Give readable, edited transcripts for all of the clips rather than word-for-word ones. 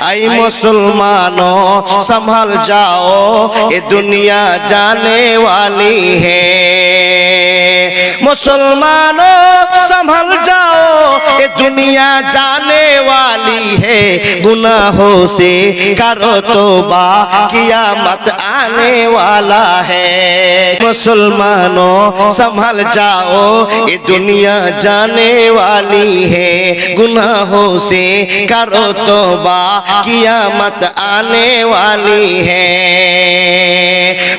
आई मुसलमानों संभल जाओ ये दुनिया जाने वाली है। मुसलमानों संभल जाओ ये दुनिया जाने वाली है। गुनाहों से करो तौबा कियामत आने वाला है। मुसलमानों संभल जाओ ये दुनिया जाने वाली है। गुनाहों से करो तौबा कियामत आने वाली है।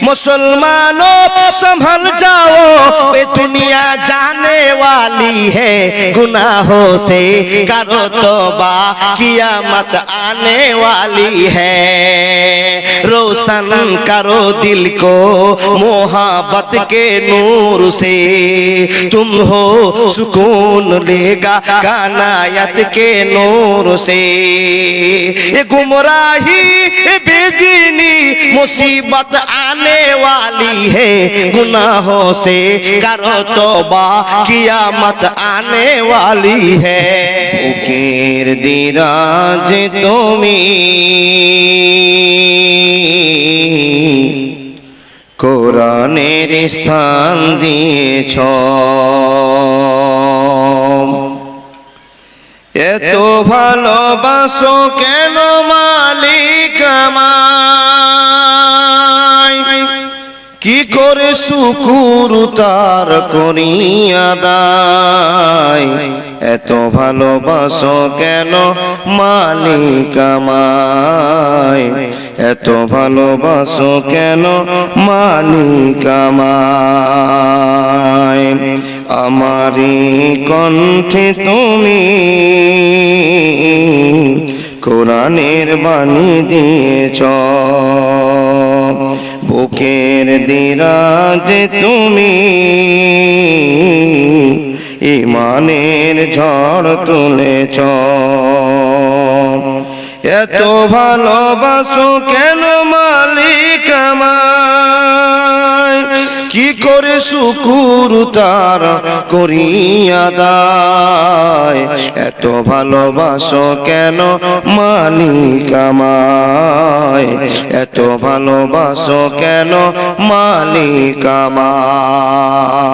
मुसलमानों संभल जाओ ये दुनिया जाने वाली है। गुनाहों से करो तौबा कियामत आने वाली है। रोशन करो दिल को मोहब्बत के नूर से। तुम हो सुकून लेगा कानायत के नूर से। ये गुमराही बेदीनी मुसीबत आने वाली है। गुनाहों से करो तौबा कियामत आने वाली है। बुकेर दिराज তুমি কোরআনের স্থান দিয়েছ। এত ভালোবাসো কেন মালিক আমায়। কি করে শুকুর তার করি আদায়। এত ভালোবাসো কেন মালিক আমায়। এত ভালোবাসো কেন মালিক আমায়। আমারি কণ্ঠে তুমি কোরআনের বাণী দিয়েছ। বুকের দিরাজে তুমি ইমানের ঝড় তুলেছ। এত ভালোবাসো কেন মালিক আমায়। কি করে শুকুর তার করি আদায়। এত ভালোবাসো কেন মালিক আমায়। এত ভালোবাসো কেন মালিক আমায়।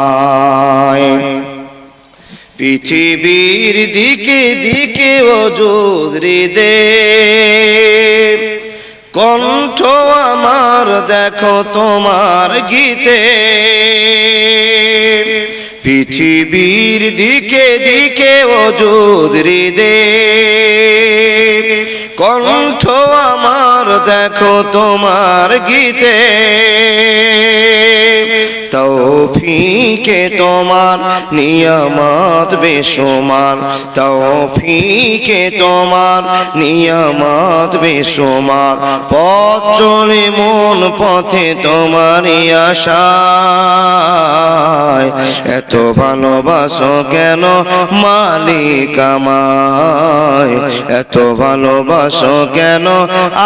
পৃথিবীর দিকে দিকে ওজুদ হৃদে কণ্ঠ আমার দেখো তোমার গীতে। পৃথিবীর দিকে দিকে ওজুদ হৃদে কণ্ঠ আমার দেখো তোমার গীতে। তৌফিকে তোমার নিয়ামত বেশুমার। তৌফিকে তোমার নিয়ামত বেশুমার। পথ চলে মন পথে তোমারই আশায়। এত ভালোবাসো কেন মালিক আমায়। এত ভালোবাসো কেন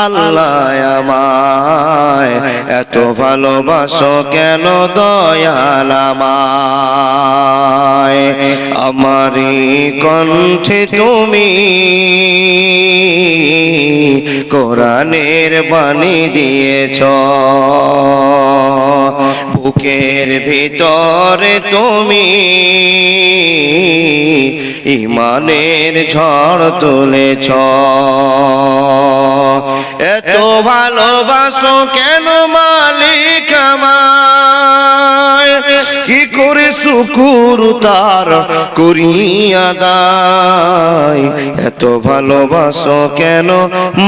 আল্লাহ আমায়। এত ভালোবাসো কেন দয়াল আমায়। আমারি কণ্ঠে তুমি কোরআনের বাণী দিয়েছ। বুকের ভিতরে তুমি ইমানের ঝড় তুলেছ। এত ভালোবাসো কেন মালিক আমায়। কি করে শুকুর তার করি আদায়। এত ভালোবাসো কেন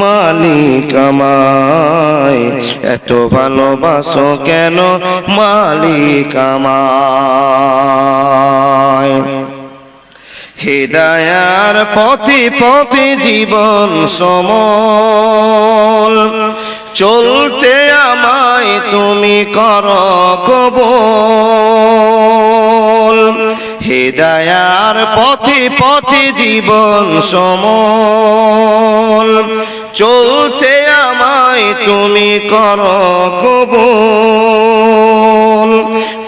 মালিক আমায়। এত ভালোবাসো কেন মালিক আমায়। হেদায়ার পথে পথে জীবন সমল। চলতে আমায় তুমি করো কবুল। হেদায়ার পথে পথে জীবন সমল। চলতে আমায় তুমি করো কবুল।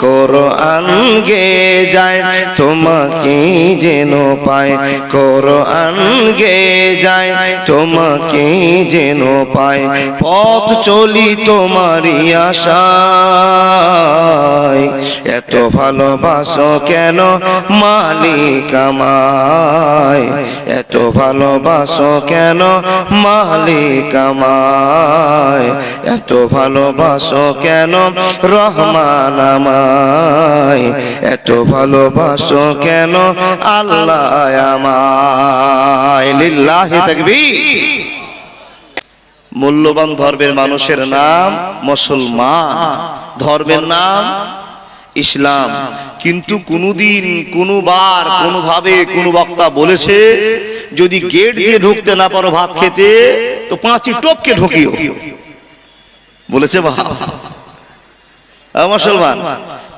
কোরআন গে যায় তোমাকে যেন পায়, কোরআন গে যায় তোমাকে যেন পায়, পথ চলি তোমারই আশায়। এত ভালোবাসো কেন মালিক আমায়, এত ভালোবাসো কেন মালিক আমায়, এত ভালোবাসো কেন রহমান আমায়, এত ভালোবাসো কেন আল্লাহ আমায়। লিল্লাহি তাকবীর। মূল্যবান ধর্মের মানুষের নাম মুসলমান, ধর্মের নাম ইসলাম। কিন্তু কোনদিন কোনবার কোনভাবে কোন বক্তা বলেছে যদি গেট দিয়ে ঢুকতে না পারো ভাত খেতে তো পাঁচই টপকে ঢুকিও, বলেছে? মুসলমান,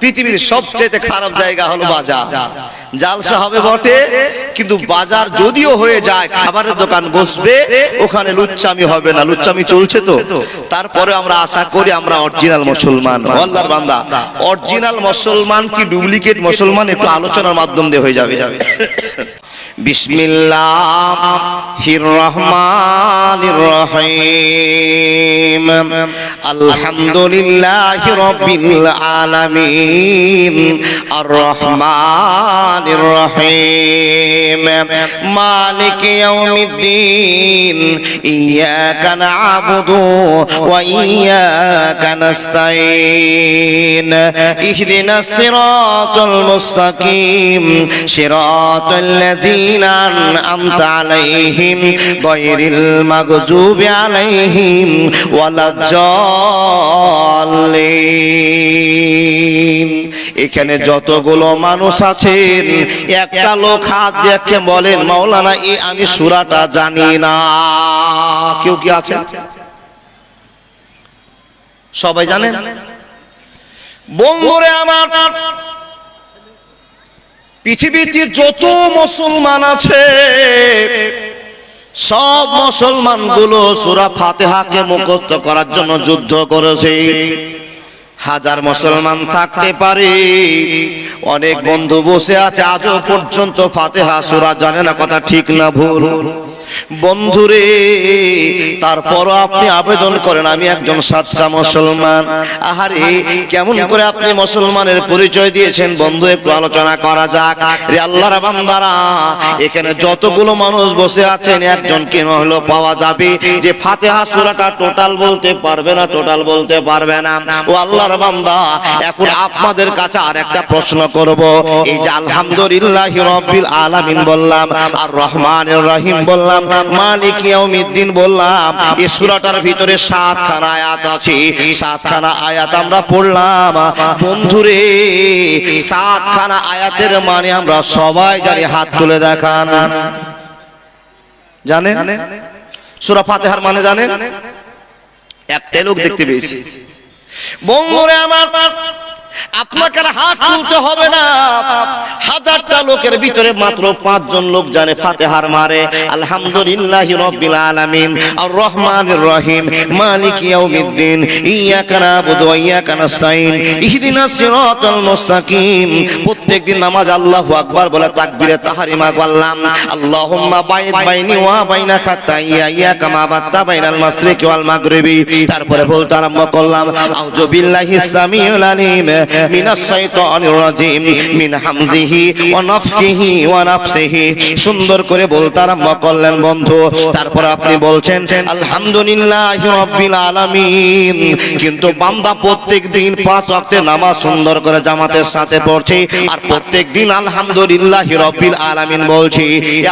পৃথিবীর সবচেয়ে খারাপ জায়গা হলো বাজার। জালসা হবে বটে, কিন্তু বাজার যদিও হয়ে যায় খাবারের দোকান বসবে, ওখানে লুচ্চামি হবে না। লুচ্চামি চলছে তো, তারপরে আমরা আশা করি আমরা অরিজিনাল মুসলমান। আল্লাহর বান্দা, অরিজিনাল মুসলমান কি ডুপ্লিকেট মুসলমান একটু আলোচনার মাধ্যম দিয়ে হয়ে যাবে। বিসমিল্লাহির রহমানির রহিম। আলহামদুলিল্লাহি রাব্বিল আলামিন আর রহমানির রহিম মালিকি ইয়াউমিদ্দিন ইয়াকা না'বুদু ওয়া ইয়াকা নাস্তাঈন ইহদিনাস সিরাতাল মুস্তাকিম সিরাতাল লাযিনা আন'আমতা আলাইহিম গায়রিল মাগযুবি আলাইহিম ওয়ালাজ্জালিন। এখানে যতগুলো মানুষ আছেন একটা লোক হাত দেখে বলেন মাওলানা আমি সূরাটা জানি না। কেউ কি আছেন? সবাই জানেন? বন্ধুরে আমার, পৃথিবীতে যত মুসলমান আছে সব মুসলমানগুলো সূরা ফাতিহাকে মুখস্থ করার জন্য যুদ্ধ করেছে। হাজার মুসলমান থাকতে পারে, অনেক বন্ধু বসে আছে আজও পর্যন্ত ফাতিহা সূরা জানে না। কথা ঠিক না ভুল? বন্ধুরে, তারপরও আপনি আবেদন করেন আমি একজন সাচ্চা মুসলমান। আহারে, কেমন করে আপনি মুসলমানের পরিচয় দিয়েছেন বন্ধু, একটু আলোচনা করা যাক। রে আল্লাহর বান্দারা, এখানে যতগুলো মানুষ বসে আছেন একজন কেন হলো পাওয়া যাবে যে ফাতিহা সূরাটা টোটাল বলতে পারবে না, টোটাল বলতে পারবে না। ও আল্লাহর বান্দা, এখন আপনাদের কাছে আর একটা প্রশ্ন করব। এই যে আলহামদুলিল্লাহি রাব্বিল আলামিন বললাম, আর রহমানির রহিম বললাম, মালিক ইয়াউমিদ্দিন বললাম, এই সূরাটার ভিতরে 7 খানা আয়াত আছে। 7 খানা আয়াত আমরা পড়লাম। বন্ধুরে, 7 খানা আয়াতের মানে আমরা সবাই জানি। হাত তুলে দেখান। জানেন সূরা ফাতিহার মানে? জানেন? একটাই লোক দেখতে পেয়েছি। বন্ধুরে আমার, আপনাকে হাত তুলতে হবে না। হাজারটা লোকের ভিতরে মাত্র 5 জন লোক জানে ফাতিহার মানে আলহামদুলিল্লাহি রাব্বিল আলামিন আর রহমানির রহিম মালিকি ইয়াউমিদ্দিন ইয়াকা না'বুদু ওয়া ইয়াকা নাস্তাঈন ইহদিনাস সিরাতাল মুস্তাকিম। প্রত্যেকদিন নামাজ আল্লাহু আকবার বলে তাকবীরে তাহরিমা বললাম, আল্লাহুম্মা বাইদ বাইনি ওয়া বাইনা খাতাইয়া ইয়াকা মা বাত্তা বাইনাল মাশরিকি ওয়াল মাগরিবি। তারপরে বলতে আরম্ভ করলাম, আউযু বিল্লাহিস সামিউল আলিম মিনাশ শাইতানির রাজিম মিন হামজিহি ওয়া নাফখিহি ওয়া নাফসিহি। সুন্দর করে বলতে আরম্ভ করলেন বন্ধু। তারপর আপনি বলছেন আলহামদুলিল্লাহি রাব্বিল আলামিন। কিন্তু বান্দা প্রত্যেকদিন 5 ওয়াক্তে নামাজ সুন্দর করে জামাতের সাথে পড়ছে, আর প্রত্যেকদিন আলহামদুলিল্লাহি রাব্বিল আলামিন বলছি।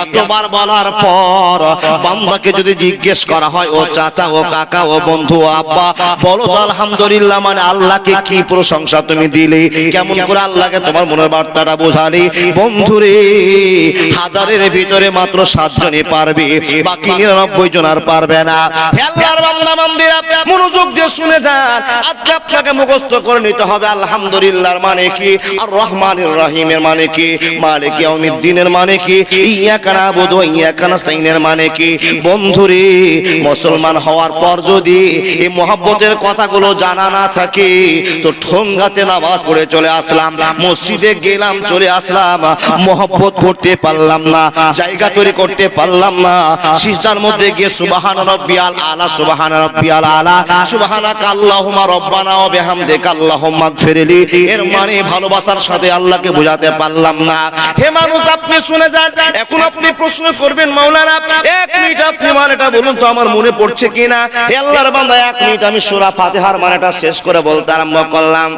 এতবার বলার পর বান্দাকে যদি জিজ্ঞেস করা হয়, ও চাচা, ও কাকা, ও বন্ধু, ও আব্বা, বলো তো আলহামদুলিল্লাহ মানে আল্লাহকে কি প্রশংসা তুমি দিলে, কেমন করে আল্লাহকে তোমার মনের বার্তাটা বোঝালে? বন্ধুরে, হাজারের ভিতরে মাত্র 7 জনই পারবে, বাকি 99 জন আর পারবে না। আল্লাহর বান্দা বান্দিরা মনোযোগ দিয়ে শুনে যান। আজকে আপনাকে মুখস্থ করে নিতে হবে আলহামদুলিল্লাহর মানে কি, আর রহমানির রহিমের মানে কি, মালিক ইয়াউমিদ্দিনের মানে কি, ইয়াকা না'বুদু ওয়া ইয়াকা নাস্তাঈনের মানে কি। বন্ধুরে, মুসলমান হওয়ার পর যদি এই মহব্বতের কথাগুলো জানা না থাকে তো ঠোঙ্গাতে নামাজ পড়ে চলে আসলাম, মসজিদে গেলাম চলে আসলাম, মহব্বত করতে পারলাম না, জায়গা তৈরি করতে পারলাম না, সিজদার মধ্যে গিয়ে সুবহান রাব্বিয়াল আলা সুবহান রাব্বিয়াল আলা সুবহানাকা আল্লাহুম্মা রব্বানা ওয়া বিহামদিকা আল্লাহুম্মা গফিরলি, এর মানে ভালোবাসার সাথে আল্লাহকে বোঝাতে পারলাম না। হে মানুষ, আপনি শুনে যান। এখন আপনি প্রশ্ন করবেন, মাওলানা 1 মিনিট আপনি মানেটা বলুন তো আমার মনে পড়ছে কিনা। হে আল্লাহর বান্দা, 1 মিনিট আমি সূরা ফাতিহার মানেটা শেষ করে বলতে আরম্ভ করলাম।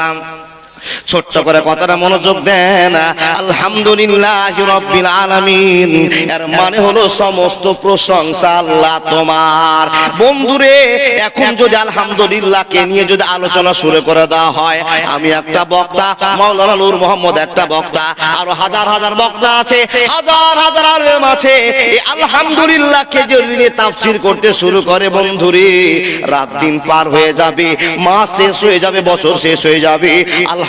ছোট্ট করে কথাটা মনোযোগ দেন। আলহামদুলিল্লাহি রাব্বিল আলামিন, এর মানে হলো সমস্ত প্রশংসা আল্লাহ তোমার। বন্ধুরে, এখন যদি আলহামদুলিল্লাহ কে নিয়ে যদি আলোচনা শুরু করে দেওয়া হয়, আমি একটা বক্তা, মাওলানা নূর মোহাম্মদ একটা বক্তা, আরো হাজার হাজার বক্তা আছে, হাজার হাজার আলেম আছে, এই আলহামদুলিল্লাহ কে যদি নিয়ে তাফসীর করতে শুরু করে, বন্ধুরে রাত দিন পার হয়ে যাবে, মাস শেষ হয়ে যাবে, বছর শেষ হয়ে যাবে,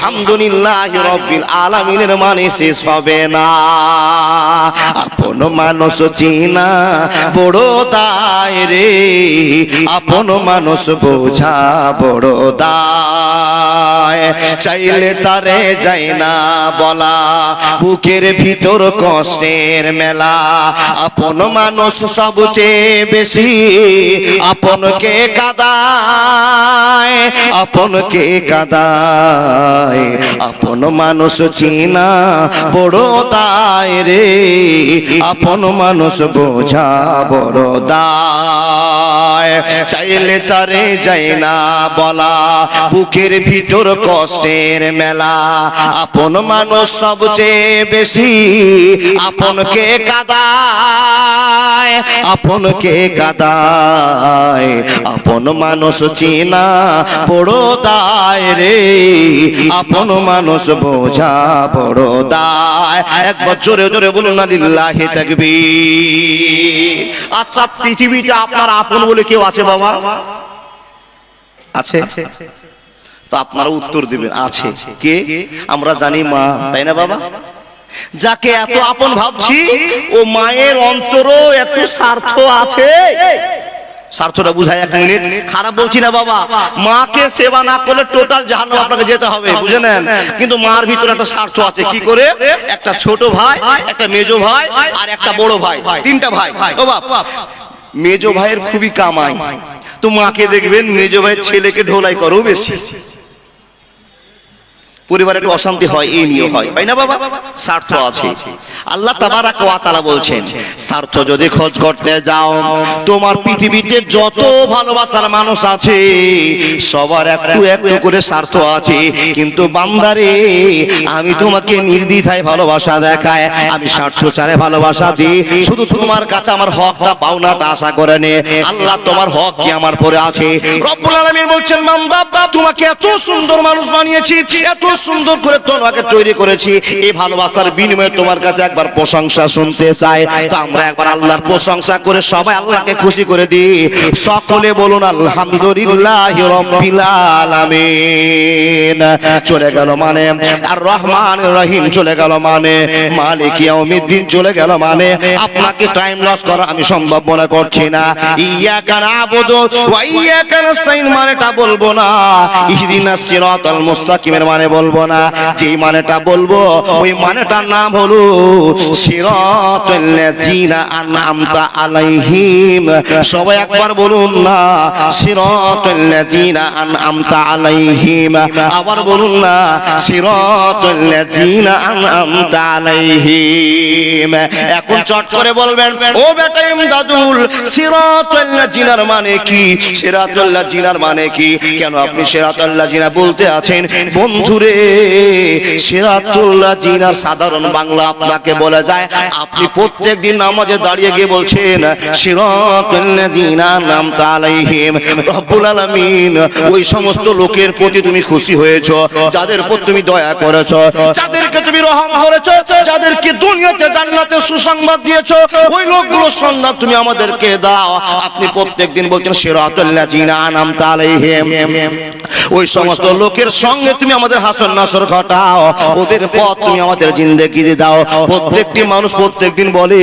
আলহামদুলিল্লাহি রাব্বিল আলামিনের মানে শেষ হবে না। আপন মানুষ চিনা বড় দায় রে, আপন মানুষ বোঝা বড় দায়, চাইলে তারে যায় না বলা, বুকের ভিতর কষ্টের মেলা, আপন মানুষ সবচেয়ে বেশি আপনকে কাঁদায়, আপনকে কাঁদায়, আপন মানুষ চিনা বড় দায় রে, আপন মানুষ বোঝা বড় দায়, চাইলে তারে যায় না বলা, বুকের ভিতর কষ্টের মেলা, আপন মানুষ সবচেয়ে বেশি আপনকে কাঁদায়, আপনকে কাঁদায়, আপন মানুষ চিনা বড় দায় রে, আপন মানুষ বোঝা বড় দায়। একবার জোরে জোরে বলুন না লিল্লাহি তাকবীর। আচ্ছা, পৃথিবীতে আপনার আপন বলে কেউ আছে বাবা? আছে? তো আপনারা উত্তর দিবেন আছে। কে? আমরা জানি মা, তাই না বাবা? যাকে এত আপন ভাবছি, ও মায়ের অন্তরও একটু স্বার্থ আছে। স্বার্থটা বুঝায় 1 মিনিট, খারাপ বলছি না বাবা। মাকে সেবা না করলে টোটাল জাহান্নাম আপনাকে যেতে হবে, বুঝে নেন। কিন্তু মার ভিতরে একটা স্বার্থ আছে। কি করে? একটা ছোট ভাই, একটা মেজো ভাই, আর একটা বড় ভাই, 3টা ভাই। ও বাপ, মেজো ভাইয়ের খুবই কামাই, তো মাকে দেখবেন মেজো ভাইয়ের ছেলেকে ঢোলাই করো বেশি, পরিবারে একটু অশান্তি হয়, এই নিয়ে হয়, তাই না বাবা? স্বার্থ আছে। আল্লাহ তাবারাক ওয়া তাআলা বলছেন, স্বার্থ যদি খোঁজ করতে যাও, তোমার পৃথিবীতে যত ভালোবাসার মানুষ আছে সবার একটু একটু করে স্বার্থ আছে। কিন্তু বান্দারে, আমি তোমাকে নির্দ্বিধায় ভালোবাসা দেখায়, আমি স্বার্থ ছাড়া ভালোবাসা দিই, শুধু তোমার কাছে আমার হকটা পাওনাটা আশা করে নে। আল্লাহ তোমার হক কি আমার পরে আছে? রব্বুল আলামিন বলছেন, বান্দা তোমাকে এত সুন্দর মানুষ বানিয়েছি, এত সুন্দর করে তোমাকে তৈরি করেছি, এই ভালোবাসার বিনিময়ে তোমার কাছে একবার প্রশংসা শুনতে চাই। তো আমরা একবার আল্লাহর প্রশংসা করে সবাই আল্লাহকে খুশি করে দিই। সকলে বলুন আলহামদুলিল্লাহি রাব্বিল আলামিন। চলে গেল মানে আর রহমান রহিম চলে গেল মানে মালিক ইয়াউমিদ্দিন চলে গেল মানে আপনাকে টাইম লস করা আমি সম্ভব মনে করছি না। ইয়াকা নাবুদু ওয়া ইয়াকা নাস্তাইন মানেটা বলবো না, ইহদিনাস সিরাতাল মুস্তাকিমের মানে বলবো না। যে মানেটা বলবো ওই মানেটার নাম হলো সিরাতাল লাযিনা আনআমতা আলাইহিম। সবাই একবার বলুন না, সিরাতাল লাযিনা আনআমতা আলাইহিম। আবার বলুন না, সিরাতাল লাযিনা আনআমতা আলাইহিম। এখন চট করে বলবেন, ও বেটা ইমদাদুল, সিরাতাল লাযিনার মানে কি? সিরাতাল লাযিনার মানে কি? কেন আপনি সিরাতাল লাযিনা বলতে আছেন? বন্ধুরে, সিরাতুল লাযিনার সাধারণ বাংলা আপনাকে বলা যায়, আপনি প্রত্যেকদিন নামাজে দাঁড়িয়ে গিয়ে বলছেন সিরাতুল লাযিনা আনআমতা আলাইহিম। রব্বুল আলামিন ওই সমস্ত লোকের প্রতি তুমি খুশি হয়েছো, যাদের প্রতি তুমি দয়া করেছো, যাদেরকে তুমি রহম করেছো, যাদেরকে দুনিয়াতে জান্নাতে সুসংবাদ দিয়েছো, ওই লোকগুলোর সন্ধান তুমি আমাদেরকে দাও। আপনি প্রত্যেকদিন বলছেন সিরাতুল লাযিনা আনআমতা আলাইহিম। ওই সমস্ত লোকের সঙ্গে তুমি আমাদের হাসর নাসর ঘটাও, ওদের পথ তুমি আমাদের জিন্দেগি দাও। প্রত্যেকটি মানুষ প্রত্যেকদিন বলে,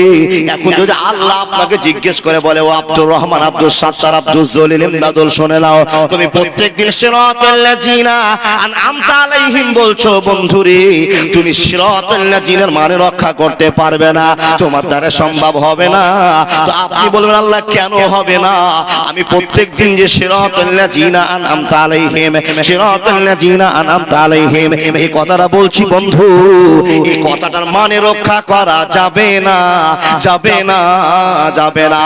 এখন যদি আল্লাহ আপনাকে জিজ্ঞেস করে বলে, ও আব্দুর রহমান, আব্দুল সাত্তার, আব্দুল জলিল, ইমদাদুল, শুনে নাও, তুমি প্রত্যেকদিন সিরাতাল লাযিনা আনআমতা আলাইহিম বলছো, বন্ধুরে তুমি সিরাতাল লাযিনার মানে রক্ষা করতে পারবে না, তোমার দ্বারা সম্ভব হবে না। তো আপনি বলবেন, আল্লাহ কেন হবে না? আমি প্রত্যেকদিন যে সিরাতাল লাযিনা আনআমতা আলাইহিম, সিরাতাল লাযিনা আনআমতা আলাইহিম এই কথাটা বলছি বন্ধু, এই কথাটার মানে রক্ষা করা যাবে না, যাবে না, যাবে না।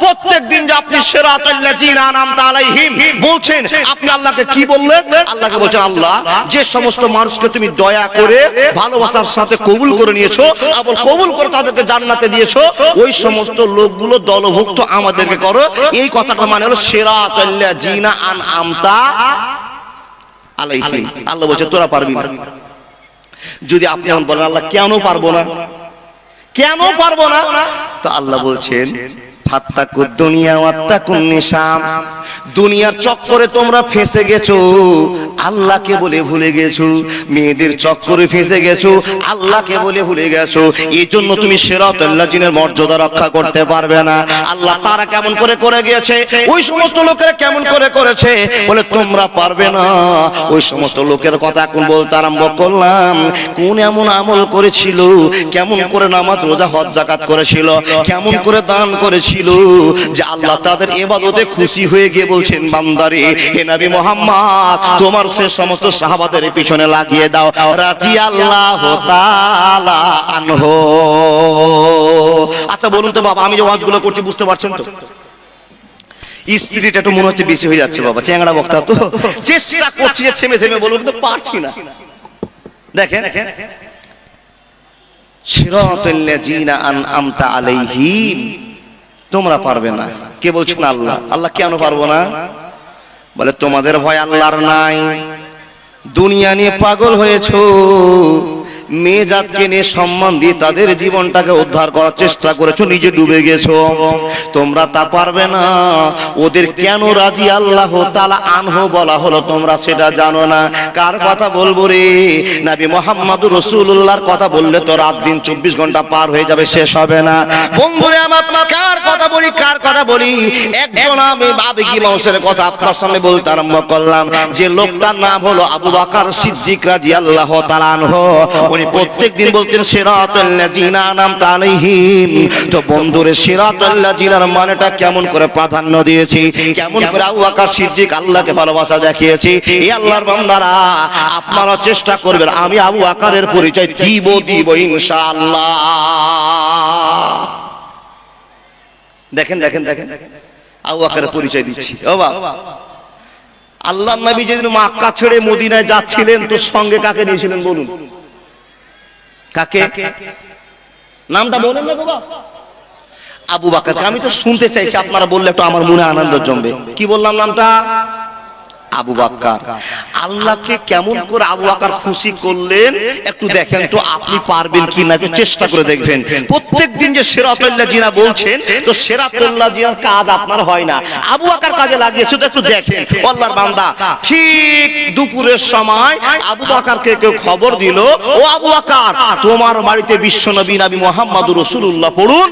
প্রত্যেকদিন যে আপনি সিরাতাল লাযিনা আনআমতা আলাইহিম বলছেন, আপনি আল্লাহকে কি বললেন? আল্লাহকে বলছেন, আল্লাহ যে সমস্ত মানুষকে তুমি দয়া করে ভালোবাসার সাথে কবুল করে নিয়েছো, আবার কবুল করে তাদেরকে জান্নাতে দিয়েছো, ওই সমস্ত লোকগুলো দলভুক্ত আমাদেরকে করো। এই কথাটা মানে হলো সিরাতাল লাযিনা আনআমতা আলাইহিম। আল্লাহ বলছে তোরা পারবি না। যদি আপনি এখন বলেন, আল্লাহ কেন পারবো না, কেন পারবো না? তো আল্লাহ বলছেন, ফাত্তাকুদ দুনিয়া ওয়াত্তাকুন নিসাম, দুনিয়ার চক্করে তোমরা ফেঁসে গেছো, আল্লাহকে বলে ভুলে গেছো, মেয়েদের চক্করে ফেঁসে গেছো, আল্লাহকে বলে ভুলে গেছো, এই জন্য তুমি সিরাতাল লাযিনার মর্যাদা রক্ষা করতে পারবে না। আল্লাহ তারা কেমন করে করে গিয়েছে, ওই সমস্ত লোকেরা কেমন করে করেছে, বলে তোমরা পারবে না। ওই সমস্ত লোকের কথা এখন বলতে আরম্ভ করলাম, কোন এমন আমল করেছিল, কেমন করে নামাজ রোজা হজ যাকাত করেছিল, কেমন করে দান করেছিল, যে আল্লাহ তাদের ইবাদতে খুশি হয়ে গিয়ে বলছেন, বান্দারে হে নবী মুহাম্মদ তোমার সে সমস্ত সাহাবাদের পিছনে লাগিয়ে দাও, রাদিয়াল্লাহু তাআলা আনহু। আচ্ছা বলুন তো বাবা, আমি যে ওয়াজগুলো করছি বুঝতে পারছেন তো? স্পিরিট একটু মনে হচ্ছে বেশি হয়ে যাচ্ছে বাবা, চ্যাংড়া বক্তা তো, চেষ্টা করছি যে থেমে থেমে বলবো, কিন্তু পারছি না। দেখেন, সিরাতাল লাযিনা আনআমতা আলাইহিম, তোমরা পারবে না। কে বলছেন? আল্লাহ। আল্লাহ কেন পারবো না? বলে তোমাদের ভয় আল্লাহর নাই, দুনিয়া নিয়ে পাগল হয়েছো, মেয়ে জাতকে নিয়ে সম্মান দিয়ে তাদের জীবনটাকে উদ্ধার করার চেষ্টা করেছো, নিজে ডুবে গেছো, তোমরা তা পারবে না। ওদের কেন রাজি আল্লাহ তাআলা আনহু বলা হলো তোমরা সেটা জানো না। কার কথা বলবো রে? নবী মুহাম্মদুর রাসূলুল্লাহর কথা বললে তো রাত দিন 24 ঘন্টা পার হয়ে যাবে, শেষ হবে না। বন্ধুরে আমার, কার কথা বলি, কার কথা বলি? একজন আমি আবেগী মানুষের কথা আপনার সামনে বলতে আরম্ভ করলাম, যে লোকটার নাম হলো আবু বকর সিদ্দিক রাদিয়াল্লাহু তাআলা আনহু। উনি প্রত্যেকদিন বলতেন সিরাতাল লাযিনা আনআমতা আলাইহিম। তো বন্ধুরে সিরাতাল লাযিনার মানেটা কেমন করে প্রাধান্য দিয়েছি, কেমন করে আবু বকর সিদ্দিক আল্লাহকে ভালোবাসা দেখিয়েছি। এই আল্লাহর বান্দারা আপনারা চেষ্টা করবেন, আমি আবু বকরের পরিচয় দিব ইনশাআল্লাহ। দেখেন দেখেন দেখেন, আবু বকরের পরিচয় দিচ্ছি। ও বাবা, আল্লাহর নবী যেদিন মক্কা ছেড়ে মদিনায় যাচ্ছিলেন, তো সঙ্গে কাকে নিয়েছিলেন বলুন? কাকে? নামটা বলেন না গো বাবা। আবু বকরকে। আমি তো শুনতে চাইছি, আপনারা বললে একটু আমার মনে আনন্দ জমবে। কি বললাম নামটা? আবু বকর। আল্লাহকে কেমন করে আবু বকর খুশি করলেন একটু দেখেন তো, আপনি পারবেন কি না একটু চেষ্টা করে দেখবেন। প্রত্যেকদিন যে সিরাতাল লাযিনা বলছেন, তো সিরাতাল লাযিনার কাজ আপনার হয় না, আবু বকর কাজে লাগিয়েছে, তো একটু দেখেন। আল্লাহর বান্দা, ঠিক দুপুরের সময় আবু বকরকে কেউ খবর দিল, ও আবু বকর তোমার বাড়িতে বিশ্বনবী নবী মুহাম্মদুর রাসূলুল্লাহ পড়ুন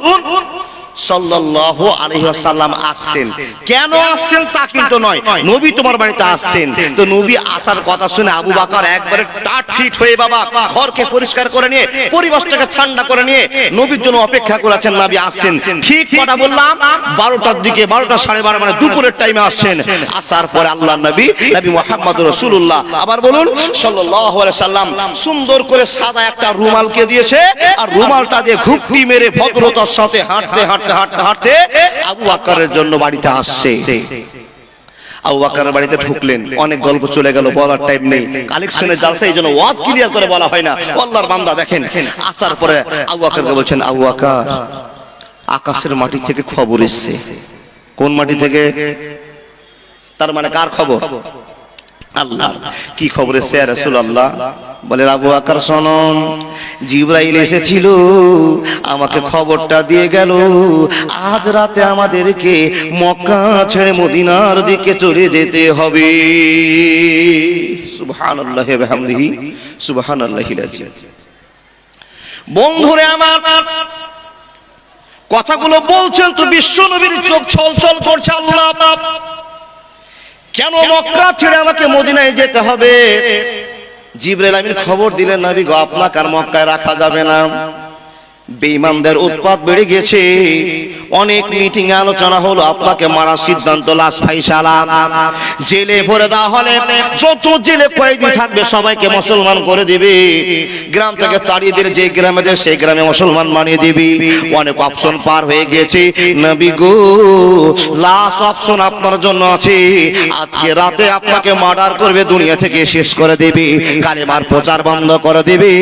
সাল্লাল্লাহু আলাইহি ওয়াসাল্লাম আসছেন। কেন আসছেন তা কিন্তু নয়, নবী তোমার বাড়িতে আসছেন। তো নবী আসার কথা শুনে আবু বকর একবারে টাট ফিট হয়ে বাবা ঘরকে পরিষ্কার করে নিয়ে, পরিবেশটাকে ঠান্ডা করে নিয়ে নবীর জন্য অপেক্ষা করেছেন। নবী আসছেন ঠিক কটা বললাম? 12টার দিকে, 12টা 12:30 মানে দুপুরের টাইমে আসছেন। আসার পরে আল্লাহর নবী নবী মুহাম্মদুর রাসূলুল্লাহ আবার বলুন সাল্লাল্লাহু আলাইহি সাল্লাম সুন্দর করে সাদা একটা রুমালকে দিয়েছে, আর রুমালটা দিয়ে ঘুপটি মেরে ভদ্রতার সাথে হাঁটতে হাঁটতে হাঁটতে হাঁটতে আবু বকরের জন্য বাড়িতে আসছে। আবু বকরের বাড়িতে ঢুকলেন, অনেক গল্প চলে গেল, বলার টাইম নেই, কালেকশনের জালসা, এই জন্য ওয়াজ ক্লিয়ার করে বলা হয় না। আল্লাহর বান্দা দেখেন, আসার পরে আবু বকরকে বলছেন, আবু বকর আকাশের মাটি থেকে খবর এসেছে। কোন মাটি থেকে? তার মানে কার খবর? আল্লাহ কি খবর এসেছে রাসূলুল্লাহ? বলে আবু বকর শুনুন, জিবরাইল এসেছিল, আমাকে খবরটা দিয়ে গেল আজ রাতে আমাদেরকে মক্কা ছেড়ে মদিনার দিকে চলে যেতে হবে। সুবহানাল্লাহি ওয়া বিহামদিহি সুবহানাল্লাহিল আযীম। বন্ধুরে আমার, কথাগুলো বলছেন তো বিশ্ব নবীর চোখ ছলছল করছে। আল্লাহ কেন মক্কা ছেড়ে আমাকে মদিনায় যেতে হবে? জিবরাইল আমিন খবর দিলেন, নবী গো আপনাকে আর মক্কায় রাখা যাবে না, বেঈমানদের উৎপাত বেড়ে গেছে, অনেক মিটিং আলোচনা হলো, আপনাকে মারার সিদ্ধান্ত, লাশ ফাইসালা, জেলে ভরে দেওয়া হলে যত জেলে কয়েদি থাকবে সবাইকে মুসলমান করে দিবে, গ্রাম থেকে তাড়িয়ে দিলে যে গ্রামে যায় সেই গ্রামে মুসলমান বানিয়ে দিবি। অনেক অপশন পার হয়ে গেছে, নবী গো লাস্ট অপশন আপনার জন্য আছে, আজকে রাতে আপনাকে মার্ডার করবে, দুনিয়া থেকে শেষ করে দিবে, কালেমার প্রচার বন্ধ করে দিবে।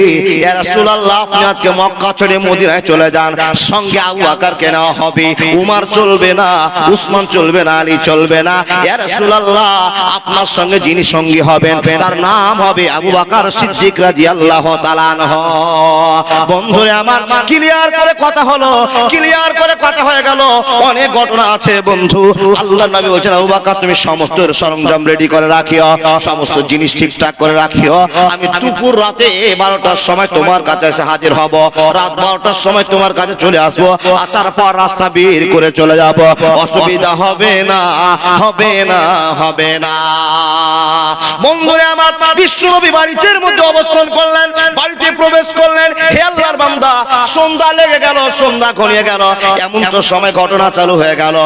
ইয়া রাসূলুল্লাহ আপনি আজকে মক্কা ছেড়ে মদিনায় চলে যান, সঙ্গে আবু বকরকে নেওয়া হবে, উমর চলবে না, উসমান চলবে না, আলী চলবে না। ইয়া রাসূলুল্লাহ আপনার সঙ্গে যিনি সঙ্গী হবেন তার নাম হবে আবু বকর সিদ্দিক রাদিয়াল্লাহু তাআলা আনহু। বন্ধুরে আমার, ক্লিয়ার করে কথা হলো, ক্লিয়ার করে কথা হয়ে গেল। অনেক ঘটনা আছে বন্ধু। আল্লাহর নবী বলেন আবু বকর তুমি সমস্ত সরঞ্জাম রেডি করে রাখিও, সমস্ত জিনিস ঠিকঠাক করে রাখিও, আমি দুপুর রাতে 12টার সময় তোমার কাছে এসে হাজির হব, রাত 12টার সময় তোমার কাছে চলে আসবো, আসার পর রাস্তা বের করে চলে যাব, অসুবিধা হবে না, হবে না, হবে না। বন্ধুরে আমার, বিশ্বনবী বাড়ির মধ্যে অবস্থান করলেন, বাড়িতে প্রবেশ করলেন। হে আল্লাহর বান্দা, সন্ধ্যা লেগে গেল, সন্ধ্যা ঘনিয়ে গেল, এমন তো সময় ঘটনা চালু হয়ে গেল,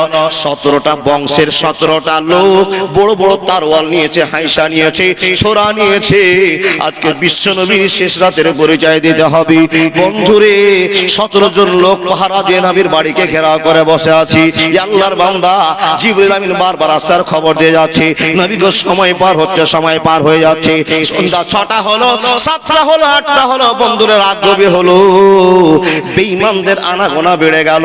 17টা বংশের 17টা লোক বড় বড় তারওয়াল নিয়েছে, হাইসা নিয়েছে, ছোরা নিয়েছে। আজকে বিশ্বনবীর শেষ রাতের পরিচয় দিতে হবে। বন্ধুরে 17 জন লোক পাহারা দিয়ে নবীর বাড়িকে ঘেরাও করে বসে আছি। আল্লাহর বান্দা জিবরিল আমিন বারবার আসার খবর দিয়ে যাচ্ছে, নবী গো সময় পার হচ্ছে, সময় পার হয়ে যাচ্ছে, সন্ধ্যা 6টা হলো, 7টা হলো, 8টা হলো, বন্ধুরে রাত গভীর হলো, বেঈমানদের আনাগোনা বেড়ে গেল,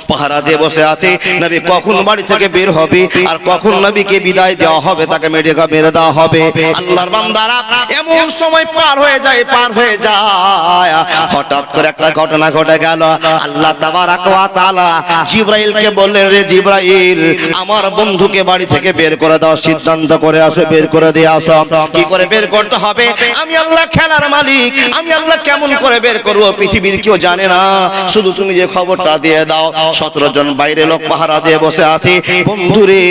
পাহারা দিয়ে বসে আছে। নবী কখন বাড়ি থেকে বের হবে আর কখন নবীকে বিদায় দেওয়া হবে, তাকে মেরে দেওয়া হবে। আল্লাহর বান্দারা এমন সময় পার হয়ে যায়, পার হয়ে যায়, হঠাৎ করে একটা ঘটনা ঘটে গেল। আল্লাহ তাবারাক ওয়া তাআলা জিবরাইলকে বললেন, রে জিবরাইল আমার বন্ধুকে বাড়ি থেকে বের করে দাও, সিদ্ধান্ত করে আসো, বের করে দিয়ে আসো। কি করে বের করতে হবে? আমি আল্লাহ খেলার মালিক, আমি আল্লাহ কেমন করে বের করবো পৃথিবীর কেউ জানে না, শুধু তুমি যে খবরটা দিয়ে দাও। 17 জন বাইরে লোক পাহারা দিয়ে বসে আছে। বন্ধুরে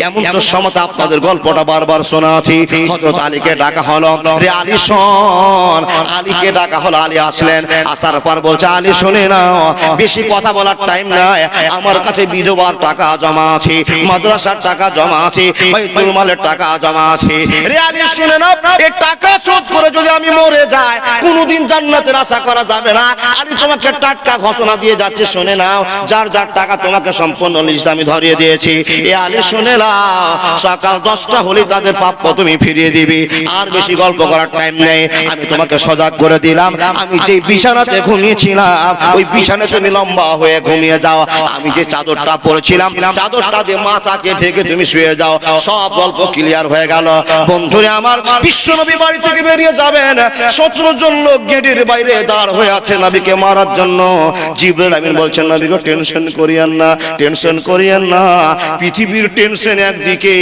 এমন তো সমতা আপনাদের গল্পটা বারবার শোনা আছে। হযরত আলীকে ডাকা হলো, রে আলী শোন, আলীকে ডাকা হলো, আলী আসলেন, আসার পর বলছে আলী শুনে নাও, বেশি কথা বলার টাইম নাই, আমার কাছে বিধবার টাকা জমা আছে, মাদ্রাসার টাকা জমা আছে, বাইতুল মালের টাকা জমা আছে। রে আলী শুনে নাও, এই টাকা শোধ করে যদি আমি মরে যাই কোনোদিন জান্নাতের আশা করা যাবে না। আলী তোমাকে টাটকা ঘোষণা দিয়ে যাচ্ছে, শুনে নাও, যার যার টাকা তোমাকে সম্পূর্ণ লিস্ট আমি ধরিয়ে দিয়েছি। এ আলী শুনে নাও, সকাল 10টা হলে তাদের প্রাপ্য তুমি ফিরিয়ে দিবি। আর বেশি গল্প করার টাইম নেই, আমি তোমাকে সজাগ করে দিলাম। আমি যে বিছানাতে ঘুমিয়েছিলাম ওই বিছানাতে তুমি লম্বা হয়ে ঘুমিয়ে যাও, আমি যে চাদরটা পরেছিলাম চাদরটা দিয়ে মাথাকে ঢেকে তুমি শুয়ে যাও। সব গল্প ক্লিয়ার হয়ে গেল। বন্ধুরা আমার, বিশ্বনবী বাড়ি থেকে বেরিয়ে যাবেন, 17 জন লোক গেটের বাইরে দাঁড় হয়ে আছে নবীকে মারার জন্য। জিবরাইল আমিন বলছেন, নবী গো টেনশন করিয়েন না, টেনশন করিয়েন না, পৃথিবীর টেনশন একদিকে,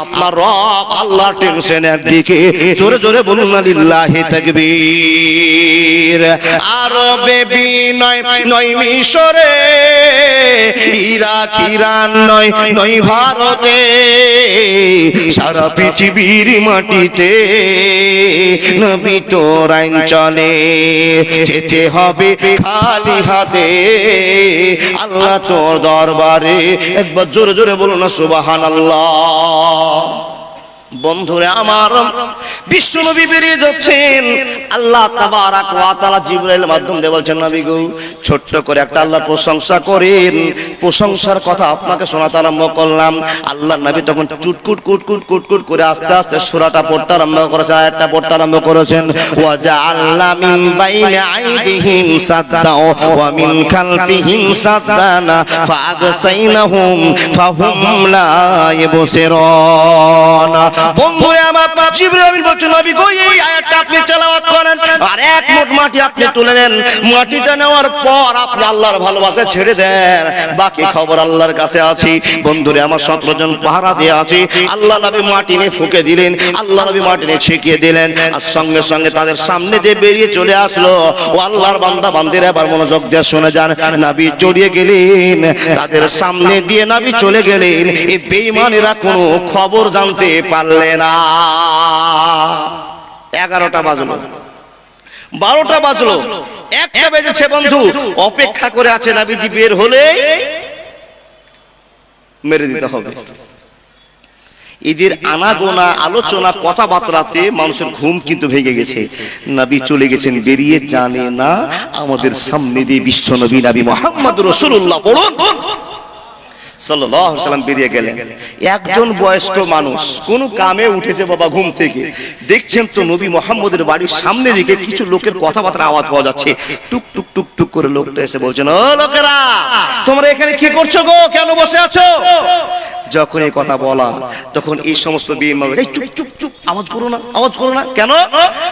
আপনার রব আল্লাহর টেনশন একদিকে। জোরে জোরে বলুন না লিল্লাহি তাকবীর। আরবে বিনয় নয় মিশরে, ইরাক ইরান নয় নয় ভারতে, সারা পৃথিবীর মাটিতে নবী তোর আইন চলে, যেতে হবে খালি হাতে আল্লাহ তোর দরবারে। একবার জোরে জোরে বলুন না সুবহানাল্লাহ। বন্ধুরে আমার, বিশ্বনবী বেরিয়ে যাচ্ছেন, আল্লাহ তাবারাক ওয়া তাআলা জিবরাইল মাধ্যম দিয়ে বলছেন, নবী গো ছোট্ট করে একটা আল্লাহর প্রশংসা করেন। প্রশংসার কথা আপনাকে শোনাতে আরম্ভ করলাম। আল্লাহ নবী তখন চুটকুট কুটকুট কুটকুট করে আস্তে আস্তে সূরাটা পড়তে আরম্ভ করেছেন, আয়াতটা পড়তে আরম্ভ করেছেন। ওয়া জাআলনা মিন বাইনি আইদিহিম সাদ্দা ওয়া মিন খালফিহিম সাদ্দানা ফাআগসাইনাহুম ফাহুম লা ইবসিরুন। বন্ধুরা আমার জিবরাইল আমিন বলছেন নবী গো এই আয়াতটা আপনি তেলাওয়াত করেন আর এক মুঠ মাটি আপনি তুলে নেন, মাটিতে নেওয়ার পর আপনি আল্লাহর ভালোবাসা ছেড়ে দেন, বাকি খবর আল্লাহর কাছে আছে। বন্ধুরা আমার 17 জন পাহারা দিয়ে আছে, আল্লাহ নবী মাটি নিয়ে ফুঁকে দিলেন, আল্লাহ নবী মাটি নিয়ে ছিটিয়ে দিলেন, আর সঙ্গে সঙ্গে তাদের সামনে দিয়ে বেরিয়ে চলে আসলো। ও আল্লাহর বান্দা বান্দিরা এবার মনোযোগ দিয়ে শুনে যান, নবী চড়িয়ে গেলেন, তাদের সামনে দিয়ে নবী চলে গেলেন, এই বেঈমানেরা কোনো খবর জানতে পারলে না। 11টা বাজলো, 12টা বাজলো, 1টা বেজেছে, বন্ধু অপেক্ষা করে আছে নবীজি বের হলেই মেরে দিতে হবে। এদের আনাগোনা আলোচনা কথাবার্তাতে মানুষের ঘুম কিন্তু ভেঙে গেছে। নবী চলে গেছেন বেরিয়ে, জানে না আমাদের সামনে দিয়ে বিশ্ব নবী নবী মুহাম্মদ রাসূলুল্লাহ পড়ুন সাল্লাল্লাহু আলাইহি ওয়াসাল্লাম বেরিয়ে গেলেন। একজন বয়স্ক মানুষ কোন কামে উঠেছে বাবা ঘুম থেকে, দেখছেন তো নবী মুহাম্মদের বাড়ির সামনে দিকে কিছু লোকের কথাবার্তা আওয়াজ পাওয়া যাচ্ছে। টুক টুক টুক টুক করে লোকটা এসে বলছেন, ও লোকেরা তোমরা এখানে কি করছো গো, কেন বসে আছো? যখন এই কথা বলা তখন এই সমস্ত বেঈমান এই চুপ চুপ চুপ, আওয়াজ করো না, আওয়াজ করো না। কেন?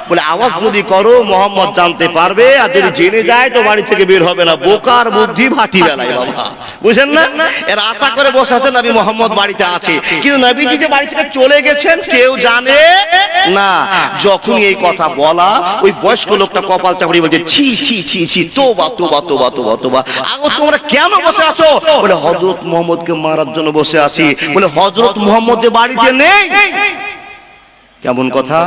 বলে আওয়াজ যদি করো মুহাম্মদ জানতে পারবে, আর যদি জেনে যায় তো বাড়ি থেকে বের হবে না। বোকার বুদ্ধি ভাটি বেলায় বাবা, বুঝেন না? এর আশা করে বসে আছে নবী মুহাম্মদ বাড়িতে আছে, কিন্তু নবীজি যে বাড়ি থেকে চলে গেছেন কেউ জানে না। যখন এই কথা বলা, ওই বয়স্ক লোকটা কপাল চাপড়ি বলছে, ছি ছি ছি ছি, তোবা তোবা তোবা তোবা তোবা। আগো তোমরা কেন বসে আছো? বলে হযরত মুহাম্মদকে মারার জন্য বসে আছি। বলে হযরত মুহাম্মদ যে বাড়িতে নেই। কেমন কথা?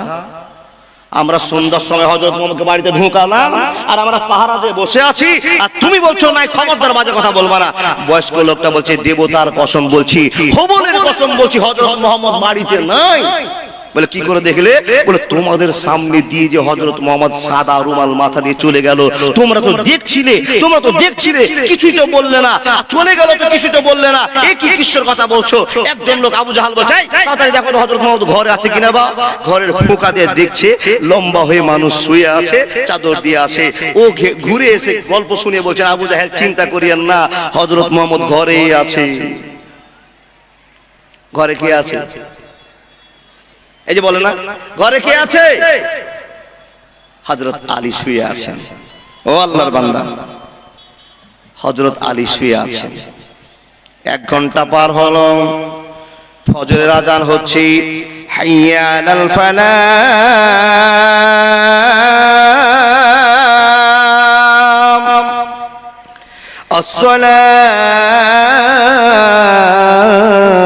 আমরা সন্ধ্যার সময় হযরত মুহাম্মদকে বাড়িতে ঢুকালাম আর আমরা পাহারা দিয়ে বসে আছি, আর তুমি বলছো না, খবরদার বাজে কথা বলবা না। বয়স্ক লোকটা বলছে, দেবতার কসম বলছি, হবলের কসম বলছি, হযরত মুহাম্মদ বাড়িতে নাই। বলে কি করে দেখলে? বলে তোমাদের সামনে দিয়ে যে হযরত মুহাম্মদ সাদা রুমাল মাথা দিয়ে চলে গেল, তোমরা তো দেখছিলে, তোমরা তো দেখছিলে, কিছুই তো বললে না, চলে গেল তো কিছুই তো বললে না, এ কি কিসের কথা বলছো? একজন লোক আবু জাহাল বলছে, তাড়াতাড়ি দেখো হযরত মুহাম্মদ ঘরে আছে কিনা। বা ঘরের ফোঁকা দিয়ে দেখছে লম্বা হয়ে মানুষ শুয়ে আছে, চাদর দিয়ে আছে। ও ঘুরে এসে গল্প শুনে বলছেন, আবু জাহেল চিন্তা করিয়েন না, হযরত মুহাম্মদ ঘরেই আছে। ঘরে কে আছে? এই যে বলে না ঘরে কে আছে? হযরত আলী শুয়ে আছেন। ও আল্লাহর বান্দা, হযরত আলী শুয়ে আছেন। 1 ঘন্টা পার হলো, ফজরের আজান হচ্ছে, হাইয়া আলাল ফালাহ,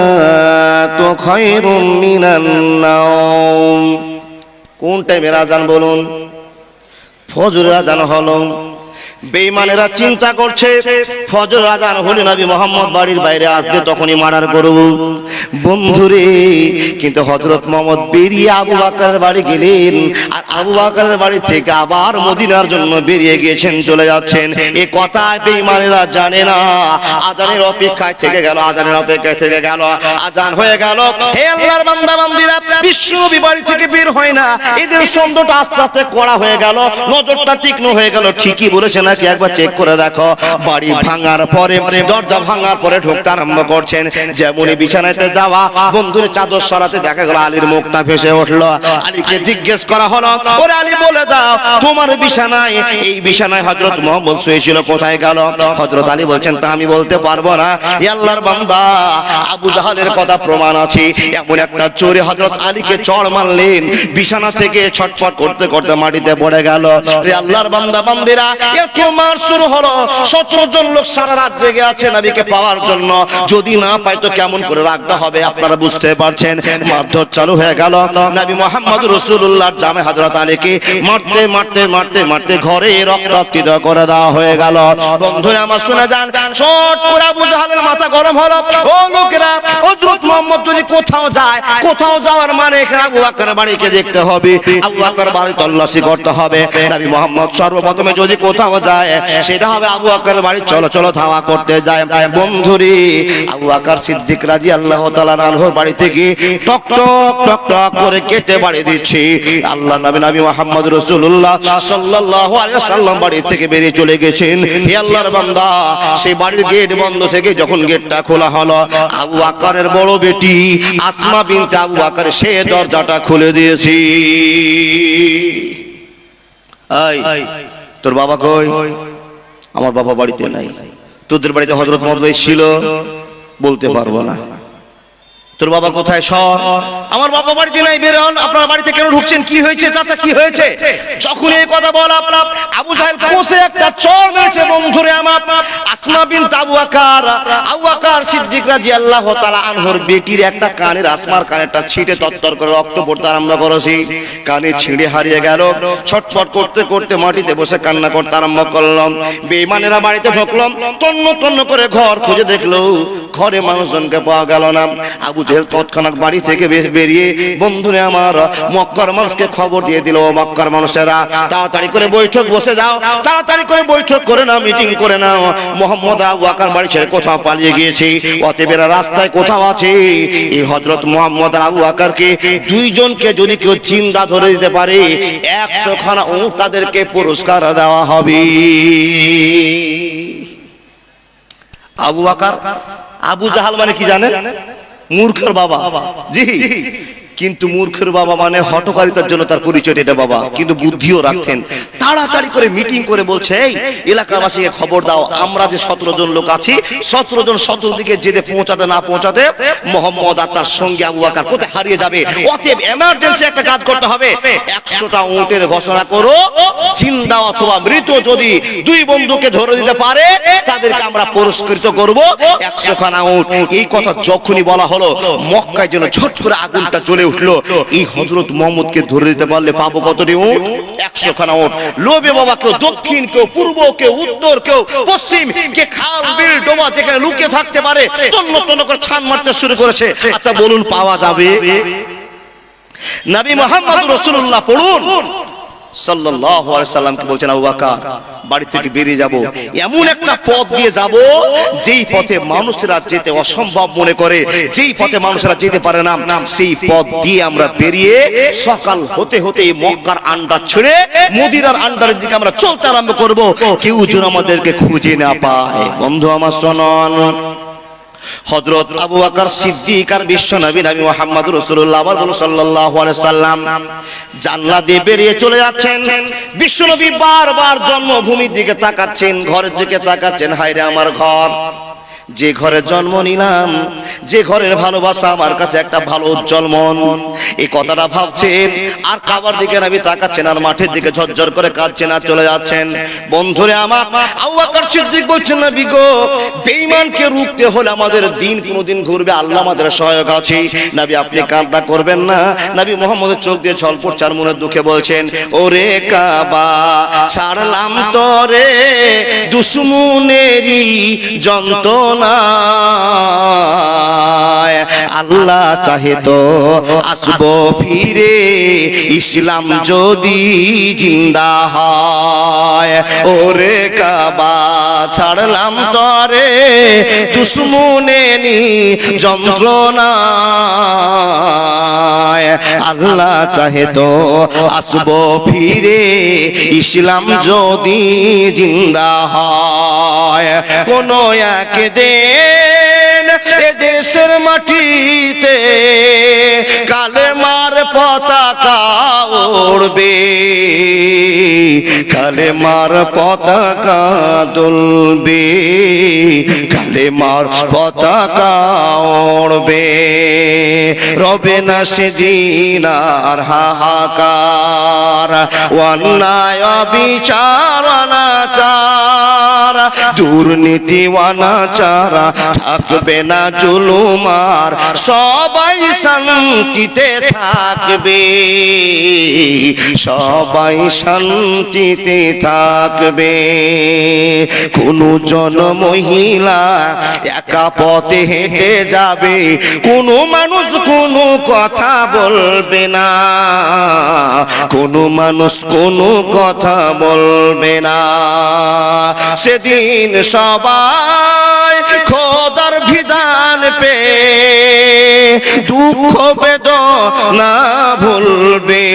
আসসালাতু খায়রুম মিনান নাওম। কোন টাইমের আজান বলুন? ফজরের আজান হলো। বেঈমানেরা চিন্তা করছে ফজর আজান হলে নবী মুহাম্মদ বাড়ির বাইরে আসবে, তখনই মার্ডার করব। বন্ধুরে, কিন্তু হযরত মুহাম্মদ বেরিয়ে আবু বকরের বাড়ি গেলেন, আর আবু বকরের বাড়ি থেকে আবার মদিনার জন্য বেরিয়ে গিয়েছেন, চলে যাচ্ছেন। এই কথা বেঈমানেরা জানে না। আজানের অপেক্ষায় থেকে গেল, আজানের অপেক্ষায় থেকে গেল, আজান হয়ে গেল। হে আল্লাহর বান্দা বান্দিরা, বিশ্বনবী বাড়ি থেকে বের হয় না। এদের সন্দেহটা আস্তে আস্তে করা হয়ে গেল, নজরটা তীক্ষ্ণ হয়ে গেল। ঠিকই বলেছে নাকি একবার চেক করে দেখো। বাড়ি ভাঙার পরে, দরজা ভাঙার পরে ঢুকতে আরম্ভ করছেন। যেমনই বিছানাতে যাওয়া, বন্ধুর চাদর সরাতে দেখা গেল আলীর মুখটা ভেসে উঠলো। আলীকে জিজ্ঞেস করা হলো, ওরে আলী বলে দাও, তোমার বিছানায়, এই বিছানায় হযরত মুহাম্মদ শুয়েছিল, কোথায় গেল? হযরত আলী বলছেন, তা আমি বলতে পারবো না। হে আল্লাহর বান্দা, আবু জাহালের কথা প্রমাণ আছে। এমন একটা চোরে হযরত আলীকে চড় মারলেন, বিছানা থেকে ছটফট করতে করতে মাটিতে পড়ে গেল। হে আল্লাহর বান্দা বান্দিরা, এত মার শুরু হলো। 17 জন লোক সারা রাত জেগে আছে নবীকে পাওয়ার জন্য। যদি না পায় তো কেমন করে রাগটা হবে আপনারা বুঝতে পারছেন। মারধর চালু হয়ে গেল। নবী মুহাম্মদ রাসূলুল্লাহর জামে হযরত আলীকে মারতে মারতে মারতে মারতে ঘরে রক্তাক্ত করে দেওয়া হয়ে গেল। বন্ধুরা আমার শুনে যান, শট করে আবু জাহালের মাথা গরম হলো। ও লোকেরা, হযরত মুহাম্মদ যদি কোথাও যায়, কোথাও যাওয়ার মানে এখানে আবু বকরের বাড়িকে দেখতে হবে, আবু বকরের বাড়ি তল্লাশি করতে হবে। নবী মুহাম্মদ সর্বপ্রথমে যদি কোথাও যায়, সেটা হবে আবু বকরের বাড়ি চলো চলো ধাওয়া করতে যায়। বন্ধুরে, আবু বকর সিদ্দিক রাদিয়াল্লাহু তাআলা আনহুর বাড়ি থেকে টক টক টক টক করে কেটে বাড়ি দিচ্ছে। আল্লাহ নবী মুহাম্মদ রাসূলুল্লাহ সাল্লাল্লাহু আলাইহি ওয়াসাল্লাম বাড়ি থেকে বেরিয়ে চলে গেছেন। হে আল্লাহর বান্দা, সেই বাড়ির গেট বন্ধ থেকে যখন গেটটা খোলা হলো, আবু বকরের বড় বেটি আসমা বিনতে আবু বকর সে দরজাটা খুলে দিয়েছি। এই তোর বাবা কই? আমার বাবা বাড়িতে নাই। তোদের বাড়িতে হযরত মুহাম্মদ ছিল? বলতে পারবো না। তোর বাবা কোথায়? সর। আমার বাবা বাড়িতে নাই। বের হন। আপনার বাড়িতে কেন ঢুকছেন? কি হয়েছে চাচা, কি হয়েছে? যখন এই কথা বলা আবু জাহেল কোসে একটা চড় মেরেছে। বন্ধুরে আমার, আসমা বিনত আবু বকর সিদ্দিক রাদিয়াল্লাহু তাআলা আনহুর বেটির একটা কানের, আসমার কানেরটা ছিটে তত্তর করে রক্ত পড়তে আরম্ভ করেছে। কানে ছিঁড়ে হারিয়ে গেল। ছটফট করতে করতে মাটিতে বসে কান্না করতে আরম্ভ করলাম। বেঈমানেরা বাড়িতে ঢুকলাম, তন্ন তন্ন করে ঘর খুঁজে দেখলো, ঘরে মানুষজনকে পাওয়া গেল না। আবু জাহেল তৎক্ষণাৎ বাড়ি থেকে বেরিয়ে বন্ধুরে আমার মক্কার মানুষকে খবর দিয়ে দিল, মক্কার মানুষেরা তাড়াতাড়ি করে বৈঠক বসে যাও, তাড়াতাড়ি করে বৈঠক করে নাও, মিটিং করে নাও। মুহাম্মদ আবু বকর বাড়ি ছেড়ে কোথাও পালিয়ে গিয়েছে, অতএব এরা রাস্তায় কোথাও আছে। এই হযরত মুহাম্মদ আবু বকরকে দুইজনকে যদি কেউ জিন্দা ধরে দিতে পারে 100 খানা উট তাদেরকে পুরস্কার দেওয়া হবে। আবু বকর, আবু জাহাল মানে কি জানেন? মূর্খের বাবা। জি, কিন্তু মূর্খের বাবা মানে হঠকারিতার জন্য তার পরিচয় এটা বাবা, কিন্তু বুদ্ধিও রাখতেন। তাড়াতাড়ি করে মিটিং করে বলছে, এই এলাকাবাসীকে খবর দাও, আমরা যে 17 জন লোক আছি, 17 জন 17 দিকে যেতে পৌঁছাতে না পৌঁছাতে মুহাম্মদ আর তার সঙ্গে আবু বকর কোথায় হারিয়ে যাবে। অতএব এমার্জেন্সি একটা কাজ করতে হবে। 100টা উটের ঘোষণা করো, জিন্দা অথবা মৃত যদি দুই বন্ধুকে ধরে দিতে পারে তাদেরকে আমরা পুরস্কৃত করব 100 খানা উট। এই কথা যখনই বলা হলো, মক্কায় যেন ঝট করে আগুনটা জ্বলে উঠলো। এই হযরত মুহাম্মদকে ধরে দিতে পারলে পাবো কতটি উট? 100 খানা উট। লোভে বাবা কেউ দক্ষিণ, কেউ পূর্ব, কেউ উত্তর, কেউ পশ্চিম, কে খাল বিল ডোবা যেখানে লুকিয়ে থাকতে পারে তন্ন তন্ন করে ছান মারতে শুরু করেছে। আচ্ছা বলুন, পাওয়া যাবে? নবী মুহাম্মদ রাসূলুল্লাহ পড়ুন সাল্লাল্লাহু আলাইহি সাল্লামকে বলছেন, আবু বকর বাড়ি থেকে বেরিয়ে যাব, এমন একটা পথ দিয়ে যাব যেই পথে মানুষেরা যেতে অসম্ভব মনে করে, যেই পথে মানুষেরা যেতে পারে না, সেই পথ দিয়ে আমরা বেরিয়ে সকাল হতে হতে মক্কার আন্ডার ছেড়ে মদিনার আন্ডারের দিকে আমরা চলতে আরম্ভ করব, কেউ যেন আমাদেরকে খুঁজে না পায়। বন্ধু আমার শুনুন, হযরত আবু বকর সিদ্দিক আর বিশ্বনবী নবী মুহাম্মদ রাসূলুল্লাহ সাল্লাল্লাহু আলাইহি সাল্লাম জান্নাত দিয়ে বেরিয়ে চলে যাচ্ছেন। বিশ্বনবী বারবার জন্মভূমির দিকে তাকাচ্ছেন, ঘরের দিকে তাকাচ্ছেন। হায়রে আমার ঘর, যে ঘরে জন্ম নিলাম, যে ঘরের ভালোবাসা আমার কাছে একটা ভালো উজ্জ্বল মন, এই কথাটা ভাবছেন। আর কাবার দিকে নবী তাকাচ্ছেন, আর মাঠের দিকে ঝরঝর করে কাঁদছেন আর চলে যাচ্ছেন। বন্ধুরে আমার, আবু বকর সিদ্দিক বলছেন, নবী গো, বেঈমানকে রুখতে হলে আমাদের দিন কোনদিন ঘুরবে, আল্লাহ আমাদের সহায়ক আছে। নবী আপনি কান্না করবেন না। নবী মুহাম্মদের চোখ দিয়ে ছলপট চার মনের দুঃখে বলছেন, ওরে কাবা ছাড়লাম তোরে দুশমনেরই যন্ত্রণা, আল্লাহ চাহে তো আসবো ফিরে, ইসলাম যদি জিন্দা হয়। ওরে কাবা ছাড়লাম তরে দুশমনেরই যন্ত্রণা, আল্লাহ চাহে তো আসবো ফিরে, ইসলাম যদি জিন্দা হয়। কোন একদিন এ দেশের মাটিতে কালেমার পতাকা উড়বে, কালেমার পতাকা দুলবে, কালেমার পতাকা উড়বে। রবে না সেদিন আর হাহাকার, অন্যায় বিচার অনাচার, দুর্নীতি অনাচার থাকবে না জুলুমার, সবাই শান্তিতে থাকবে, সবাই শান্তিতে থাকবে। কোনো জন মহিলা একা পথে হেঁটে যাবে, কোনো মানুষ কোনো কথা বলবে না, কোনো মানুষ কোনো কথা বলবে না। সেদিন সবাই খোদার বিধান পে দুঃখ বেদনা ভুলবে,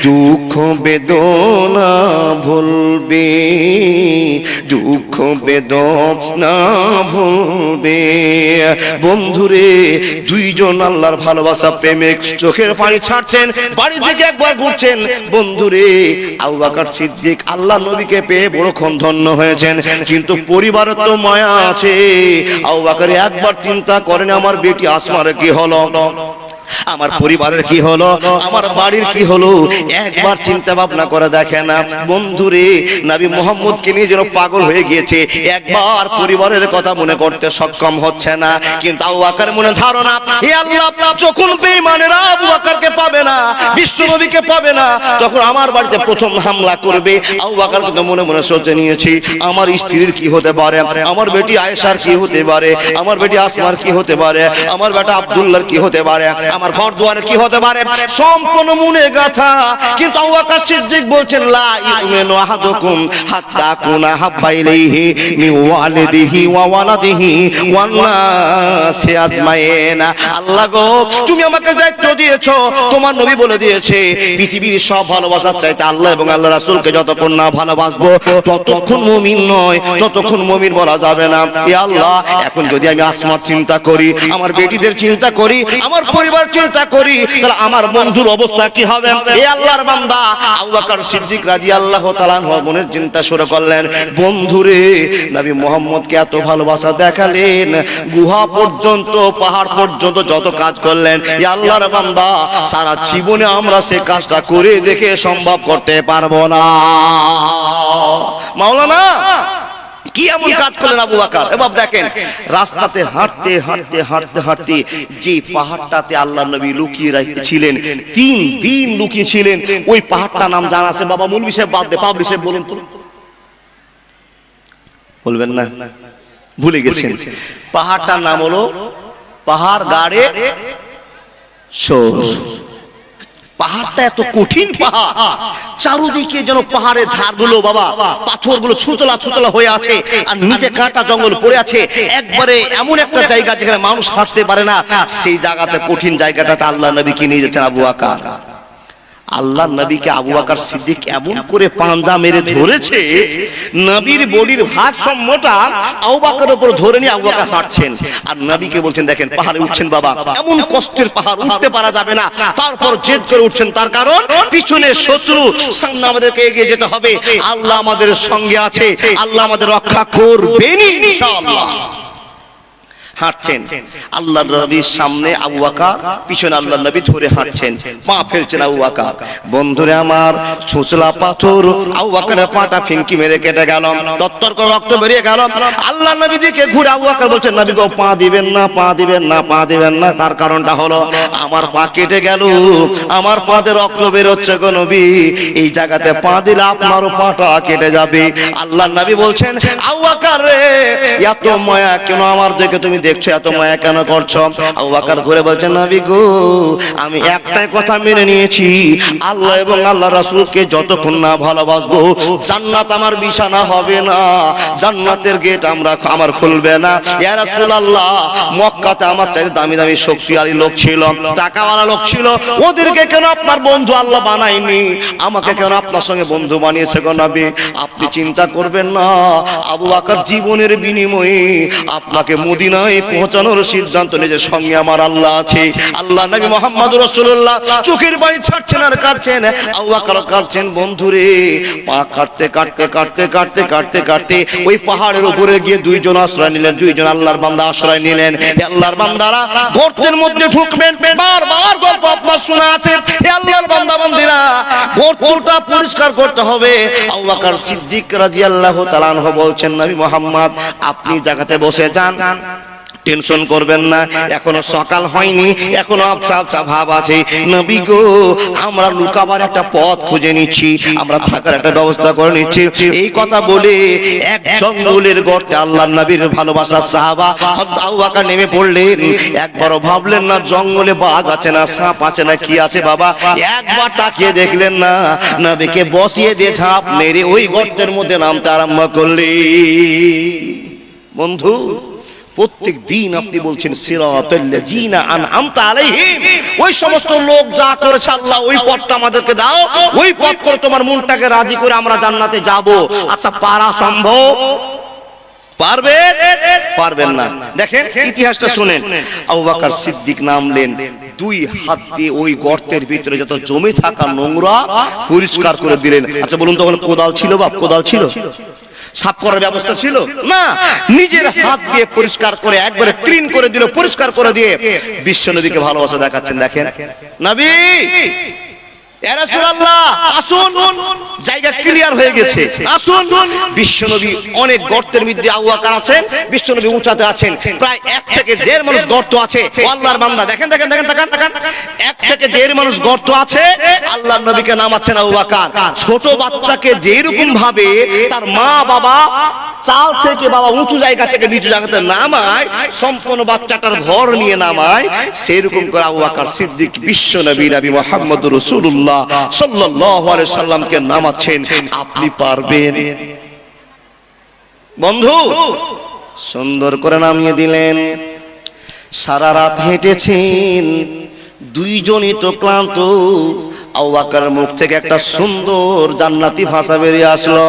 দুঃখ বেদনা ভুলবে, দুঃখ বেদনা ভুলবে। বন্ধুরে দুইজন আল্লাহর ভালোবাসা প্রেমিক চোখের পানি ছাড়ছেন, বাড়ি থেকে একবার ঘুরছেন। বন্ধুরে আবু বকর সিদ্দিক আল্লাহ নবীকে পেয়ে বড়ক্ষণ ধন্য হয়েছেন, কিন্তু পরিবারের তো মায়া আছে। আবু বকর একবার চিন্তা করেন আমার বেটি আসমার কি হলো, আমার পরিবারের কি হলো, আমার বাড়ির কি হলো, একবার চিন্তা ভাবনা করে দেখে না। বন্ধুরে নবী মুহাম্মদকে নিয়ে যেন পাগল হয়ে গিয়েছে, একবার পরিবারের কথা মনে করতে সক্ষম হচ্ছে না। কিন্তু আবু বকর মনে ধারণা, হে আল্লাহ যখন বেঈমানেরা আবু বকরকে পাবে না, বিশ্ব নবীকে পাবে না, তখন আমার বাড়িতে প্রথম হামলা করবে। আবু বকর কিন্তু মনে মনে সোচে নিয়েছি আমার স্ত্রীর কি হতে পারে, আমার বেটি আয়েশার কি হতে পারে, আমার বেটি আসমার কি হতে পারে, আমার বেটা আব্দুল্লাহর কি হতে পারে, আমার ঘর দুয়ারে কি হতে পারে, সম্পূর্ণ মনে গাথা। কিন্তু আবু বকর সিদ্দিক বলছেন লা ইউমিনু আহাদুকুম হাত্তা কুনা হাব্বা ইলাইহি মিন ওয়ালিদিহি ওয়া ওয়ালাদিহি ওয়ান নাসি আজমাইন। আল্লাহ গো তুমি আমাকে দায়িত্ব দিয়েছো, তোমার নবী বলে দিয়েছে পৃথিবীর সব ভালোবাসার চাইতে আল্লাহ এবং আল্লাহ রাসূলকে যতক্ষণ না ভালোবাসবো ততক্ষণ মুমিন নয়, ততক্ষণ মুমিন বলা যাবে না। হে আল্লাহ এখন যদি আমি আসমার চিন্তা করি, আমার বেটিদের চিন্তা করি, আমার পরিবার চিন্তা করি, তাহলে আমার বন্ধুর অবস্থা কি হবে। হে আল্লাহর বান্দা আবু বকর সিদ্দিক রাদিয়াল্লাহু তাআলা আনহু মনের চিন্তা শুরু করলেন। বন্ধুরে নবী মুহাম্মদকে এত ভালোবাসা দেখালেন, গুহা পর্যন্ত পাহাড় পর্যন্ত যত কাজ করলেন। হে আল্লাহর বান্দা সারা জীবনে আমরা সে কাজটা করে দেখে সম্ভব করতে পারবো না। মাওলানা কি এমন কাজ করলেন আবু বকর। এবার দেখেন রাস্তাতে হাঁটতে হাঁটতে হাঁটতে হাঁটতে যে পাহাড়টাতে আল্লাহ নবী লুকিয়ে ছিলেন, 3 দিন লুকিয়ে ছিলেন, ওই পাহাড়টার নাম জানা আছে? বাবা মৌলভী সাহেব বাদ দে, পাবলিক সাহেব বলুন তো। বলবেন না, ভুলে গেছেন। পাহাড়টার নাম হলো পাহাড় গাড়ে সোর। পাহাড়টা এত কঠিন পাহাড়, চারদিকে যেন পাহাড়ের ধারগুলো বাবা পাথরগুলো ছুচলা ছুচলা হয়ে আছে, আর নিচে কাঁটা জঙ্গল পড়ে আছে। একবারে এমন একটা জায়গা যেখানে মানুষ হাঁটতে পারে না, সেই জায়গাতে কঠিন জায়গাটাতে আল্লাহ নবীকে নিয়ে যাচ্ছেন আবু বকর। আল্লাহ নবীকে আবু বকর সিদ্দিক এমন করে পাঞ্জা মেরে ধরেছে, নবীর বডির ভারসাম্যটা আবু বকরের উপর ধরে নিয়ে আবু বকর হাঁটছেন। আর নবীকে বলছেন দেখেন পাহাড়ে উঠছেন বাবা, এমন কষ্টের পাহাড়, উঠতে পারা যাবে না, তারপর জেদ করে উঠছেন। তার কারণ পিছনে শত্রু, সামনে আমাদেরকে এগিয়ে যেতে হবে। আল্লাহ আমাদের সঙ্গে আছে, আল্লাহ আমাদের রক্ষা করবেন ইনশাআল্লাহ। হাঁটছেন আল্লাহর নবীর সামনে আবু বকর, পিছনে আল্লাহর নবী ধরে হাঁটছেন, পা ফেলছেন আবু বকর। বন্ধুরে আমার ছুচলা পাথর আবু বকরের পাটা ফিনকি মেরে কেটে গেল, তত্তর করে রক্ত বেরিয়ে গেল। আল্লাহর নবী দিকে ঘুরে আবু বকর বলছেন নবী গো পা দিবেন না, পা দিবেন না, পা দিবেন না। তার কারণটা হলো আমার পা কেটে গেল, আমার পাতে রক্ত বের হচ্ছে গো নবী, এই জায়গাতে পা দিলে আপনারও পাটা কেটে যাবে। আল্লাহর নবী বলছেন আবু বকর রে এত মায়া কেন আমার দিকে তুমি দেখছো, এত মায়া কেন করছো? আবু বকর ঘুরে বলছেন নবী গো আমি একটাই কথা মেনে নিয়েছি, আল্লাহ এবং আল্লাহ রাসূলকে যতক্ষণ না ভালোবাসবো জান্নাত আমার বিছানা হবে না, জান্নাতের গেট আমার খুলবে না। ইয়া রাসূলুল্লাহ মক্কাতে আমার চাইতে দামি দামি শক্তিশালী লোক ছিল, টাকাওয়ালা লোক ছিল, ওদেরকে কেন আপনার বন্ধু আল্লাহ বানায়নি, আমাকে কেন আপনার সঙ্গে বন্ধু বানিয়েছে গো নবী? আপনি চিন্তা করবেন না, আবু বকর জীবনের বিনিময়ে আপনাকে মদিনায় পৌঁছানোর সিদ্ধান্ত নিয়ে সঙ্গে আমার আল্লাহ আছে। আল্লাহ নবী মুহাম্মদ রাসূলুল্লাহ চোখের পানি ছাড়ছেন আর কাটছেন, আবু বকর কাটছেন। বন্ধুরে পা কাটতে কাটতে কাটতে কাটতে কাটতে কাটতে ওই পাহাড়ের উপরে গিয়ে দুইজন আশ্রয় নিলেন, দুইজন আল্লাহর বান্দা আশ্রয় নিলেন। আল্লাহর বান্দারা গর্তের মধ্যে ঢুকবেন, বারবার গল্প আপনার শোনা আছে। আল্লাহর বান্দা বান্দিরা গর্তটা পরিষ্কার করতে হবে। আবু বকর সিদ্দিক রাদিয়াল্লাহু তাআলা আনহু বলছেন নবী মুহাম্মদ আপনি জায়গাতে বসে যান, টেনশন করবেন না, এখনো সকাল হয়নি, এখনো আবছা আবছা ভাব আছে। নবী গো আমরা লুকাবার একটা পথ খুঁজে নিচ্ছি, আমরা থাকার একটা ব্যবস্থা করে নিচ্ছি। এই কথা বলে এক জঙ্গলের গর্তে আল্লাহর নবীর ভালোবাসার সাহাবা হযরত আবু বকর নেমে পড়লেন। একবারও ভাবলেন না জঙ্গলে বাঘ আছে না সাপ আছে না কি আছে বাবা, একবার তাকিয়ে দেখলেন না, নবীকে বসিয়ে দিয়ে ঝাঁপ মেরে ওই গর্তের মধ্যে নামতে আরম্ভ করলেন। বন্ধু প্রত্যেক দিন আপনি বলছেন সিরাতাল্লাযিনা আনআমতা আলাইহিম, ওই সমস্ত লোক যা করেছে আল্লাহ ওই পথটা আমাদেরকে দাও, ওই পথ করে তোমার মনটাকে রাজি করে আমরা জান্নাতে যাব। আচ্ছা পারা সম্ভব? পারবেন? পারবেন না। দেখেন ইতিহাসটা শুনেন। আবু বকর সিদ্দিক নামলেন, দুই হাত দিয়ে ওই গর্তের ভিতরে যত জমে থাকা নোংরা পরিষ্কার করে দিলেন। আচ্ছা বলুন, তখন কোদাল ছিল? বাপ কোদাল ছিল? সাফ করার ব্যবস্থা ছিল না? নিজের হাত দিয়ে পরিষ্কার করে একবারে ক্লিন করে দিল, পরিষ্কার করে দিয়ে বিশ্ব নবীকে ভালোবাসা দেখাচ্ছেন। দেখেন নবী, ইয়া রাসূলুল্লাহ আসুন, জায়গা ক্লিয়ার হয়ে গেছে, আসুন। বিশ্বনবী অনেক গর্তের মধ্যে, আবু বকর আছেন, বিশ্বনবী উঁচাতে আছেন, প্রায় 1 থেকে 1.5 মানুষ গর্ত আছে। ও আল্লাহর বান্দা, দেখেন দেখেন দেখেন দেখেন, 1 থেকে 1.5 মানুষ গর্ত আছে। আল্লাহর নবীকে নামাচ্ছেন আবু বকর। ছোট বাচ্চাকে যেরকম ভাবে তার মা বাবা চাল থেকে বাবা উঁচু জায়গা থেকে নিচু জায়গাতে নামায়, সম্পূর্ণ বাচ্চাটার ভর নিয়ে নামায়, সেরকম করে আবু বকর সিদ্দিক বিশ্বনবী নবী মুহাম্মদুর রাসূলুল্লাহ সাল্লাল্লাহু আলাইহি সাল্লামকে নামাচ্ছেন। আপনি পারবেন? বন্ধু সুন্দর করে নামিয়ে দিলেন। সারা রাত হেঁটেছেন, দুইজনই তো ক্লান্ত। আবু বকরের মুখ থেকে একটা সুন্দর জান্নাতি ভাষা বেরিয়ে আসলো,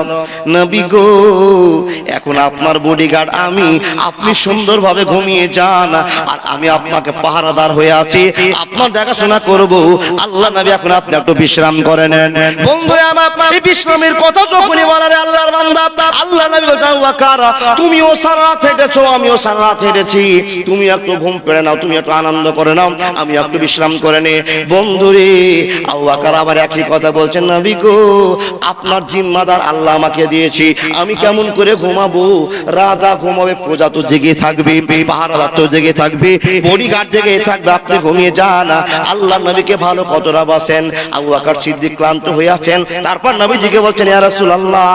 নবী গো এখন আপনার বডিগার্ড আমি, আপনি সুন্দরভাবে ঘুমিয়ে যান, আর আমি আপনাকে পাহারাদার হয়ে আছি, আপনার দেখাশোনা করব। আল্লাহ নবী এখন আপনি একটু বিশ্রাম করে নেন। বন্ধু আমার এই বিশ্রামের কথা যখনই বলে রে আল্লাহর বান্দা, আল্লাহ নবী বলেন আবু বকর তুমিও সারা রাত হেঁটেছো, আমিও সারা রাত হেঁটেছি, তুমি একটু ঘুম পেড়ে নাও, তুমি একটু আনন্দ করে নাও, আমি একটু বিশ্রাম করে নে। বন্ধুরে আবু বকর আবার একই কথা বলছেন, নবী গো আপনার জিম্মাদার আল্লাহ আমাকে দিয়েছি, আমি কেমন করে ঘুমাবো? রাজা ঘুমাবে, প্রজা তো জেগে থাকবে, পাহারাদার তো জেগে থাকবে, বডিগার্ড জেগে থাকবে, আপনি ঘুমিয়ে যান। আল্লাহ নবীকে ভালো কতটা বাসেন। আবু বকর সিদ্দিক ক্লান্ত হয়ে আছেন। তারপর নবীজিকে বলছেন, ইয়া রাসূলুল্লাহ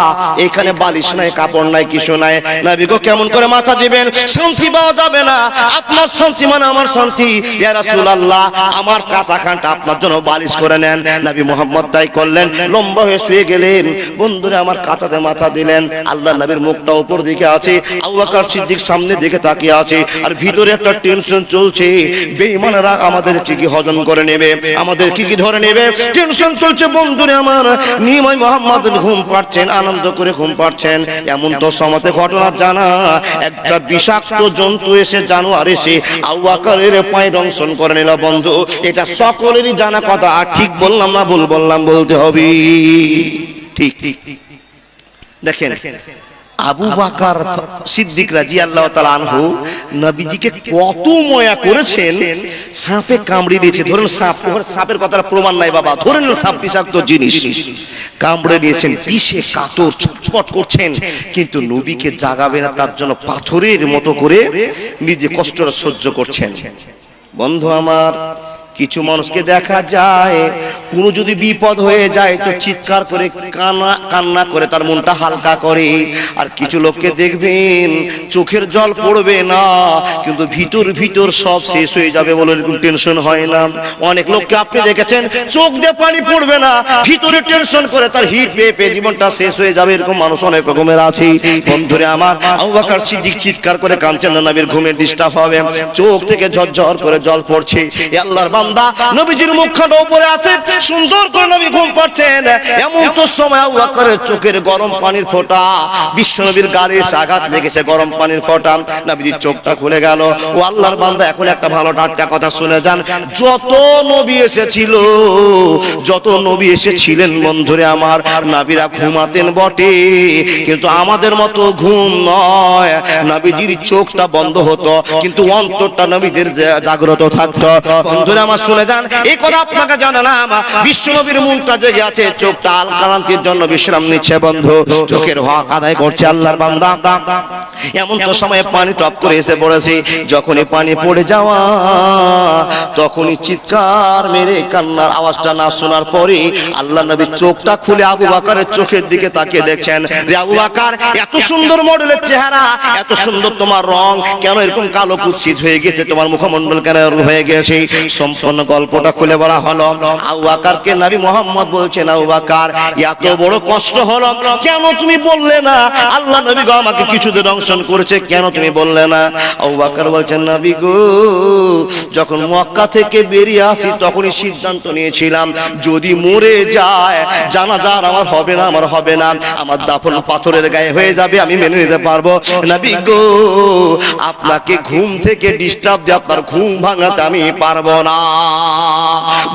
এখানে বালিশ নাই, কাপড় নাই, কিছু নাই, নবী গো কেমন করে মাথা দিবেন? শান্তি পাওয়া যাবে না, আপনার শান্তি মানে আমার শান্তি। ইয়া রাসূলুল্লাহ আমার কাঁচাখানটা আপনার জন্য বালিশ করে নেন। নবী মুহাম্মদ তাই করলেন, লম্বা হয়ে শুয়ে গেলেন। বন্ধুরা আমার কাঁচাতে মাথা দিলেন। আল্লাহ নবীর মুখটা উপর দিকে আছে, আবু বকর সিদ্দিক সামনে দিকে তাকিয়ে আছে, আর ভিতরে একটা টেনশন চলছে, বেঈমানরা আমাদের কি হজম করে নেবে, আমাদের কি ধরে নেবে, টেনশন চলছে। বন্ধুরা আমার নিমাই মুহাম্মদ ঘুম পাচ্ছেন, আনন্দ করে ঘুম পাচ্ছেন। এমন তো সমাতে ঘটনা জানা, একটা বিষাক্ত জন্তু এসে, জানোয়ার এসে আবু বকরের পায়ে দংশন করে নিল। বন্ধু এটা সকলেরই জানা কথা, ঠিক বললাম না ভুল বললাম? বলতে হবে ঠিক। দেখেন আবু বকর সিদ্দিক রাদিয়াল্লাহু তাআলা আনহু নবীজিকে কত মায়া করেছেন। সাপে কামড়ে দিয়েছে, ধরেন সাপ, সাপের কথার প্রমাণ নাই বাবা, ধরেন সাপ বিষাক্ত জিনিস, কামড়ে দিয়েছেন, বিষে কাতর ছটফট করছেন, কিন্তু নবীকে জাগাবে না তার জন্য পাথরের মতো করে নিজে কষ্টটা সহ্য করছেন। বন্ধু আমার কিছু মানুষকে দেখা যায়, কোনো যদি বিপদ হয়ে যায় তো চিৎকার করে কান্না করে তার মনটা হালকা করে। আর কিছু লোককে দেখবেন চোখের জল পড়বে না, কিন্তু ভিতর ভিতর সব শেষ হয়ে যাবে বলে এরকম টেনশন হয় না। অনেক লোককে আপনি দেখেছেন চোখ দিয়ে পানি পড়বে না, ভিতরে টেনশন করে তার হিট পেয়ে পেয়ে জীবনটা শেষ হয়ে যাবে, এরকম মানুষ অনেক রকমের আছে। বন্ধুরে আমার আবু বকর সিদ্দিক চিৎকার করে কাঁদছেন, নবীর ঘুমের ডিস্টার্ব হবে, চোখ থেকে ঝরঝর করে জল পড়ছে। আল্লাহর বান্দা নবীজির মুখখানা উপরে আছে, সুন্দর করে নবী ঘুম পাচ্ছেন। এমন তো সময় আবু বকরের চোখের গরম পানির ফোঁটা বিশ্ব নবীর গালে এসে আঘাত লেগেছে, গরম পানির ফোঁটা, নবীজির চোখটা খুলে গেল। ও আল্লাহর বান্দা এখন একটা ভালো টাটকা কথা শুনে যান, যত নবী এসেছিল, যত নবী এসেছিলেন বন্ধুরে আমার, নবীরা ঘুমাতেন বটে, কিন্তু আমাদের মতো ঘুম নয়। নবীজির চোখটা বন্ধ হতো, কিন্তু অন্তরটা নবীদের জাগ্রত থাকতো। বন্ধুরা আমার শুনে যান, এই কথা আপনাকে জানালাম, বিশ্ব নবীর মনটা জেগে আছে, চোখটা আল ক্লান্তির জন্য বিশ্রাম নিচ্ছে। বন্ধু চোখের হক আদায় করছে আল্লাহর বান্দা। এমন তো সময় পানি টপ করে এসে পড়েছে, যখনই পানি পড়ে যাওয়া তখনই চিৎকার মেরে কান্নার আওয়াজটা না শোনার পরে আল্লাহ নবী চোখটা খুলে আবু বকরের চোখের দিকে তাকিয়ে দেখছেন, রে আবু বকর এত সুন্দর মডেলের চেহারা, এত সুন্দর তোমার রং, কেন এরকম কালো কুৎসিত হয়ে গেছে, তোমার মুখমণ্ডল কেন হয়ে গেছে? সম্পূর্ণ গল্পটা খুলে বলা হলো। আবু বকরকে নবী মুহাম্মদ বলছেন, আবু বকর এত বড় কষ্ট কষ্ট হলো, কেন তুমি বললে না আল্লাহ নবী গো আমাকে কিছুতে দংশন করেছে, কেন তুমি বললে না? আবু বকর বলছেন নবী গো যখন মক্কা থেকে বেরিয়ে আসি তখনই সিদ্ধান্ত নিয়েছিলাম যদি মরে যায় জানাজা আমার হবে না, আমার দাফন পাথরের গায়ে হয়ে যাবে, আমি মেনে নিতে পারবো। নবী গো আপনাকে ঘুম থেকে ডিস্টার্ব দিয়ে আপনার ঘুম ভাঙাতে আমি পারবো না।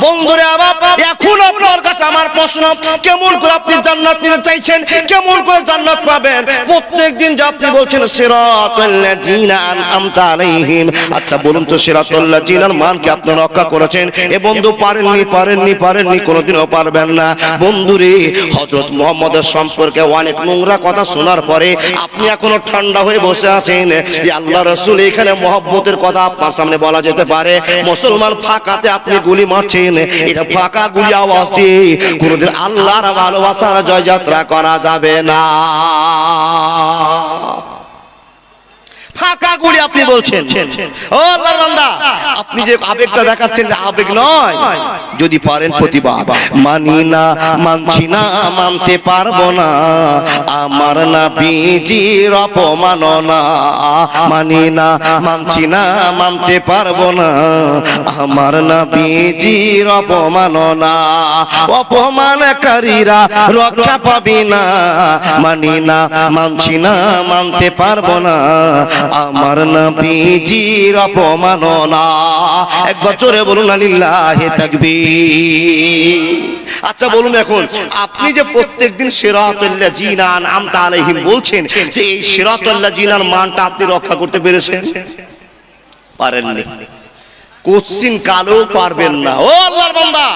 বন্ধুরে আমার এখন আপনার কাছে আমার প্রশ্ন, কেমন করে আপনি জান্নাত নিতে চাইছেন, কেমন করে জান্নাত পাবেন? প্রত্যেকদিন যে আপনি বলছেন সিরাতাল লাযিনা আনআমতা আলাইহিম, আচ্ছা বলুন তো সিরাতাল লাযিনার মান কি আপনি রক্ষা করেছেন? এ বন্ধু পারেননি, কোনোদিনও পারবেন না। বন্ধুরে হযরত মুহাম্মদের সম্পর্কে অনেক নোংরা কথা শোনার পরে আপনি এখনো ঠান্ডা হয়ে বসে আছেন যে আল্লাহ রাসূল এখানে মহব্বতের কথা আপনার সামনে বলা যেতে পারে। মুসলমান ফাঁকাতে আপনি গুলি মারছেন, এটা ফাঁকা গুলি আওয়াজ দিয়ে কোনোদিন আল্লাহর ভালোবাসার জয়যাত্রা করা যাবে না। ফাঁকা গুলি আপনি বলছেন। ও আল্লাহর বান্দা আপনি যে আবেগটা দেখাচ্ছেন আবেগ নয়, যদি পারেন প্রতিবাদ। মানি না, মানছি না, মানতে পারবো না আমার নবীজির অপমাননা, মানি না, মানছি না, মানতে পারবো না আমার নবীজির অপমাননা, অপমানকারীরা রক্ষা পাবি না, মানি না, মানছি না, মানতে পারবো না আমার নবীজির অপমাননা। একবার জোরে বলুন লিল্লাহি তাকবীর। আচ্ছা বলুন এখন আপনি যে প্রত্যেকদিন সিরাতাল লাযিনা আনআমতা আলাইহিম বলছেন, তো এই সিরাতাল লাযিনার মানটা আপনি রক্ষা করতে পেরেছেন? পারেননি, কোশ্চিন কালেও পারবেন না। ও আল্লাহর বান্দা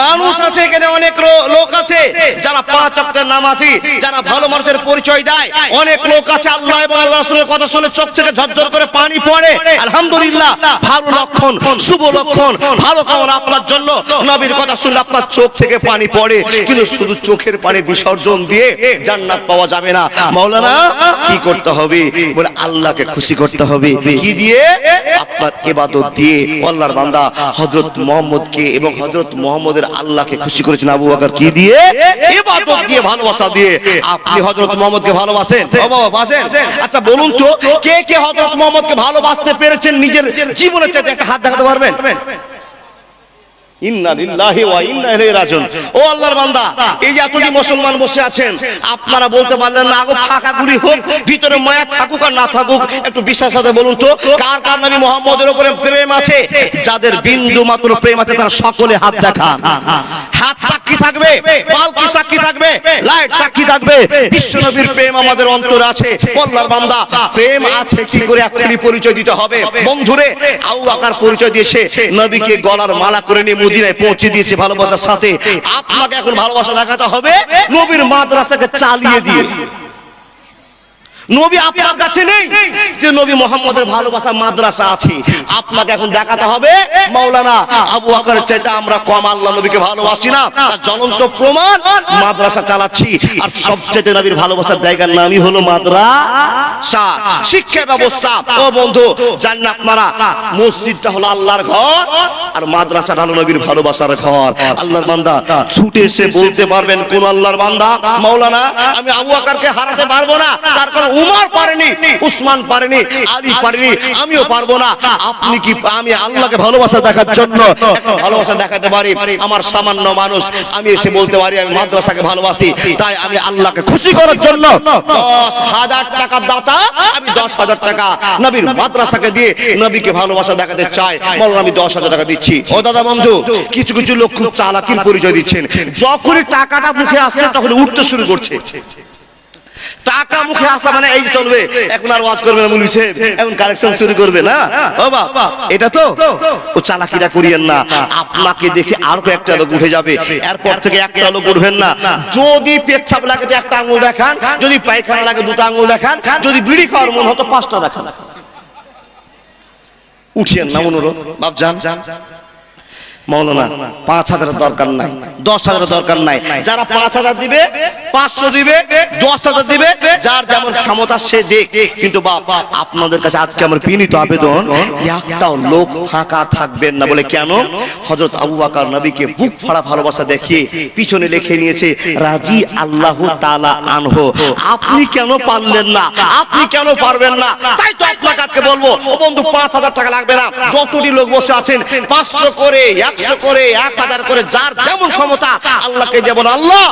মানুষ আছে এখানে, অনেক লোক আছে যারা 5 ওয়াক্তের নামাজি, যারা ভালো মানুষের পরিচয় দেয়, অনেক লোক আছে আল্লাহ এবং আল্লাহ রাসূলের কথা শুনে চোখ থেকে ঝরঝর করে পানি পড়ে। আলহামদুলিল্লাহ, ভালো লক্ষণ, শুভ লক্ষণ, ভালো কামনা আপনার জন্য। নবীর কথা শুনলে আপনার চোখ থেকে পানি পড়ে, কিন্তু শুধু চোখের পানি বিসর্জন দিয়ে জান্নাত পাওয়া যাবে না। মাওলানা কি করতে হবে? বলে আল্লাহকে খুশি করতে হবে। কি দিয়ে? আপনার ইবাদত দিয়ে। আল্লাহর বান্দা হযরত মুহাম্মদকে এবং হযরত মুহাম্মদের আল্লাহকে খুশি করেছেন আবু বকর কি দিয়ে? ইবাদত দিয়ে, ভালোবাসা দিয়ে। আপনি হযরত মুহাম্মদকে ভালোবাসেন? ও বাবা বাসেন। আচ্ছা বলুন তো কে কে হযরত মুহাম্মদকে ভালোবাসতে পেরেছেন নিজের জীবনের চাইতে? একটা হাত দেখাতে পারবেন? ইন্না লিল্লাহি ওয়া ইন্না ইলাইহি রাজিউন। ও আল্লাহর বান্দা এই যে এতটি মুসলমান বসে আছেন, আপনারা বলতে পারলেন না আগো ফাঁকা গুলি হোক, ভিতরে মায়া থাকুক আর না থাকুক, একটু বিশ্বাস সাথে বলুন তো কার কার নবী মুহাম্মদের উপরে প্রেম আছে? যাদের বিন্দু মাত্র প্রেম আছে তারা সকলে হাত দেখান। হাত সাক্ষী থাকবে, পালকি সাক্ষী থাকবে, লাইট সাক্ষী থাকবে, বিশ্ব নবীর প্রেম আমাদের অন্তরে আছে। আল্লাহর বান্দা প্রেম আছে কি করে একটি পরিচয় দিতে হবে। বন্ধুরে আবু বকর পরিচয় দিয়েছে, নবীকে গলার মালা করে নিয়ে মদিনায় পৌঁছে দিয়েছে ভালোবাসার সাথে। আপনাকে এখন ভালোবাসা দেখাতে হবে নবীর মাদ্রাসাকে চালিয়ে দিয়ে। নবী আপনার কাছে নেই, যে নবী মুহাম্মদের ভালোবাসা মাদ্রাসা আছে। আপনাকে এখন দেখাতে হবে মাওলানা আবু বকরের চাইতে আমরা কম আল্লাহ নবীকে ভালোবাসি না, তার জ্বলন্ত প্রমাণ মাদ্রাসা চালাচ্ছি। আর সবচেয়ে নবীর ভালোবাসার জায়গার নামই হলো মাদ্রাসা, শিক্ষা ব্যবস্থা। ও বন্ধু জানেন আপনারা মসজিদটা হলো আল্লাহর ঘর আর মাদ্রাসাটা হলো নবীর ভালোবাসার ঘর। আল্লাহর বান্দা ছুটে এসে বলতে পারবেন কোন আল্লাহর বান্দা মাওলানা আমি আবু বকরকে হারাতে পারবো না, তার কারণ উমর পারেনি, উসমান পারেনি, আলী পারেনি, আমিও পারবো না। আপনি কি আমি আল্লাহকে ভালোবাসা দেখার জন্য ভালোবাসা দেখাতে পারি? আমার সামান্য মানুষ আমি এসে বলতে পারি আমি মাদ্রাসাকে ভালোবাসি, তাই আমি আল্লাহকে খুশি করার জন্য 10,000 টাকা দাতা আমি 10,000 টাকা নবীর মাদ্রাসাকে দিয়ে নবীকে ভালোবাসা দেখাতে চাই। মাওলানা আমি 10,000 টাকা দিচ্ছি। ও দাদা বন্ধু কিছু কিছু লোক খুব চালাকির পরিচয় দিচ্ছেন, যখনই টাকাটা মুখে আসছে তখন উঠতে শুরু করছে। টাকা মুখে আসা মানে এই চলবে, এখন আর ওয়াজ করবে না মুলবি সাহেব, এখন কালেকশন শুরু করবে না। ও বাবা এটা তো ও চালাকিটা করিয়েন না, আপনাকে দেখে আর কয়েকটা লোক উঠে যাবে, এরপর থেকে একটা লোক উঠবেন না। যদি পেচ্ছাপ লাগে তো একটা আঙুল দেখান, যদি পায়খানা লাগে দুটো আঙুল দেখান, যদি বিড়ি খাওয়ার মন হতো 5টা দেখান। উঠিয়েন না অনুরোধ বাপজান। মাওলানা 5,000 দরকার নাই, 10,000 দরকার নাই, যারা 5,000 দিবে 500 দিবে, 10,000 দিবে, যার যেমন ক্ষমতা সে দেখ। কিন্তু বাবা আপনাদের কাছে আজকে আমার বিনীত আবেদন, একটাও লোক ফাঁকা থাকবেন না। বলে কেন? হযরত আবু বকর নবীকে বুক ফাড়া ভালোবাসা দেখিয়ে পিছনে লিখে নিয়েছে রাজি আল্লাহু তাআলা আনহু। আপনি কেন পারলেন না? আপনি কেন পারবেন না? তাই তো আপনাকে আজকে বলবো, ও বন্ধু 5,000 টাকা লাগবে না, যতটি লোক বসে আছেন 500 করে, 100 করে, 1000 করে, যার যেমন ক্ষমতা আল্লাহকে যেমন, আল্লাহ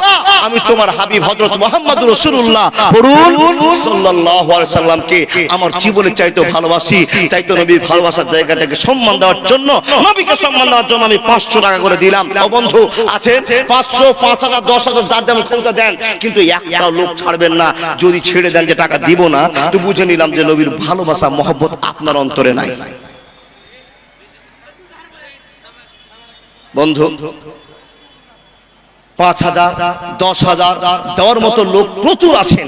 আমি তোমার হাবিব হযরত মুহাম্মদুর রাসূলুল্লাহ বলুন সাল্লাল্লাহু আলাইহি সাল্লামকে আমার জীবনের চাইতে ভালোবাসি, তাই তো নবীর ভালোবাসার জায়গাটাকে সম্মান দেওয়ার জন্য, নবীকে সম্মান দেওয়ার জন্য আমি 500 টাকা করে দিলাম। ও বন্ধু আছেন 500, 5000, 10,000, যার যেমন ক্ষমতা দেন, কিন্তু একটা লোক ছাড়বেন না। যদি ছেড়ে দেন যে টাকা দিব না, তো বুঝে নিলাম যে নবীর ভালোবাসা মহব্বত আপনার অন্তরে নাই। বন্ধু 5,000, 10,000 দেওয়ার মতো লোক প্রচুর আছেন,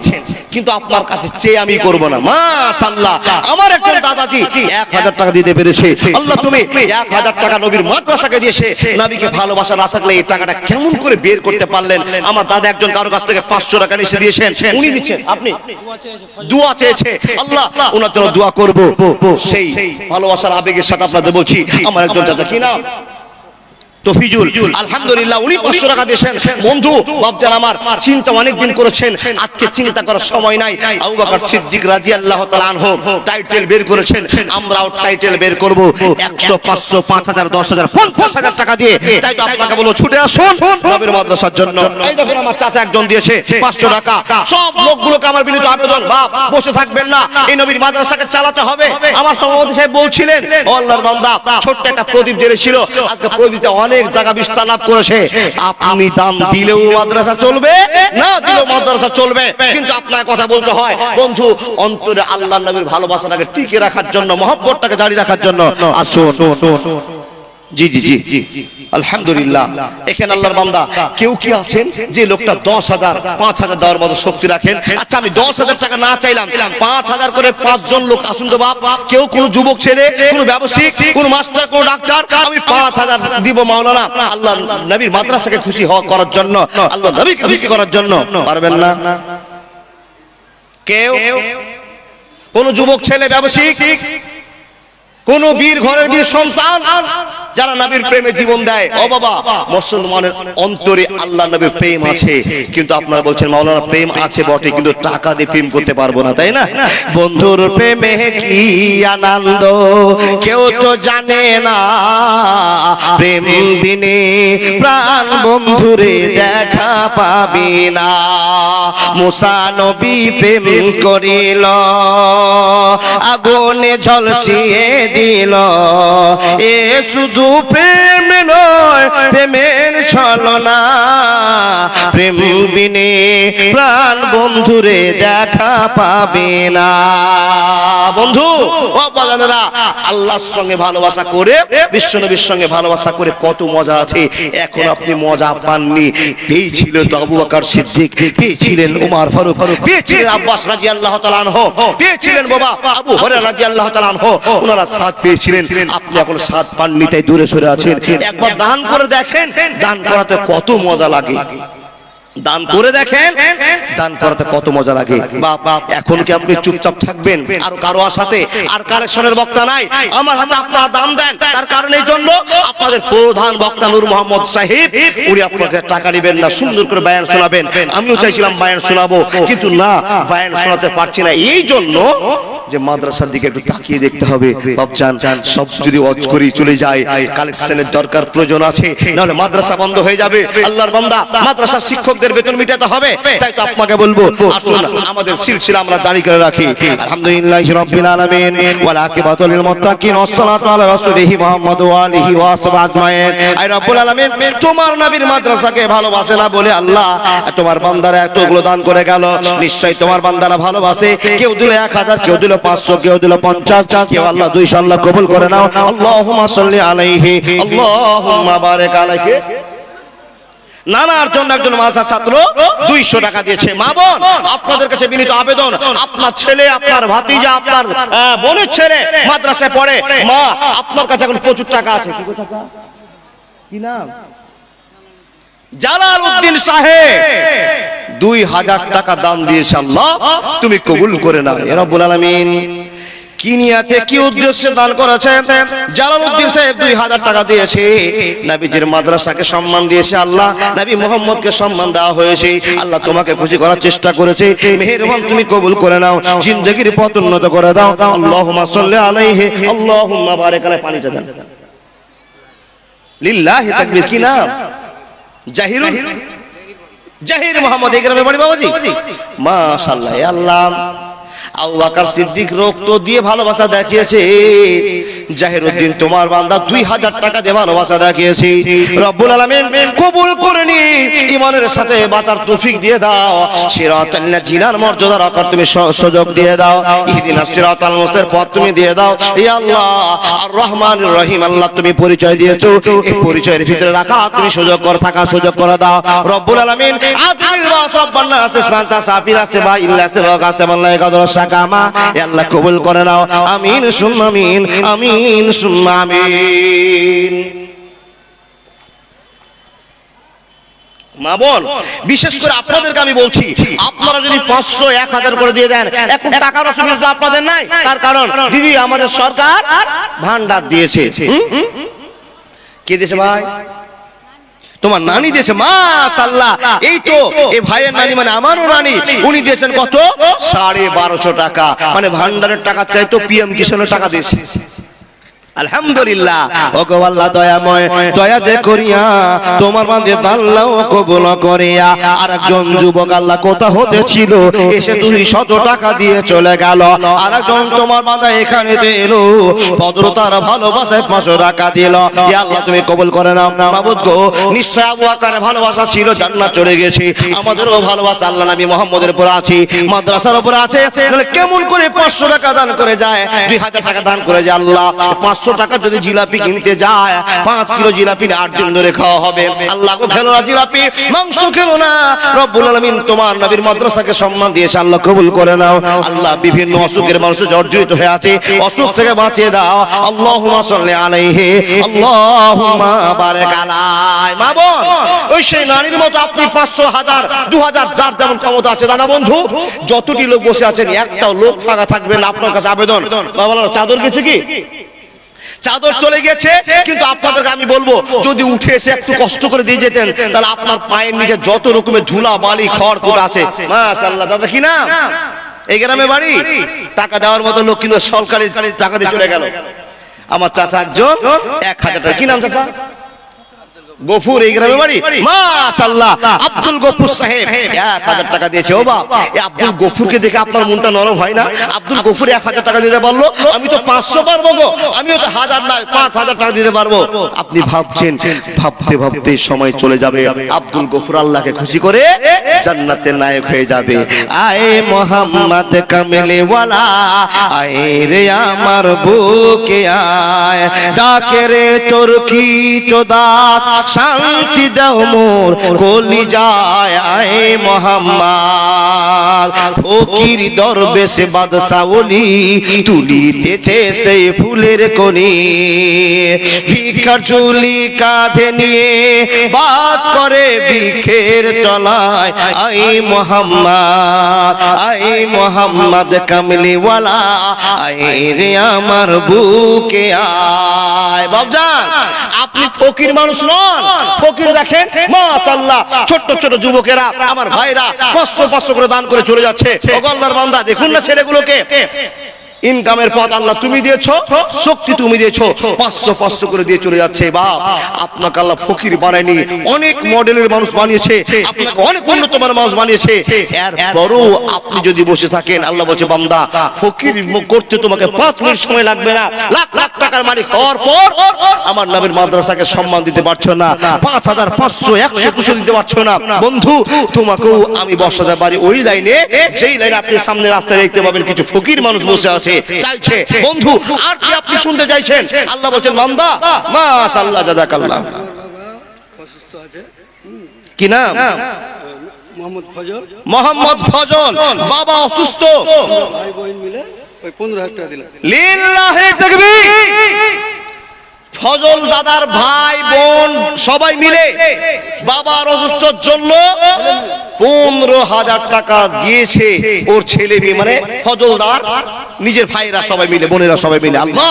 কিন্তু আপনার কাছে চেয়ে আমি করব না। মাশাআল্লাহ, আমার একজন দাদাজি 1,000 টাকা দিতে পেরেছে। আল্লাহ তুমি 1,000 টাকা নবীর মাদ্রাসাকে দিয়েছে, নবীকে ভালোবাসা না থাকলে এই টাকাটা কেমন করে বের করতে পারলেন? আমার দাদা একজন কারো কাছ থেকে 500 টাকা নিয়ে দিয়েছেন, উনি দিচ্ছেন, আপনি দোয়া চেয়েছে, আল্লাহ ওনার জন্য দোয়া করব। সেই ভালোবাসার আবেগের সাথে আপনাদের বলছি, আমার একজন চাচা কি নাম তফিজুল, আলহামদুলিল্লাহ উনি 500 টাকা দিয়েছেন। বন্ধু বাপজান আমার চিন্তা অনেকদিন করেছেন, আজকে চিন্তা করার সময় নাই। আবু বকর সিদ্দিক রাদিয়াল্লাহু তাআলা আনহু টাইটেল বের করেছেন, আমরাও টাইটেল বের করব 100, 500, 5,000, 10,000, 50,000 টাকা দিয়ে। তাই তো আপনাকে বলবো ছুটে আসুন নবীর মাদ্রাসার জন্য। এই দেখুন আমার চাচা একজন দিয়েছে 500 টাকা। সব লোকগুলোকে আমার বিনীত আবেদন, বাপ বসে থাকবেন না, এই নবীর মাদ্রাসাকে চালাতে হবে। আমার সভাপতি সাহেব বলছিলেন, ও আল্লাহর বান্দা ছোট্ট একটা প্রদীপ জ্বেলেছিল, আজকে প্রদীপটা অনেক জায়গা বিস্তার লাভ করেছে। আপনি দাম দিলেও মাদ্রাসা চলবে, না দিলেও মাদ্রাসা চলবে, কিন্তু আপনার কথা বলতে হয়। বন্ধু অন্তরে আল্লাহর নবীর ভালোবাসাটাকে টিকে রাখার জন্য, মহব্বতটাকে জারি রাখার জন্য আসুন। জি জি জি আলহামদুলিল্লাহ। এখানে আল্লাহর বান্দা কেউ কি আছেন যে লোকটা 10,000, 5,000 দেওয়ার মতো শক্তি রাখেন? আচ্ছা আমি 10,000 টাকা না চাইলাম, 5,000 করে 5 জন লোক আসুন তো বাপ। কেউ কোন যুবক ছেলে, কোন ব্যবসায়িক, কোন মাস্টার, কোন ডাক্তার, আমি 5,000 দিব মাওলানা আল্লাহ নবীর মাদ্রাসাকে খুশি হওয়া করার জন্য, আল্লাহ নবীকে খুশি করার জন্য। পারবেন না? কেউ কোন যুবক ছেলে, ব্যবসায়িক, কোন বীর ঘরের বীর সন্তান যারা নবীর প্রেমে জীবন দেয়, ও বাবা মুসলমানের অন্তরে আল্লাহ নবীর প্রেম আছে, কিন্তু আপনারা বলছেন মাওলানা প্রেম আছে বটে, কিন্তু টাকা দিয়ে প্রেম করতে পারবো না, তাই না? বন্ধুর প্রেমে কি আনন্দ কেউ তো জানে না, প্রেম বিনে প্রাণ বন্ধুরে দেখা পাবি না। মুসা নবী প্রেম করিল, আগুনে ঝলসিয়ে দিল, এ শুধু প্রেম নয় প্রেমের ছলনা, প্রেম বিনে প্রাণ বন্ধুরে দেখা পাবে না। বন্ধু ও বাজানেরা, আল্লাহর সঙ্গে ভালোবাসা করে, বিশ্বনবীর সঙ্গে ভালোবাসা করে কত মজা আছে, এখন আপনি মজা পাননি। পেয়েছিলেন তো আবু বকর সিদ্দিক, পেয়েছিলেন ওমর ফারুক, পেয়েছিলেন আব্বাস রাদিয়াল্লাহু তাআলা আনহু, পেয়েছিলেন বাবা আবু হুরায়রা রাদিয়াল্লাহু তাআলা আনহু, ওনারা সাথ পেয়েছিলেন। আপনি এখন সাথ পাননি, তাই দূরে সরে আছেন। একবার দান করে দেখেন, দান করাতে কত মজা লাগে। দান করে দেখেন, দান করাতে কত মজা লাগে। বাবা এখন কি আপনি চুপচাপ থাকবেন? আর কারো আশাতে আর কালেকশনের বক্তা নাই, আমার হাতে আপনারা দাম দেন, তার কারণে এই জন্য আপনাদের প্রধান বক্তা নূর মোহাম্মদ সাহেব, উনি আপনাকে টাকা নেবেন না, সুন্দর করে বয়ান শোনাবেন। আমিও চাইছিলাম বয়ান শোনাবো, কিন্তু না বয়ান শোনাতে পারছি না, এই জন্য যে মাদ্রাসার দিকে একটু তাকিয়ে দেখতে হবে। বাপজান সব যদি ওয়াজ করি চলে যায়, কালেকশনের দরকার প্রয়োজন আছে, নাহলে মাদ্রাসা বন্ধ হয়ে যাবে। আল্লাহর বান্দা মাদ্রাসার শিক্ষকদের বেতন মিটাতে হবে। তাই তো আপনাকে বলবো আসুন আমাদের সিলসিলা আমরা জারি করে রাখি। আলহামদুলিল্লাহি রাব্বিল আলামিন ওয়াল আকিবাতু লিল মুত্তাকিন ওয়াসসালাতু আলা রাসূলিহি মুহাম্মদ ওয়া আলিহি ওয়া আসহাবিহি আজমাইন। আই রব্বুল আলামিন তোমার নবীর মাদ্রাসাকে ভালোবাসে না বলে আল্লাহ তোমার বান্দারা এতগুলো দান করে গেল, নিশ্চয়ই তোমার বান্দারা ভালোবাসে। কেউ দিল 1000, কেউ দিল 500, কেউ দিল 50, কেউ আল্লাহ 200, আল্লাহ কবুল করে নাও। আল্লাহুম্মা সাল্লি আলাইহি, আল্লাহুম্মা বারিক আলাইহি। নানার জন্য একজন মাদ্রাসা ছাত্র 200 টাকা দিয়েছে। মা বোন আপনাদের কাছে বিনীত আবেদন, আপনার ছেলে, আপনার ভাতিজা, আপনার বোনের ছেলে মাদ্রাসায় পড়ে, মা আপনার কাছে এখন প্রচুর টাকা আছে। কি নাম? জালালউদ্দিন সাহেব 2000 টাকা দান দিয়েছে আল্লাহ তুমি কবুল করে নাও। ইয়া রাব্বুল আলামিন কি নিয়াতে কি উদ্দেশ্যে দান করেছে? জালালউদ্দিন সাহেব 2000 টাকা দিয়েছে, নবীজির মাদ্রাসাকে সম্মান দিয়েছে, আল্লাহ নবী মুহাম্মদকে সম্মান দেওয়া হয়েছে, আল্লাহ তোমাকে খুশি করার চেষ্টা করেছে, মেহেরবান তুমি কবুল করে নাও, জিন্দেগির পথ উন্নত করে দাও। আল্লাহুম্মা সাল্লি আলাইহি, আল্লাহুম্মা বারিক আলাইহি। পানিটা দেন। লিল্লাহি তাকবীর। কি নাম? জাহিরুল জাহির মোহাম্মদ। এই গ্রামে বাড়ি বাবাজি? মাশাআল্লাহ। হে আল্লাহ, আবু বকর সিদ্দিক রক্ত দিয়ে ভালোবাসা দেখিয়েছে, জাহিরউদ্দিন তোমার বান্দা 2000 টাকা দিয়ে ভালোবাসা দেখিয়েছে। রব্বুল আলামিন কবুল করে নি, ঈমানের সাথে বাঁচার তৌফিক দিয়ে দাও, সিরাতাল জিনার মর্যাদা রাখার তুমি সুযোগ দিয়ে দাও, ইহদিনাস সিরাতাল মুস্তাকিম পথ তুমি দিয়ে দাও। ইয়া আল্লাহ আর রহমানুর রহিম, আল্লাহ তুমি পরিচয় দিয়েছো, এই পরিচয়ের ভিতরে রাখা তুমি সুযোগ করে থাকা সুযোগ করে দাও। রব্বুল আলামিন আজমিল বাস রব্বানা আসমানতা সাফিরা সেবা ইল্লা সেবা কাসামাল্লাহ কাদর শাকামা, হে আল্লাহ কবুল করে নাও। আমিন সুম্মা আমিন, আমিন সুম্মা আমিন। মা বোন, বিশেষ করে আপনাদেরকে আমি বলছি, আপনারা যদি 500 1000 করে দিয়ে দেন, এখন টাকার অসুবিধা আপনাদের নাই। তার কারণ দিদি আমাদের সরকার ভান্ডার দিয়েছে। কে দিয়েছে ভাই? তোমার নানি দিয়েছে। মাশাআল্লাহ। এই তো এই ভাইয়ের নানি মানে আমারও নানি, উনি দিয়েছেন কত? 1250 টাকা। মানে ভান্ডারের টাকা চাইতো পিএম কিষানের টাকা দিয়েছে। আলহামদুলিল্লাহ। ওগো আল্লাহ দয়াময়, দয়া যে করিয়া তোমার বান্দে দাল্লাও কবুল করিয়া। আরেকজন যুবক আল্লাহ কোথা হতে ছিল, এসে 200 টাকা দিয়ে চলে গেল। আরেকজন তোমার বান্দা এখানে এলো, ভদ্রতার ভালোবাসায় 500 টাকা দিল। ইয়া আল্লাহ তুমি কবুল করে নাও। মাবুদ গো, নিশ্চয় আবু বকরের ভালোবাসা ছিল, জান্নাত চলে গেছে। আমাদেরও ভালোবাসা আল্লাহ নবী মুহাম্মদের উপর আছে, মাদ্রাসার উপর আছে। তাহলে কেমন করে 500 টাকা দান করে যায়, 2000 টাকা দান করে যায়। আল্লাহ 500 টাকা যদি জিলাপি কিনতে যায়, 5 কিলো জিলাপি 8 দিন ধরে খাওয়া হবে। আল্লাহ গো খেলো না জিলাপি, মাংস খেলো না। রব্বুল আলামিন তোমার নবীর মাদ্রাসাকে সম্মান দিয়েছে, আল্লাহ কবুল করে নাও। আল্লাহ বিভিন্ন অসুখের মানুষ জর্জরিত হয়ে আছে, অসুখ থেকে বাঁচিয়ে দাও। আল্লাহুম্মা সাল্লি আলাইহি, আল্লাহুম্মা বারিক আলাইহি। মা বোন, ওই সেই নারীর মতো আপনি 500 1000 2000 যার যেমন ক্ষমতা আছে, দাদা বন্ধু যতটি লোক বসে আছেন, একটাও লোক ফাঁকা থাকবে না। আপনার কাছে আবেদন, বাবা চাদর গেছে কি? চাদর চলে গেছে, কিন্তু আপনাদেরকে আমি বলবো, যদি উঠে এসে একটু কষ্ট করে দিয়ে যেতেন, তাহলে আপনার পায়ের নিচে যত রকমের ধুলা বালি খড় কুটা আছে। মাশাআল্লাহ। দাদা কি নাম? এই গ্রামে বাড়ি? টাকা দেওয়ার মতো লোক কিন্তু সরকারি টাকা দিয়ে চলে গেল। আমার চাচা একজন 1000 টাকা। কি নাম চাচা? গফুর। এই গ্রামে বাড়ি? মাশাআল্লাহ। আব্দুল গফুর সাহেব 1000 টাকা দিয়েছে। ও বাপ, এই আব্দুল গফুরকে দেখে আপনার মনটা নরম হয় না? আব্দুল গফুর 1000 টাকা দিতে পারলো, আমি তো 500 পারবো গো, আমিও তো 1000 না 5000 টাকা দিতে পারবো। আপনি ভাবছেন, ভাবতে ভাবতে সময় চলে যাবে, আব্দুল গফুর আল্লাহকে খুশি করে জান্নাতের নায়ক হয়ে যাবে। আয়ে মোহাম্মদ কামলি ওয়ালা, আয়ে রে আমার বুকে আয়, ডাকে রে তোর কি তো দাস, শান্তি দাও মোর কলিজায়। আয়ে মোহাম্মদ ফকির দরবেশ বাদশা ওলি, তুলিতেছে সেই ফুলের কনি, ভিক্ষার ঝুলি কাঁধে নিয়ে বাস করে বৃক্ষের তলায়। আয়ে মোহাম্মদ, আয়ে মোহাম্মদ কামলিওয়ালা, আয়ে রে আমার বুকে আয়। বাবজান, আপনি ফকির মানুষ নন। ফকির দেখেন মাশাআল্লাহ, ছোট ছোট যুবকেরা আমার ভাইরা 500 করে দান করে চলে যাচ্ছে। ও আল্লাহর বান্দা, দেখুন না ছেলেগুলোকে, ইনকামের পথ আল্লাহ তুমি দিয়েছো, শক্তি তুমি দিয়েছো, 500 করে দিয়ে চলে যাচ্ছে। বাপ, আপনাকে আল্লাহ ফকির বানায়নি, অনেক মডেলের মানুষ বানিয়েছে, আপনাকে অনেক উন্নত মানের মানুষ বানিয়েছে। এরপরও আপনি যদি বসে থাকেন, আল্লাহ বলছে বান্দা, ফকির করতে তোমাকে 5 মিনিট সময় লাগবে না। লাখ লাখ টাকার মালিক হওয়ার পর আমার নবীর মাদ্রাসাকে সম্মান দিতে পারছো না, 5000 500 100 200 দিতে পারছো না। বন্ধু, তোমাকেও আমি বসাতে পারি ওই লাইনে, যেই লাইনে আপনি সামনে রাস্তায় দেখতে পাবেন কিছু ফকির মানুষ বসে আছে, চাইছে। বন্ধু, আর কি আপনি শুনতে চাইছেন? আল্লাহ বলছেন বান্দা, মাশাআল্লাহ, জাযাকাল্লাহ। অসুস্থ আছে, কি নাম? মোহাম্মদ ফজল। মোহাম্মদ ফজল বাবা অসুস্থ, ভাই বোন মিলে ওই 15000 টাকা দিলাম। লিল্লাহি তাকবীর। ফজল দাদার ভাই বোন সবাই মিলে বাবার অসুস্থর জন্য 15,000 টাকা দিয়েছে ওর ছেলে মেয়ে, মানে ফজলদার নিজের ভাইরা সবাই মিলে, বোনেরা সবাই মিলে। আল্লাহ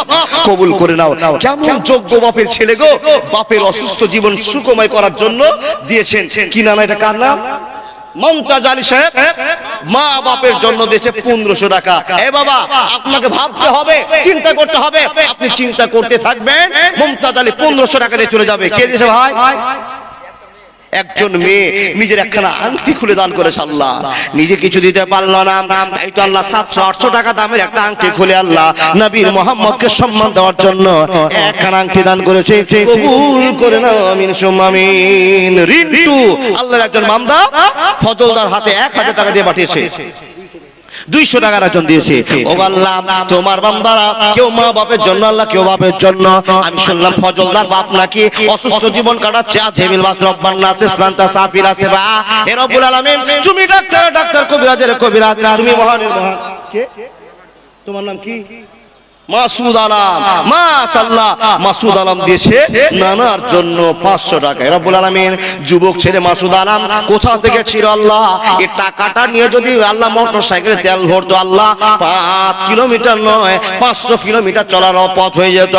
কবুল করে নাও। কেমন যোগ্য বাপের ছেলে গো, বাপের অসুস্থ জীবন সুখময় করার জন্য দিয়েছেন। কি না, এটা কার নাম? মমতাজ আলী সাহেব মা বাপের জন্য দিয়েছে 1500 টাকা। এ বাবা, আপনাকে ভাবতে হবে, চিন্তা করতে হবে। আপনি চিন্তা করতে থাকবেন, মমতাজ আলী 1500 টাকা দিয়ে চলে যাবে। কে দিয়েছে ভাই? একজন মেয়ে নিজের একখানা আংটি খুলে দান করেছে। আল্লাহ নিজে কিছু দিতে পারলো না, তাই তো আল্লাহ 700-800 টাকা দামের একটা আংটি খুলে আল্লাহ নবীর মোহাম্মদকে সম্মান দেওয়ার জন্য একখানা আংটি দান করেছে। কবুল করে নাও, আমিন সুম্মা আমিন। রিন্টু আল্লাহর একজন বান্দা ফজলদার হাতে 1000 টাকা দিয়ে পাঠিয়েছে, 200 টাকার একজন দিয়েছে। ও আল্লাহ, তোমার বান্দারা কেউ মা বাপের জন্য, আল্লাহ কেউ বাপের জন্য। আমি শুনলাম ফজলদার বাপ নাকি অসুস্থ জীবন কাটাচ্ছে। আজেবিল মাস রব্বান নাস ইসমান্তা সাফির আছে বা হে রব্বুল আলামিন, তুমি ডাক্তার কবিরাজের কবিরাজ, তুমি মহানের মহান। কে তোমার নাম কি? মাসুদ আলম। মাশাআল্লাহ, মাসুদ আলম দিয়েছে নানার জন্য 500 টাকা। রব্বুল আলামিন যুবক ছেলে মাসুদ আলম কোথা থেকে ছিল আল্লাহ, এই টাকাটা নিয়ে যদি আল্লাহ মোটরসাইকেলে তেল ভরতো আল্লাহ, 5 কিলোমিটার নয় 500 কিলোমিটার চলার পথ হয়ে যেত।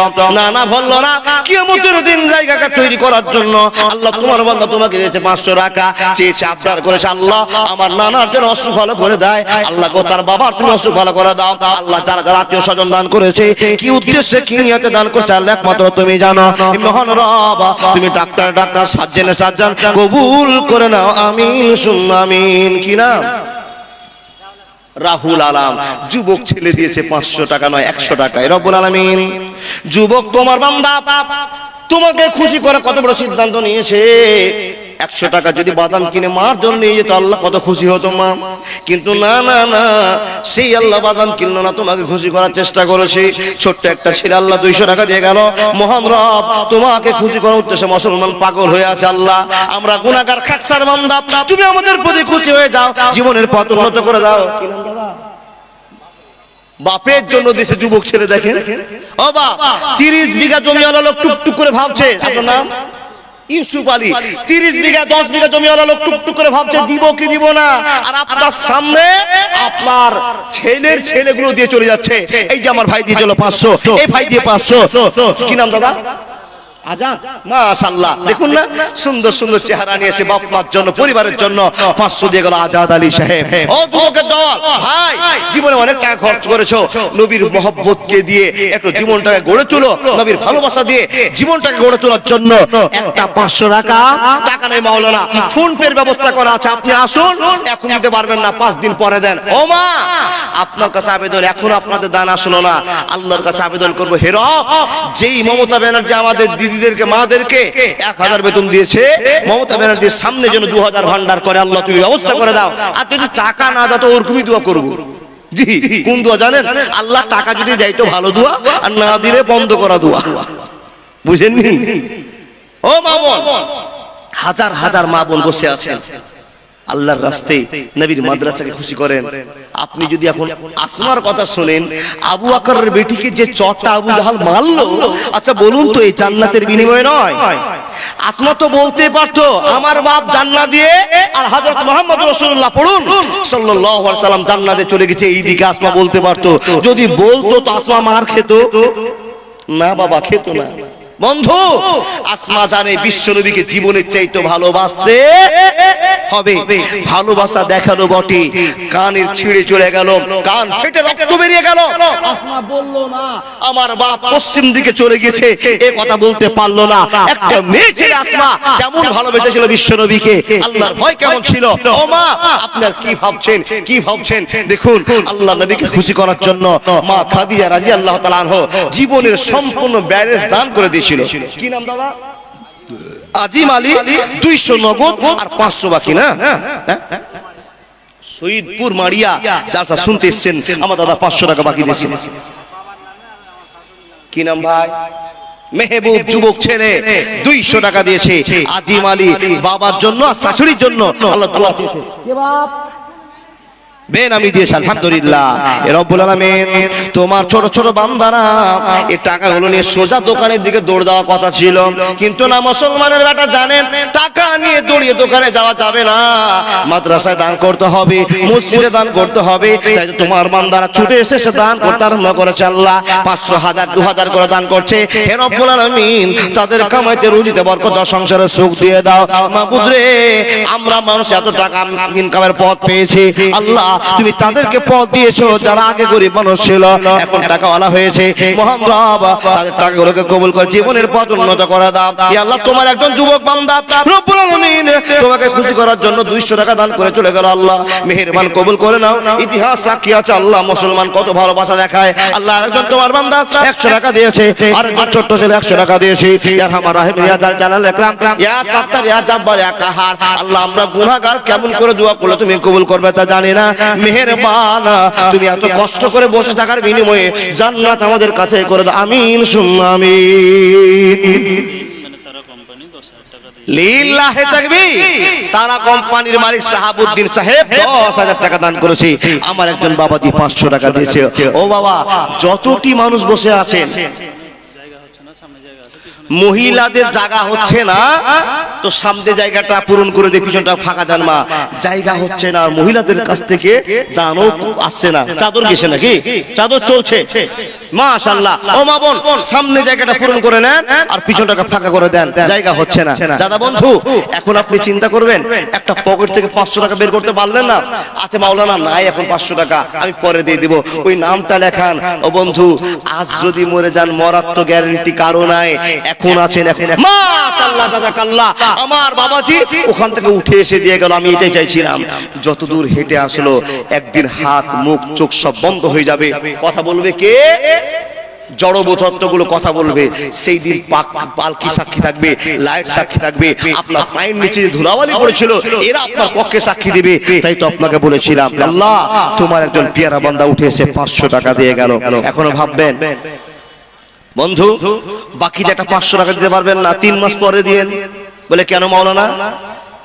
না ভরলো না, কিয়ামতের দিন জায়গাকে তৈরি করার জন্য আল্লাহ তোমার বান্দা তোমাকে দিয়েছে 500 টাকা। চেয়েছে, আবদার করেছে, আল্লাহ আমার নানার জন্য অসুখ ভালো করে দেয়। আল্লাহ গো, তার বাবার তুমি অসুখ ভালো করে দাও। আল্লাহ যারা যারা আত্মীয় স্বজন দান করেছে, কি উদ্দেশ্যে কি নিয়তে দান করছে আল্লাহ একমাত্র তুমি জানো। মহান রব, তুমি ডাক্তার সাজ্জান কবুল করে নাও, আমিন সুম্মা আমিন। কি নাম? রাহুল আলম। যুবক ছেলে দিয়েছে 500 টাকা নয় 100 টাকা। রব্বুল আলামিন যুবক তোমার বান্দা তোমাকে খুশি করে কত বড় সিদ্ধান্ত নিয়েছে। 100 টাকা যদি বাদাম কিনে মার জন্য নিয়ে যেত, আল্লাহ কত খুশি হতো মা। কিন্তু না, সেই আল্লাহ বাদাম কিনলো না, তোমাকে খুশি করার চেষ্টা করেছে। ছোট্ট একটা ছেলে আল্লাহ 200 টাকা দিয়ে গেল। মহান রব, তোমাকে খুশি করার উদ্দেশ্যে মুসলমান পাগল হয়ে আছে। আল্লাহ আমরা গুনাহগার খাকসার বান্দা, তুমি আমাদের প্রতি খুশি হয়ে যাও, জীবনের পথ উন্নত করে দাও। কি নাম দাদা? বাপের জন্য দেশে যুবক ছেলে দেখেন। ও বাপ, 30 বিঘা জমিওয়ালা লোক টুকটুক করে ভাবছে, আপনার নাম ইউসুফ আলী, 30 বিঘা 10 বিঘা জমিওয়ালা লোক টুকটুক করে ভাবছে দিব কি দিব না। আর আপনার সামনে আপনার ছেলের ছেলেগুলো দিয়ে চলে যাচ্ছে। এই যে আমার ভাই দিয়ে চলো 500, এই ভাই দিয়ে 500। কি নাম দাদা? আজাদ। মাশাআল্লাহ, দেখুন না সুন্দর সুন্দর চেহারা নিয়েছে বাপ মার জন্য, পরিবারের জন্য। 500 দিয়ে গেল আজাদ আলী সাহেব। ও যুবকের দল ভাই, জীবনে অনেক টাকা খরচ করেছো, নবীর মহব্বতকে দিয়ে একটু জীবনটাকে গড়ে তোলো, নবীর ভালোবাসা দিয়ে জীবনটাকে গড়ে তোলার জন্য একটা 500 টাকা নেই মাওলানা, ফোন পের ব্যবস্থা করা আছে, আপনি আসুন। এখন দিতে পারবেন না, 5 দিন পরে দেন। ও মা, আপনার কাছে আবেদন, এখন আপনাদের দান আসলো না, আল্লাহর কাছে আবেদন করবো, হে রব, যেই মমতা ব্যানার্জি আমাদের দিদিদেরকে মাদেরকে 1000 বেতন দিয়েছে, মমতা ব্যানার্জির সামনে যেন 2000 ভান্ডার করে আল্লাহ তুমি ব্যবস্থা করে দাও। আর যদি টাকা না দাও তো ওরকমই দোয়া করবো। জি, কোন দোয়া জানেন? আল্লাহ টাকা যদি দেয় তো ভালো দোয়া, আর না দিলে বন্ধ করা দোয়া। বুঝেননি? ও মা বোন, হাজার হাজার মা বোন বসে আছেন, আল্লাহর রাস্তায় নবীর মাদ্রাসাকে খুশি করেন। আপনি যদি এখন আসমার কথা শুনেন, আবু বকরের বেটিকে যে চটটা আবু জাহাল মারলো, আচ্ছা বলুন তো এই জান্নাতের বিনিময়ে নয়? আসমা তো বলতে পারতো আমার বাপ জান্নাত দিয়ে, আর হযরত মুহাম্মদ রাসূলুল্লাহ পড়ুন সাল্লাল্লাহু আলাইহি সাল্লাম জান্নাতে চলে গেছে, এইদিকে আসমা বলতে পারতো। যদি বলতো তো আসমা মার খেত না? বাবা খেত না। বন্ধু, আসমা জানে বিশ্বনবীকে জীবনের চাইতে ভালোবাসতে হবে। ভালোবাসা দেখালো বটে, কানের ছিঁড়ে চলে গেল, কান ফেটে রক্ত বেরিয়ে গেল। আসমা বলল না আমার বাপ পশ্চিম দিকে চলে গেছে, এই কথা বলতে পারলো না। একটা মেয়ে ছেলে আসমা কেমন ভালোবেসেছিল বিশ্বনবীকে, আল্লাহর ভয় কেমন ছিল। ও মা, আপনার কি ভাবছেন? দেখুন, আল্লাহ নবীকে খুশি করার জন্য মা খাদিজা রাদিয়াল্লাহু তাআলা আনহা জীবনের সম্পূর্ণ ব্যালেন্স দান করে দিয়েছিল। কি নাম দাদা? আজিম আলী। 200 নগদ আর 500 বাকি না? শহীদপুর মারিয়া যারা শুনতে এসেছেন, আমার দাদা 500 টাকা বাকি দিয়েছেন। কি নাম ভাই? মেহবুব, যুবক ছেলে 200 টাকা দিয়েছে। আজিম আলী বাবার জন্য আর শাশুড়ির জন্য আল্লাহ দোয়া চেয়েছে। কে বাপ? বেনামি দিয়েছে আলহামদুলিল্লাহ। এ রব্বুল আলামিন তোমার ছোট ছোট বান্দারা এই টাকাগুলো নিয়ে সোজা দোকানের দিকে দৌড় দেওয়ার কথা ছিল, কিন্তু না, মুসলমানের বেটা জানেন টাকা নিয়ে দৌড়িয়ে দোকানে যাওয়া যাবে না, মাদ্রাসায় দান করতে হবে, মসজিদে দান করতে হবে। তাই তো তোমার বান্দারা ছুটে এসে সে দান করতে আরম্ভ করেছে। আল্লাহ 500, 1000, 2000 করে দান করছে। হে রব্বুল আলামিন তাদের কামাইতে রুজিতে বরকত দাও, সংসারে সুখ দিয়ে দাও। মাবুদ রে, আমরা মানুষ এত টাকা ইনকামের পথ পেয়েছি, আল্লাহ তুমি তাদেরকে পথ দিয়েছো যারা আগে গরিব মানুষ ছিল, এখন টাকাওয়ালা হয়েছে। মহান রব তাদের টাকাগুলোকে কবুল করে জীবনের পথ উন্নত করে দাও। ইয়া আল্লাহ, তোমার একজন যুবক বান্দা রব্বুল আলামিন তোমাকে খুশি করার জন্য 200 টাকা দান করে চলে গেল। আল্লাহ মেহেরবান কবুল করে নাও। ইতিহাস সাক্ষী আছে আল্লাহ মুসলমান কত ভালোবাসা দেখায়। আল্লাহ আরেকজন তোমার বান্দা 100 টাকা দিয়েছে, আরেকজন ছোট্ট ছেলে 100 টাকা দিয়েছে। ইয়া রহমান রহিম, ইয়া জাল জালাল ইকরাম, ইয়া সাত্তার, ইয়া জাব্বার, ইয়া কাহার। আল্লাহ আমরা গুনাহগার, কেমন করে দোয়া করলে তুমি কবুল করবে তা জানি না। মেহেরবান তুমি এত কষ্ট করে বসে থাকার বিনিময়ে জান্নাত আমাদের কাছে করে দাও। আমিন সুম্মা আমিন। লিল্লাহি তাকবীর। তারা কোম্পানির মালিক সাহাবউদ্দিন সাহেব 10,000 টাকা দান করেছে। আমার একজন বাবাজি 500 টাকা দিয়েছে। ও বাবা, যতটি মানুষ বসে আছেন, মহিলাদের জায়গা হচ্ছে না তো সামনে জায়গাটা পূরণ করে দিয়ে পিছনটা ফাঁকা দেন মা। জায়গা হচ্ছে না, মহিলাদের কাছ থেকে দানও আসছে না। চাদর গেছে নাকি? চাদর চলছে মাশাআল্লাহ। ও মা বোন, সামনে জায়গাটা পূরণ করে নেন আর পিছনটাকে ফাঁকা করে দেন, জায়গা হচ্ছে না। দাদা বন্ধু, এখন আপনি চিন্তা করবেন, একটা পকেট থেকে 500 টাকা বের করতে পারলেন না? আচ্ছা মাওলানা নাই এখন 500 টাকা, আমি পরে দিয়ে দিব, ওই নামটা লেখান। ও বন্ধু, আজ যদি মরে যান মরার তো গ্যারান্টি কারো নাই, এখন আছেন, এখন মাশাআল্লাহ জাযাকাল্লাহ। আমার বাবাজি ওখান থেকে উঠে এসে দিয়ে গেল। আমি এটাই চাইছিলাম, যত দূর হেঁটে আসলো একদিন হাত মুখ চোখ সব বন্ধ হয়ে যাবে। কথা বলবে কে? জড়বতত্ত্বগুলো কথা বলবে। সেই দিন পালকি সাক্ষী থাকবে, লাইট সাক্ষী থাকবে, আপনার পায়ের নিচে যে ধুলাবালি পড়েছিল এরা আপনার পক্ষে সাক্ষী দিবে। তাই তো আপনাকে বলেছিলাম, আল্লাহ তোমার একজন পিয়ারা বান্দা উঠে এসে 500 টাকা দিয়ে গেল। এখনো ভাববেন বন্ধু, বাকি যে একটা 500 টাকা দিতে পারবেন না, 3 মাস পরে দিয়েন। বলে কেন মাওলানা?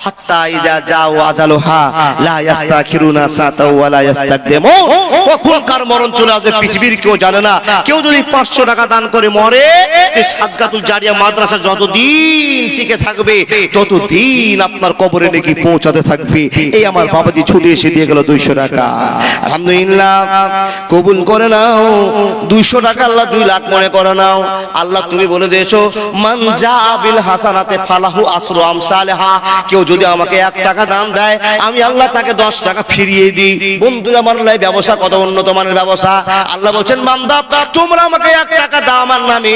হাত্তা ইজা জাও আজালুহা লা ইস্তাখিরুনা সাতা ওয়া লা ইস্তাকদিমুন। কখন কার মরণ চলে আসবে পৃথিবীর কেউ জানে না। কেউ যদি 500 টাকা দান করে মরে, এই সাদকাতুল জারিয়া মাদ্রাসা যতদিন টিকে থাকবে ততদিন আপনার কবরে নেকি পৌঁছাতে থাকবে। এই আমার বাবাজি ছুটে এসে দিয়ে গেল 200 টাকা। আলহামদুলিল্লাহ, কবুল করে নাও। 200 টাকা আল্লাহ 2 লাখ মনে করে নাও। আল্লাহ তুমি বলে দিয়েছো, মান জা বিল হাসানাতে ফালাহু আসরু আমসালিহা। কেউ যদি আমাকে 1 টাকা দান দেয়, আমি আল্লাহ তাকে 10 টাকা ফিরিয়ে দিই। বন্ধুরা, আমার লাই ব্যবসা কত উন্নত মানের ব্যবসা। আল্লাহ বলছেন, বান্দা তোমরা আমাকে 1 টাকা দাও আমার নামে,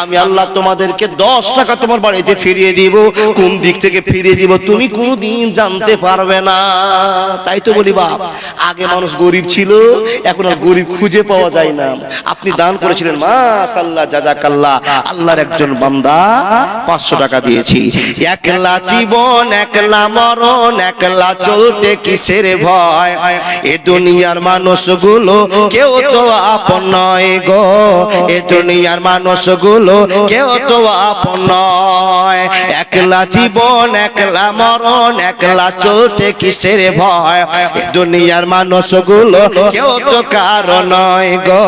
আমি আল্লাহ তোমাদেরকে 10 টাকা তোমার বাড়িতে ফিরিয়ে দিব। কোন দিক থেকে ফিরিয়ে দিব তুমি কোনোদিন জানতে পারবে না। তাই তো বলি বাপ, আগে মানুষ গরিব ছিল, এখন আর গরিব খুঁজে পাওয়া যায় না। আপনি দান করেছিলেন, মাশাআল্লাহ জাযাকাল্লাহ। আল্লাহর একজন বান্দা 500 টাকা দিয়েছি। একলা জীবন একলা মরণ, একলা চলতে কিসের ভয়, এ দুনিয়ার মানুষগুলো কেউ তো আপন নয় গো, এ দুনিয়ার মানুষগুলো কেউ তো আপন নয়। একলা জীবন একলা মরণ, একলা চলতে কিসের ভয়, এ দুনিয়ার মানুষগুলো কেউ তো কারো নয় গো,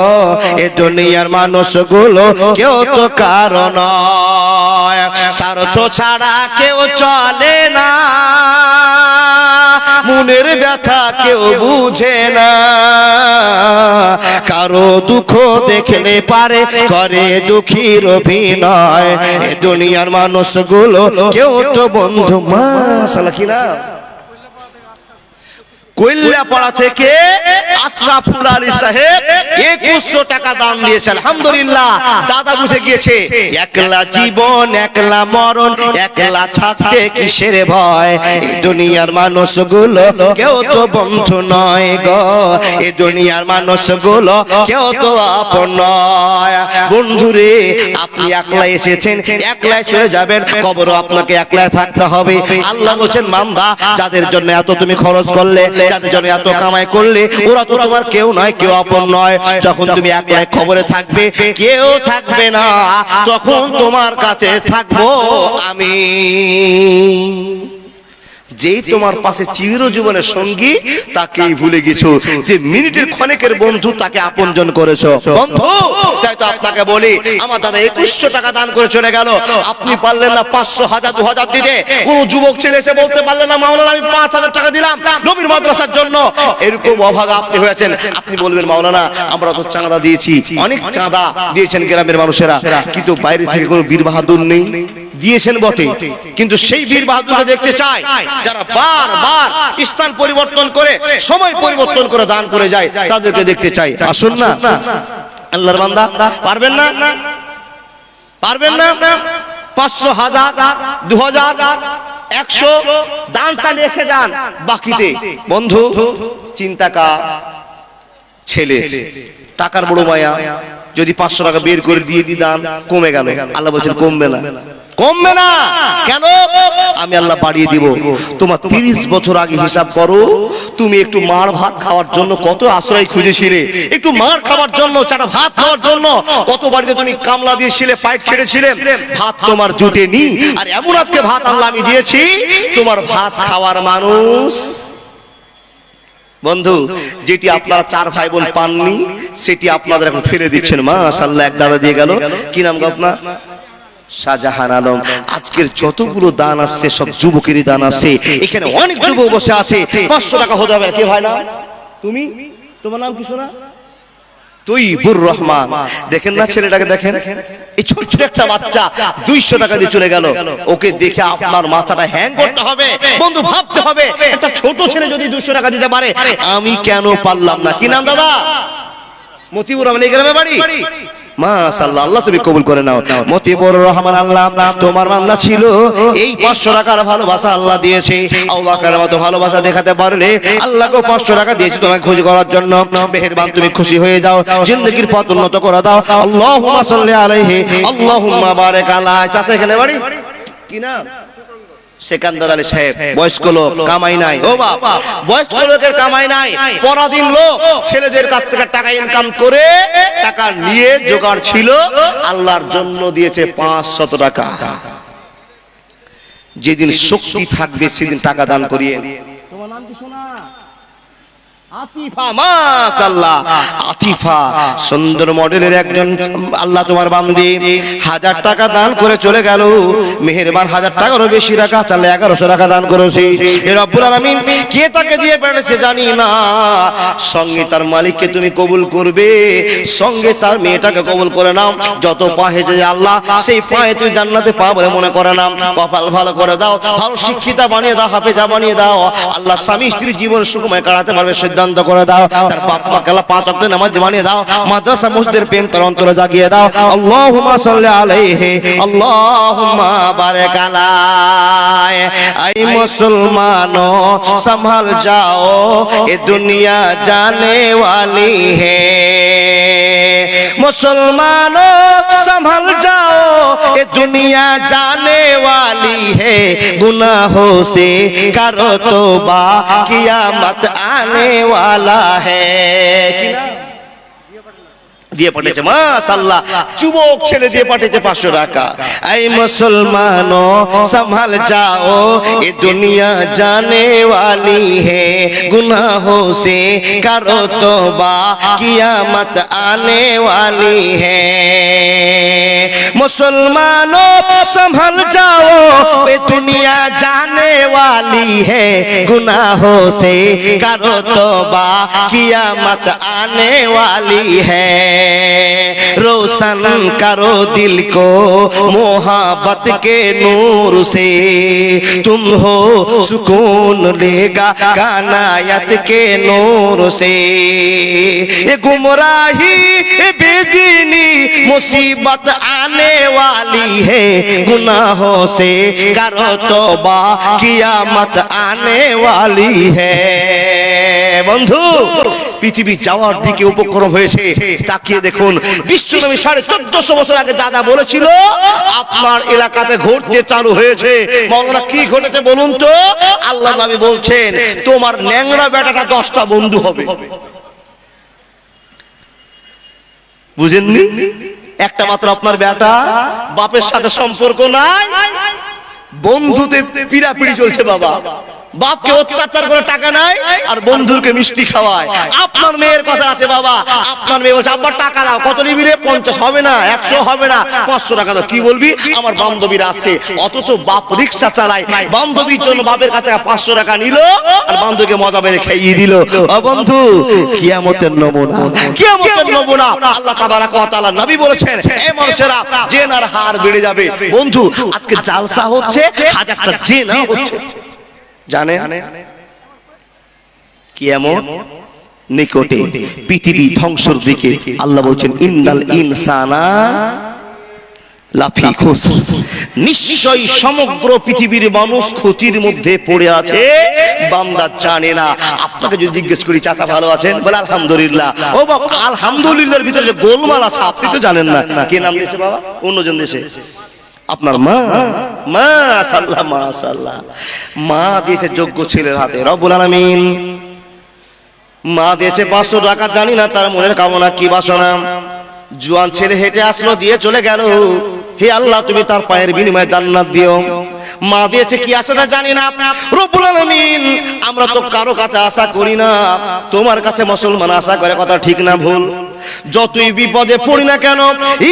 এ দুনিয়ার মানুষগুলো কেউ তো কারো নয়। স্বার্থ ছাড়া কেউ চলে না, মনের ব্যথা কেউ বুঝে না, কারো দুঃখ দেখলে পারে করে দুঃখীর অভিনয়, এ দুনিয়ার মানুষগুলো কেউ তো বন্ধু। মাশাআল্লাহ, কি না কৈল্লাপাড়া থেকে আশরাফুল আলী সাহেব 2100 টাকা দান দিয়েছে। আলহামদুলিল্লাহ, দাদা বুঝে গিয়েছে, একলা জীবন একলা মরণ, একলা থাকতে কিসের ভয়, এই দুনিয়ার মানুষগুলো কেউ তো বন্ধু নয় গো, এই দুনিয়ার মানুষগুলো কেউ তো আপন নয়। বন্ধুরে, আপনি একলা এসেছেন, একলাই চলে যাবেন, কবরও আপনাকে একলাই থাকতে হবে। আল্লাহ বলেন, বান্দা যাদের জন্য এত তুমি খরচ করলে, যাদের জন্য এত কামাই করলে, ওরা তো তোমার কেউ নয়, কেউ আপন নয়। যখন তুমি একলাই খবরে থাকবে, কেউ থাকবে না, তখন তোমার কাছে থাকবো আমি। যেই তোমার পাশে চিরজীবনের সঙ্গী তাকেই ভুলে গেছো, যে মিনিটের ক্ষণেকের বন্ধু তাকে আপনজন করেছো। বন্ধু তাই তো আপনাকে বলি, আমার দাদা 2100 টাকা দান করে চলে গেল, আপনি পারলেন না 500, 1000, 2000 দিতে। কোন যুবক ছেলে এসে বলতে পারলেন না মাওলানা আমি 5000 টাকা দিলাম নবীর মাদ্রাসার জন্য। এরকম অভাগা আপনি হয়েছেন। আপনি বলবেন মাওলানা আমরা তো চাঁদা দিয়েছি, অনেক চাঁদা দিয়েছেন গ্রামের মানুষেরা, কিন্তু বাইরে থেকে কোনো বীর বাহাদুর নেই। দিয়েছেন বটে, কিন্তু সেই বীর বাহাদুরকে দেখতে চাই যারা বারবার স্থান পরিবর্তন করে, সময় পরিবর্তন করে দান করে যায়, তাদেরকে দেখতে চাই। আসুন না আল্লাহর বান্দা, পারবেন না? পারবেন না? 500, 1000, 2000, 100 দানটা লিখে যান বাকিতে। বন্ধু চিন্তা কার? ছেলে টাকার বড় মায়া। যদি 500 টাকা বের করে দিয়ে দান কমে গেল, আল্লাহ বলছেন কমবে না, কমবে না। কেন? আমি আল্লাহ বাড়িয়ে দিব। তোমার 30 বছর আগে হিসাব করো, তুমি একটু মার ভাত খাওয়ার জন্য কত আশ্রয় খুঁজেছিলে, একটু মার খাওয়ার জন্য, চাটা ভাত খাওয়ার জন্য কত বাড়িতে তুমি কামলা দিয়েছিলে, পাইট ছেড়েছিলে, ভাত তোমার জুটেনি। আর এমন আজকে ভাত আল্লাহ আমি দিয়েছি, তোমার ভাত খাওয়ার মানুষ। বন্ধু যেটি আপনারা 4 ভাই বোন পাননি, সেটি আপনাদের এখন ফেলে দিচ্ছেন। মাশাআল্লাহ, এক দাদা দিয়ে গেল, কি নাম গো আপনার? শাহজাহান আলম। আজকের যতগুলো দান আসছে সব যুবকেরই দান আসছে। এখানে অনেক যুবক বসে আছে, 500 টাকা হতে হবে। কে ভাই না তুমি? তোমার নাম কি শোনা? তৈবুর রহমান। দেখেন না ছেলেটাকে, দেখেন এই ছোট্ট একটা বাচ্চা 200 টাকা দিয়ে চলে গেল। ওকে দেখে আপনার মাথাটা হ্যাং করতে হবে বন্ধু, ভাবতে হবে একটা ছোট ছেলে যদি 200 টাকা দিতে পারে, আমি কেন পারলাম না? কি নাম দাদা? মতিউর রহমান। এই গ্রামে বাড়ি? মাশাআল্লাহ, আল্লাহ তুমি কবুল করে নাও। মতিউর রহমান, আল্লাহ তোমার মামলা ছিল এই 500 টাকার ভালোবাসা আল্লাহ দিয়েছে। আবু বকরের মতো ভালোবাসা দেখাতে পারলে আল্লাহকে 500 টাকা দিয়েছে তোমাকে খুশি করার জন্য। মেহেরবান তুমি খুশি হয়ে যাও, জিন্দেগির পথ উন্নত করে দাও। আল্লাহুম্মা সাল্লি আলাইহি, আল্লাহুম্মা বারিক আলাইহি। চাচা এখানে বাড়ি? কি নাম? সেকান্দার আলী সাহেব। বয়স্ক লোক, কামাই নাই। ও বাবা, বয়স্ক লোকের কামাই নাই, পরাধীন লোক, ছেলেদের কাছ থেকে টাকা ইনকাম করে টাকা নিয়ে জোগাড় ছিল, আল্লাহর জন্য দিয়েছে 500 টাকা। যেদিন শক্তি থাকবে সেদিন টাকা দান করিয়ে। তোমার নাম কি শোনা? আতিফা। মাশাআল্লাহ, আতিফা সুন্দর মডেলের একজন আল্লাহ তোমার বান্দি। 1000 টাকা দান করে চলে গেল। মেহেরবান 1000 টাকারও বেশি টাকা চাইলে 1100 টাকা দান করেছি। এ রব্বুল আলামিন কে তাকে দিয়ে পেরেছে জানি না। সঙ্গে তার মালিককে তুমি কবুল করবে, সঙ্গে তার মেয়েটাকে কবুল করে নাও। যত পায়ে যে আল্লাহ, সেই পায়ে তুমি জান্নাতে পা বলে মনে করে নাও। কপাল ভালো করে দাও, ভালো শিক্ষিতা বানিয়ে দাও, হাফেজা বানিয়ে দাও। আল্লাহ স্বামী স্ত্রীর জীবন সুখময় কাটাতে পারবে সিদ্ধান্ত করে দাও। তার বাপ মা কালা 5 ওয়াক্ত নামাজ বানিয়ে দাও। মাদ্রাসা মসজিদের প্রেম তার অন্তরে জাগিয়ে দাও। আল্লাহুম্মা সাল্লি আলাইহি, আল্লাহুম্মা বারিক আলাইহি। আই মুসলমানো संभल जाओ, ये दुनिया जाने वाली है। मुसलमानों संभल जाओ, ये दुनिया जाने वाली है। गुनाहों से करो तौबा, कियामत आने वाला है। দিয়ে পাঠিয়েছে। মাশাআল্লাহ, যুবক ছেলে দিয়ে পাঠিয়েছে 500 টাকা। এই মুসলমানো संभल जाओ, ये दुनिया जाने वाली है। गुनाहों से करो तौबा, कियामत आने वाली है। मुसलमानों संभल जाओ, ये दुनिया जाने वाली है। गुनाहों से करो तौबा, कियामत आने वाली है। रोशन करो दिल को मोहब्बत के नूर से, तुम हो सुकून लेगा कानायत के नूर से। ये गुमराही बेदीनी मुसीबत आने वाली है। गुनाहों से करो तौबा, कियामत आने वाली है। বন্ধু পৃথিবী যাওয়ার দিকে উপক্রম হয়েছে। তাকিয়ে দেখুন, বিশ্বনবী 1450 বছর আগে যা যা বলেছিল আপনার এলাকাতে ঘটতে চালু হয়েছে। মাওলানা কি ঘটেছে বলুন তো? আল্লাহ নবী বলছেন তোমার ন্যাংরা বেটাটা 10টা বন্ধু হবে। বুঝেননি? একটা মাত্র আপনার বেটা, বাপের সাথে সম্পর্ক নাই, বন্ধুতে পিড়াপিড়ি চলছে বাবা। বাপকে অত্যাচার করে টাকা নাই আর বন্ধুকে মিষ্টি খাওয়ায়। আপনার মেয়ের কথা আছে বাবা, আপনার মেয়ে বলছে আব্বা টাকা দাও, কত নিবি রে? 50 হবে না, 100 হবে না, 500 টাকা দাও। কি বলবি? আমার বান্ধবীরা আছে। অথচ বাপ রিক্সা চালায়, বান্ধবীর জন্য বাপের কাছে 500 টাকা নিল আর বান্ধবীকে মজা মেরে খাইয়ে দিল। ও বন্ধু, কিয়ামতের নমুনা, কিয়ামতের নমুনা। আল্লাহ তাবারাক ওয়া তাআলা নবী বলেছেন, এই মানুষেরা জেনার হার বেড়ে যাবে। বন্ধু, আজকে জালসা হচ্ছে, হাজারটা জেনা হচ্ছে, জানে কিয়ামত নিকটে, পৃথিবী ধ্বংসের দিকে। আল্লাহ বলছেন ইন্নাল ইনসানা লাফি খুসর, নিশ্চয়ই সমগ্র পৃথিবীর মানুষ ক্ষতির মধ্যে পড়ে আছে, বান্দা জানে না। আপনাকে যদি জিজ্ঞেস করি চাচা ভালো আছেন, বলে আলহামদুলিল্লাহ। ও বাবা, আলহামদুলিল্লাহর ভিতরে যে গোলমাল আছে আপনি তো জানেন না। কে নাম দিয়েছে বাবা? অন্যজন দেশে আপনার মা, মাশাআল্লাহ মাশাআল্লাহ, মা দিয়েছে যোগ্য ছেলের হাতে, রব্বুল আলামিন। মা দিয়েছে 500 টাকা, জানি না তার মনের কামনা কি বাসনা। জোয়ান ছেলে হেঁটে আসলো, দিয়ে চলে গেল। হে আল্লাহ, তুমি তার পায়ের বিনিময়ে জান্নাত দিও। মা দিয়েছে কি আশাটা জানি না। রব্বুল আলামিন, আমরা তো কারো কাছে আশা করি না, তোমার কাছে মুসলমান আশা করে, কথা ঠিক না ভুল? যতই বিপদে পড়ি না কেন,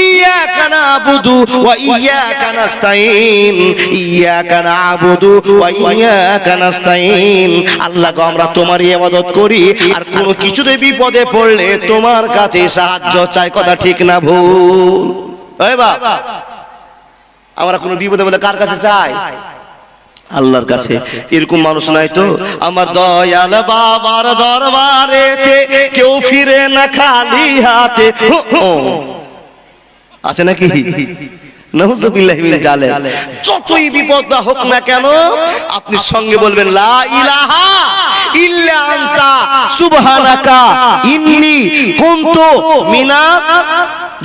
ইয়াকা নাবুদু ওয়া ইয়াকা নাস্তাইন, ইয়াকা নাবুদু ওয়া ইয়াকা নাস্তাইন। আল্লাহ গো, আমরা তোমারই ইবাদত করি আর কোনো কিছুতে বিপদে পড়লে তোমার কাছে সাহায্য চাই, কথা ঠিক না ভুল? ওই বাবা, আমরা কোনো বিপদে বলে কার কাছে চাই? আল্লাহর কাছে। এরকম মানুষ নাই তো? আমার দয়াল বাবার দরবারেতে কেউ ফিরে না খালি হাতে, আছে নাকি? নাউযুবিল্লাহি মিন জালিক। যতই বিপদ না হোক না কেন, আপনি সঙ্গে বলবেন লা ইলাহা ইল্লা আনতা সুবহানাকা ইন্নী কুনতু মিনাজ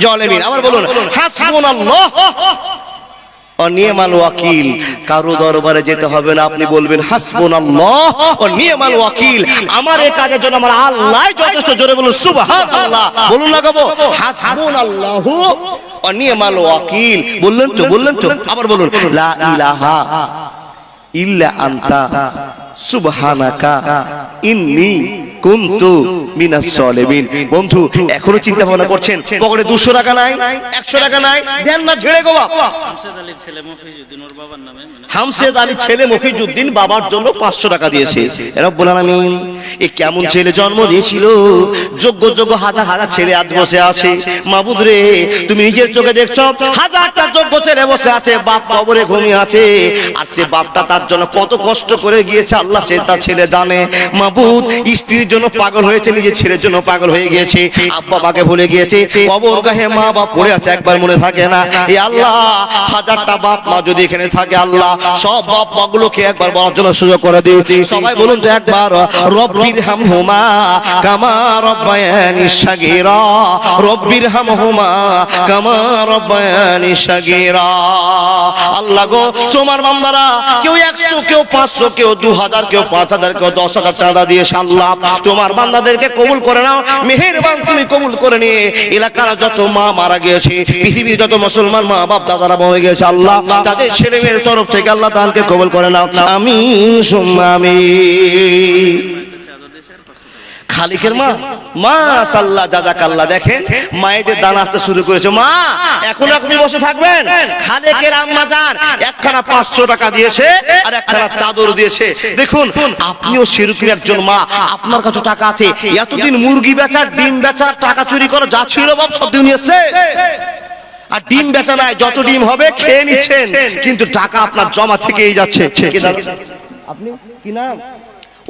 জালিমিন। আবার বলুন হাসবুনাল্লাহ ওয়া নি'মাল ওয়াকিল। কারো দরবারে যেতে হবে না, আপনি বলবেন হাসবুনাল্লাহ ওয়া নি'মাল ওয়াকিল। আমার এই কাজের জন্য আমার আল্লাহ যথেষ্ট। জোরে বলুন সুবহানাল্লাহ। বলুন না গো, হাসবুনাল্লাহু ওয়া নি'মাল ওয়াকিল। বললেন তো, বললেন তো। আবার বলুন লা ইলাহা ইল্লা আনতা সুবহানাকা ইন্নী কুনতু মিনাস সালিমিন। বন্ধু, এখনো চিন্তা ভাবনা করছেন পকেটে 200 টাকা নাই, 100 টাকা নাই, দেন না ঝেড়ে গো বাপ। হামসেদ আলীর ছেলে মফিজউদ্দিন, ওর বাবার নামে, হামসেদ আলীর ছেলে মফিজউদ্দিন বাবার জন্য 500 টাকা দিয়েছে। রব্বুল আলামিন, এ কেমন ছেলে জন্ম দিয়েছিল? যোগ্য যোগ্য হাজার হাজার ছেলে আজ বসে আছে। মাবুদ রে, তুমি নিজের চোখে দেখছো, হাজারটা যোগ্য ছেলে বসে আছে, বাপ কবরে ঘুমিয়ে আছে। আর সে বাপটা তার জন্য কত কষ্ট করে গিয়েছে আল্লাহ সে তার ছেলে জানে। মাবুদ, স্ত্রীর জন্য পাগল হয়েছে, নিজের ছেলের জন্য পাগল হয়ে গিয়েছে, আব্বা মাকে ভুলে গিয়েছে, কবর গাহে মা বাপ পড়ে আছে, একবার মনে থাকে না। এ আল্লাহ, হাজারটা বাপ মা যদি এখানে থাকে, আল্লাহ সব বাপ মা গুলোকে একবার বলার জন্য সুযোগ করে দিই। সবাই বলুন তো একবার, রব্বির হামহুমা কামা রব্বায়ানি সাগীরা, রব্বির হামহুমা কামা রব্বায়ানি সাগীরা। আল্লাহ গো, তোমার বান্দারা কেউ 100, কেউ 500, কেউ 2000, কেউ 5000, কেউ 10,000 চাঁদা দিয়ে আল্লাহ তোমার বান্দাদেরকে কবুল করে নাও। মেহেরবান তুমি কবুল করে নিয়ে এলাকার যত মা মারা গিয়েছে, পৃথিবীর যত মুসলমান মা বাপ দাদারা মরে গেছে, আল্লাহ তাদের ছেলে মেয়ের তরফ থেকে আল্লাহ তাদেরকে কবুল করে নাও। আমিন সুম্মা আমিন। খালিকের মা, মাশাআল্লাহ জাযাকাল্লাহ। দেখেন মায়েদের দান আসতে শুরু করেছে। মা, এখন আপনি বসে থাকবেন? খালিকের আম্মা জান একখানা 500 টাকা দিয়েছে আর একখানা চাদর দিয়েছে। দেখুন, আপনিও সেরকম একজন মা, আপনার কাছে টাকা আছে। এতদিন মুরগি বেচার, ডিম বেচার, টাকা চুরি করে যা ছিল বাপ সব দিয়ে নিয়েছে। আর ডিম বেচা নাই, যত ডিম হবে খেয়ে নিচ্ছেন, কিন্তু টাকা আপনার জমা থেকেই যাচ্ছে। আপনি কি নাম?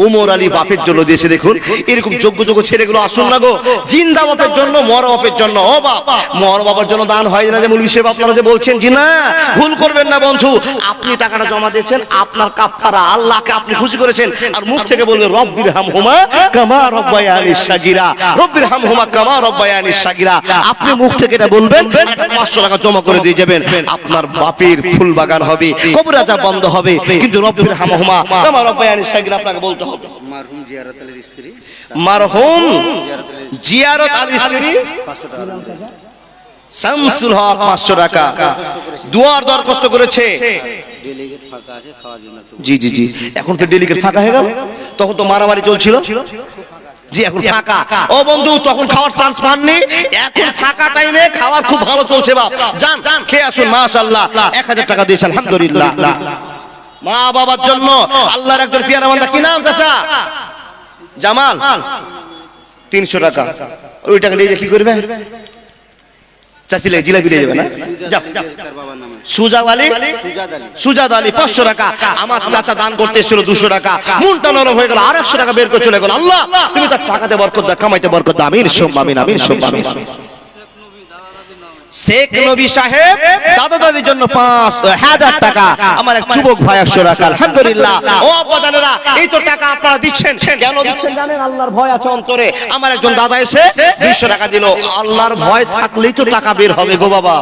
ওমর আলী বাপের জন্য দিয়েছে। দেখুন, এরকম যোগ্য যোগ্য ছেলেগুলো আসুন না গো, জিন্দা বাপের জন্য, মরা বাপের জন্য। ও বাপ, মরা বাবার জন্য দান হয় না যে মৌলভী সাহেব আপনারা যে বলছেন, জি না, ভুল করবেন না বন্ধু। আপনি টাকাটা জমা দিয়েছেন, আপনার কাফারা, আল্লাহকে আপনি খুশি করেছেন। আর মুখ থেকে বলবেন রব্বির হামহুমা কামা রব্বায়ানি সাগীরা, রব্বির হামহুমা কামা রব্বায়ানি সাগীরা। আপনি মুখ থেকে এটা বলবেন, 500 টাকা জমা করে দিয়ে যাবেন। আপনার বাপের ফুল বাগান হবে, কবর আযাব বন্ধ হবে, কিন্তু রব্বির হামহুমা কামা রব্বায়ানি সাগীরা আপনাকে বলতে হবে। মারহুম জিয়ারত আলীর স্ত্রী, মারহুম জিয়ারত আলীর স্ত্রী 500 টাকা, শামসুল হক 500 টাকা দুয়ার দরখাস্ত করেছে। ডেলিগেট ফাঁকা আছে খাওয়ার জন্য একটু জি জি জি, এখন তো ডেলিগেট ফাঁকা হয়ে গেল, তখন তো মারামারি চলছিল। জি এখন ফাঁকা। ও বন্ধু, তখন খাওয়ার চান্স পাননি, এখন ফাঁকা টাইমে খাওয়ার খুব ভালো চলছে। বাপ যান খেয়ে আসুন, মাশাআল্লাহ। 1000 টাকা দিয়েছে, আলহামদুলিল্লাহ। মা বাবার জন্য আল্লাহর একজন পিয়ারা বান্দা, কি নাম চাচা? জামাল। 300 টাকা। ওই টাকা নিয়ে কি করবে? চাচিলে জিলাপি নিয়ে যাবে না? যাও। তার বাবার নামে সুজাদ আলী, সুজাদ আলী 500 টাকা। আমার চাচা দান করতে এসেছিল 200 টাকা। মনটা নরম হয়ে গেল, আর 100 টাকা বের করে চলে গেল। আল্লাহ তুমি তার টাকাতে বরকত দাও, কামাইতে বরকত দাও। আমিন সুম্মা আমিন, আমিন সুম্মা আমিন। শেখ নবী সাহেব দাদা দাদির জন্য 5000 টাকা। আমার এক যুবক ভাই 100 টাকা, আলহামদুলিল্লাহ। ও আব্বাজানেরা, এই তো টাকা আপনারা দিচ্ছেন, কেন দিচ্ছেন জানেন? আল্লাহর ভয় আছে অন্তরে। আমার একজন দাদা এসে 200 টাকা দিল। আল্লাহর ভয় থাকলেই তো টাকা বের হবে গো বাবা।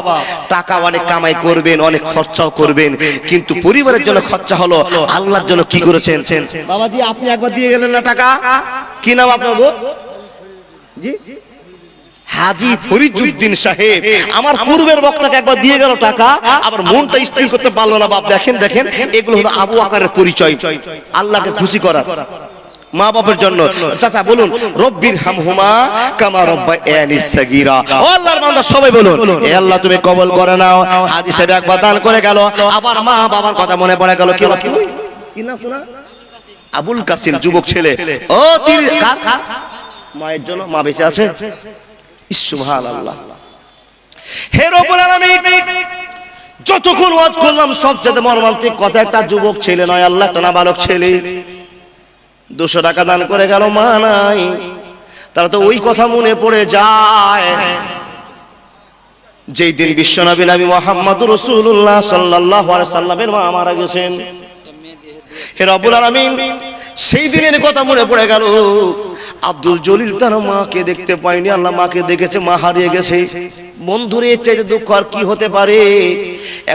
টাকা অনেক কামাই করবেন, অনেক খরচাও করবেন, কিন্তু পরিবারের জন্য খরচা হলো, আল্লাহর জন্য কি করেছেন? বাবাজি আপনি একবার দিয়ে গেলেন না টাকা, কি নাম আপনার গো? জি হাজী ফরিদউদ্দিন সাহেব। আমার পূর্বের বক্তাকে একবার দিয়ে গেল টাকা, আবার মনটা স্থির করতে পারলো না। বাপ দেখেন দেখেন, এগুলো হলো আবু বকরের পরিচয়, আল্লাহকে খুশি করার। মা বাবার জন্য চাচা বলুন, রব্বির হামহুমা কামা রব্বায়ানি সাগীরা। ও আল্লাহর বান্দা সবাই বলুন, এ আল্লাহ তুমি কবুল করে নাও। হাজী সাহেব একবার দান করে গেল, আবার মা বাবার কথা মনে পড়ে গেল। কি বাপ তুই কি নাম শোনা? আবুল কাসিম, যুবক ছেলে। ও তিনি কার? মায়ের জন্য। মা বেঁচে আছে? সুবহানাল্লাহ। হে রব্বুল আলামিন, যতক্ষণ ওয়াজ করলাম সবচেয়ে মর্মান্তিক কথা, একটা যুবক ছেলে নয় আল্লাহ, একটা নাবালক ছেলে 200 টাকা দান করে গেল। মা নাই, তারা তো ওই কথা মনে পড়ে যায় যেই দিন বিশ্বনবী নবী মুহাম্মদুর রাসূলুল্লাহ সাল্লাল্লাহু আলাইহি সাল্লামের মা মারা গেছেন। হে রব্বুল আলামিন, সেই দিনের কথা মনে পড়ে গেল। আব্দুল জলিল তার মাকে দেখতে পায়নি, আল্লাহ মাকে দেখেছে, মা হারিয়ে গেছে। বন্ধুরে এর চাইতে দুঃখ আর কি হতে পারে?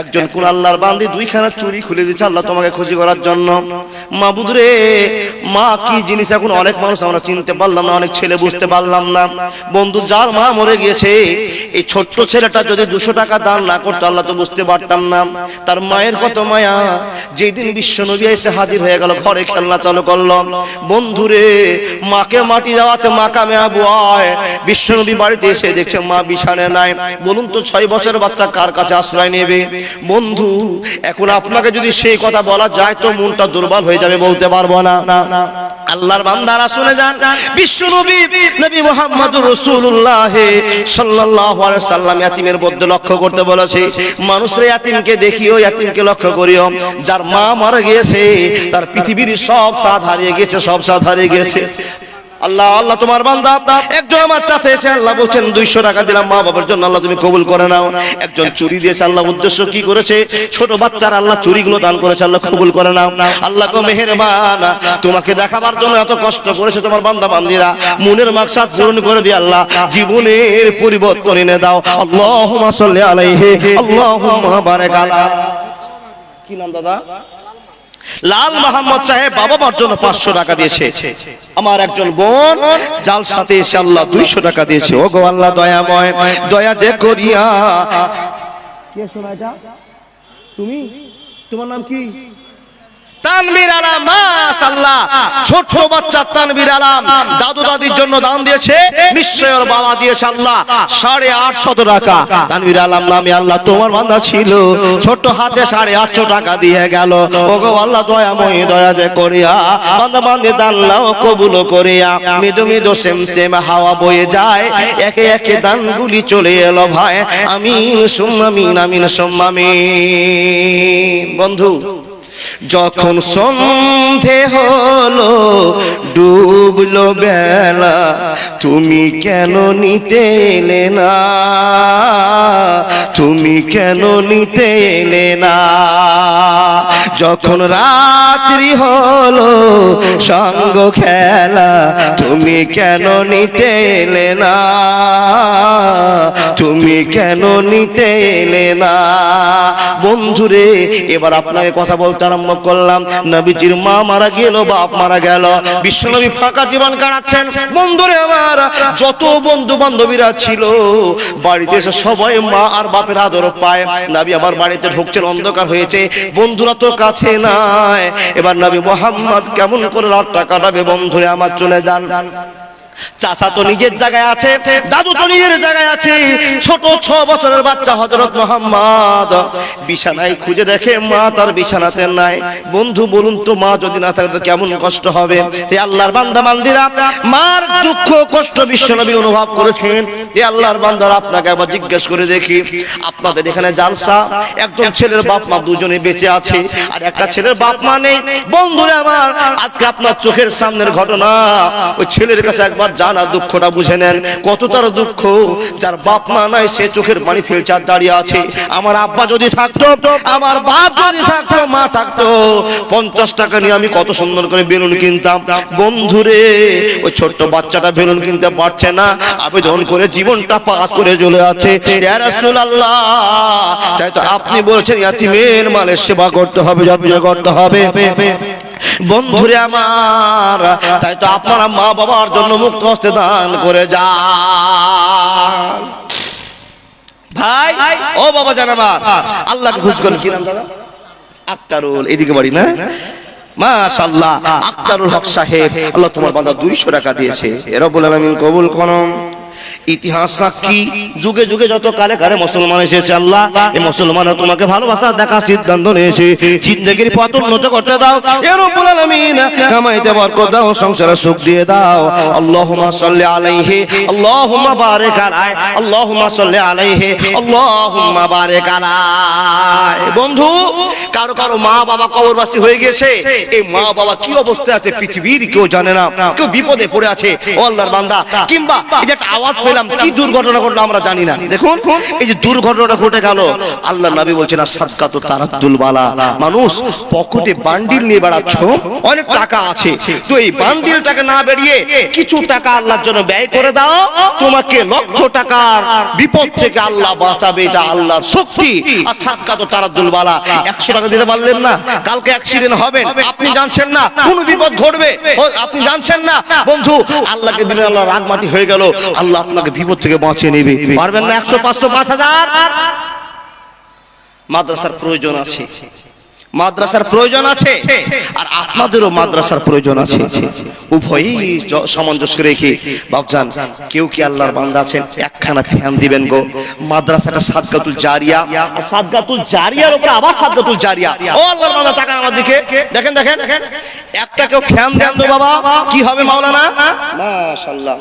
একজন কোন আল্লাহর বান্দি 2খানা চুরি খুলে দিয়েছে আল্লাহ তোমাকে খুশি করার জন্য। মাবুদরে, মা কি জিনিস এখন অনেক মানুষ আমরা চিনতে পারলাম না, অনেক ছেলে বুঝতে পারলাম না। বন্ধু, যার মা মরে গিয়েছে, এই ছোট্ট ছেলেটা যদি 200 টাকা দান না করতো আল্লাহ তো বুঝতে পারতাম না তার মায়ের কত মায়া। যেই দিন বিশ্বনবী এসে হাজির হয়ে গেল, ঘরে খেলনা চালু করলো। বন্ধুরে, মাকে মাটি দেওয়া আছে, মা কামিয়াবু হয়। বিশ্বনবী বাড়িতে এসে দেখছে মা বিছানায় নাই। বলুন তো 6 বছরের বাচ্চা কার কাছে আশ্রয় নেবে? বন্ধু, এখন আপনাকে যদি সেই কথা বলা যায় তো মনটা দুর্বল হয়ে যাবে, বলতে পারবো না। আল্লাহর বান্দারা শুনে যান, বিশ্বনবী নবী মুহাম্মদুর রাসূলুল্লাহ সাল্লাল্লাহু আলাইহি সাল্লাম ইয়াতিমের মধ্যে লক্ষ্য করতে বলেছে। মানুষরা ইয়াতিমকে দেখিও, ইয়াতিমকে লক্ষ্য করিও। যার মা মারা গিয়েছে তার পৃথিবীর সব স্বাদ হারিয়ে গেছে, সব স্বাদ হারিয়ে গেছে। আল্লাহ আল্লাহ তোমার বান্দা একজন আমার চাচা এসে আল্লাহ বলছেন 200 টাকা দিলাম মা বাবার জন্য, আল্লাহ তুমি কবুল করে নাও। একজন চুরি দিয়েছে, আল্লাহ উদ্দেশ্য কি করেছে? ছোট বাচ্চার আল্লাহ চুরিগুলো দান করেছে, আল্লাহ কবুল করে নাও। আল্লাহ গো মেহেরবান, তোমাকে দেখাবার জন্য এত কষ্ট করেছে তোমার বান্দা বান্দিরা, মনের মাকসাদ পূরণ করে দিয়ে আল্লাহ জীবনের পরিবর্তন এনে দাও। আল্লাহুম্মা সাল্লি আলাইহি, আল্লাহুম্মা বারিক আলা। কি নাম দাদা? লাল মোহাম্মদ সাহেব বাবা মার জন্য 500 টাকা দিয়েছে। আমার একজন বোন জাল সাথে এসে আল্লাহ 200 টাকা দিয়েছে। ও গো আল্লাহ দয়াময়, দয়া যে করিয়া। কে শোনা এটা? তুমি? তোমার নাম কি? তানভীর আলম। মাশাআল্লাহ, ছোট বাচ্চা তানভীর আলম দাদু দাদির জন্য দান দিয়েছে। নিশ্চয় ওর বাবা দিয়েছে আল্লাহ 850 টাকা। তানভীর আলম নামে আল্লাহ তোমার বান্দা ছিল, ছোট হাতে 850 টাকা দিয়ে গেল। ওগো আল্লাহ দয়াময়, দয়া যে করিয়া বান্দা বান্দি দানলাও কবুল করিয়া। মৃদু মৃদু সেম সেম হাওয়া বয়ে যায়, একে একে দানগুলি চলে এলো ভাই। আমিন সুম্মা আমিন, আমিন সুম্মা আমিন। বন্ধু, যখন সন্ধে হলো ডুবলো বেলা, তুমি কেন নিতে এলে না? তুমি কেন নিতে এলে না? যখন রাত্রি হলো সঙ্গ খেলা, তুমি কেন নিতে এলে না? তুমি কেন নিতে এলে না? বন্ধুরে, এবার আপনাকে কথা বলতে আরম্ভ আরম্ভ করলাম। নবীজির মা মারা গেল, বাপ মারা গেল, বিশ্বনবী ফাঁকা জীবন কাটাচ্ছেন। বন্ধুরে আমার, যত বন্ধু বান্ধবীরা ছিল বাড়িতে এসে সবাই মা আর বাপের আদর পায়। নবী আমার বাড়িতে ঢুকছেন, অন্ধকার হয়েছে, বন্ধুরা তো কাছে নাই। এবার নবী মুহাম্মদ কেমন করে রাতটা কাটাবে? বন্ধুরে আমার চলে যান। চাচা তো নিজের জায়গায় আছে, দাদু তো নিজের জায়গায় আছে, ছোট 6 বছরের বাচ্চা হযরত মুহাম্মদ বিছানায় খুঁজে দেখে মা তার বিছানাতে নাই। বন্ধু বলুন তো, মা যদি না থাকে তো কেমন কষ্ট হবে? হে আল্লাহর বান্দা বান্দিরা, মার দুঃখ কষ্ট বিশ্বনবী অনুভব করেছেন। হে আল্লাহর বান্দারা, আপনাকে একবার জিজ্ঞেস করে দেখি, আপনাদের এখানে জালসা, একজন ছেলের বাপ মা দুজনে বেঁচে আছে, আর একটা ছেলের বাপ মা নেই। বন্ধুরা আমার, আজকে আপনার চোখের সামনের ঘটনা, ওই ছেলের কাছে একবার জানা দুঃখটা বুঝে নেন। কত তার দুঃখ, যার বাপ মা নাই সে চোখের পানি ফেলছে আর দাঁড়িয়ে আছে। আমার আব্বা যদি থাকতো, আমার বাপ যদি থাকতো, মা থাকতো, 50 টাকা নিয়ে আমি কত সুন্দর করে বেলুন কিনতাম। বন্ধুরে, ওই ছোট্ট বাচ্চাটা বেলুন কিনতে পারছে না, আবেদন করে জীবনটা পাস করে চলে আছে। ইয়া রাসূলুল্লাহ, তাই তো আপনি বলেছেন ইয়াতিমের মালের সেবা করতে হবে, যত্ন করতে হবে। বন্ধুরে আমার, তাই তো আপনারা মা বাবার জন্য মুক্ত হস্তে দান করে যান। ভাই ও বাবা জান আমার, আল্লাহকে খুশি করেন। কি নাম দাদা? আক্তারুল, এদিকে বাড়ি না? মাশাআল্লাহ, আক্তারুল হক সাহেব, আল্লাহ তোমার বান্দা 200 টাকা দিয়েছে। এ রব্বুল আলামিন কবুল করুন। ইতিহাস সাক্ষী, যুগে যুগে যত কালে কালে মুসলমান এসেছে, আল্লাহ এই মুসলমানরা তোমাকে ভালোবাসা দেখা সিদ্ধান্ত নিয়েছে। জিন্দেগির পথ উন্নত করতে দাও হে রব্বুল আলামিন, কামাইতে বরকত দাও, সংসারে সুখ দিয়ে দাও। আল্লাহুম্মা সাল্লি আলাইহি, আল্লাহুম্মা বারিক আলাইহি, আল্লাহুম্মা সাল্লি আলাইহি, আল্লাহুম্মা বারিক আলাইহি। বন্ধু, কারো কারো মা বাবা কবরবাসী হয়ে গেছে। এই মা বাবা কি অবস্থায় আছে পৃথিবীর কেউ জানে না। কেউ বিপদে পড়ে আছে, ও আল্লাহর বান্দা, কিংবা এই যে একটা আওয়াজ পেলাম, কি দুর্ঘটনা ঘটলো আমরা জানি না। দেখুন, এই যে দুর্ঘটনাটা ঘটে গেল, আল্লাহর নবী বলছেন সাদকাতু তারাদ্দুল বালা। মানুষ পকেটে বান্ডিল নিয়ে বেড়াচ্ছ, অনেক টাকা আছে, তো এই বান্ডিলটাকে না বেরিয়ে কিছু টাকা আল্লাহর জন্য ব্যয় করে দাও, তোমাকে লক্ষ টাকার বিপদ থেকে আল্লাহ বাঁচাবে। এটা আল্লাহর শক্তি। আর সাদকাতু তারাদ্দুল বালা, 100 টাকা দিতে পারলেন না, কালকে অ্যাক্সিডেন্ট হবে, আপনি জানছেন না, কোন বিপদ ঘটবে আপনি জানছেন না। বন্ধু, আল্লাহকে দিলে আল্লাহ রাগ মাটি হয়ে গেল, আল্লাহ আপনাকে বিপদ থেকে বাঁচিয়ে নেবে। পারবেন না? 100, 500, 5000। মাদ্রাসার প্রয়োজন আছে, মাদ্রাসার প্রয়োজন আছে, আর আপনাদেরও মাদ্রাসার প্রয়োজন আছে। উভয়ই সামঞ্জস্য রেখে বাপজান, কেউ কি আল্লাহর বান্দা আছেন, একখানা ফ্যান দিবেন গো। মাদ্রাসাটা সাদকাতুল জারিয়া, সাদকাতুল জারিয়ার উপর আবার সাদকাতুল জারিয়া। ও আল্লাহর বান্দা, তাকান আমার দিকে, দেখেন দেখেন, একটা কেউ ফ্যান দেন তো বাবা, কি হবে মাওলানা? মাশাআল্লাহ,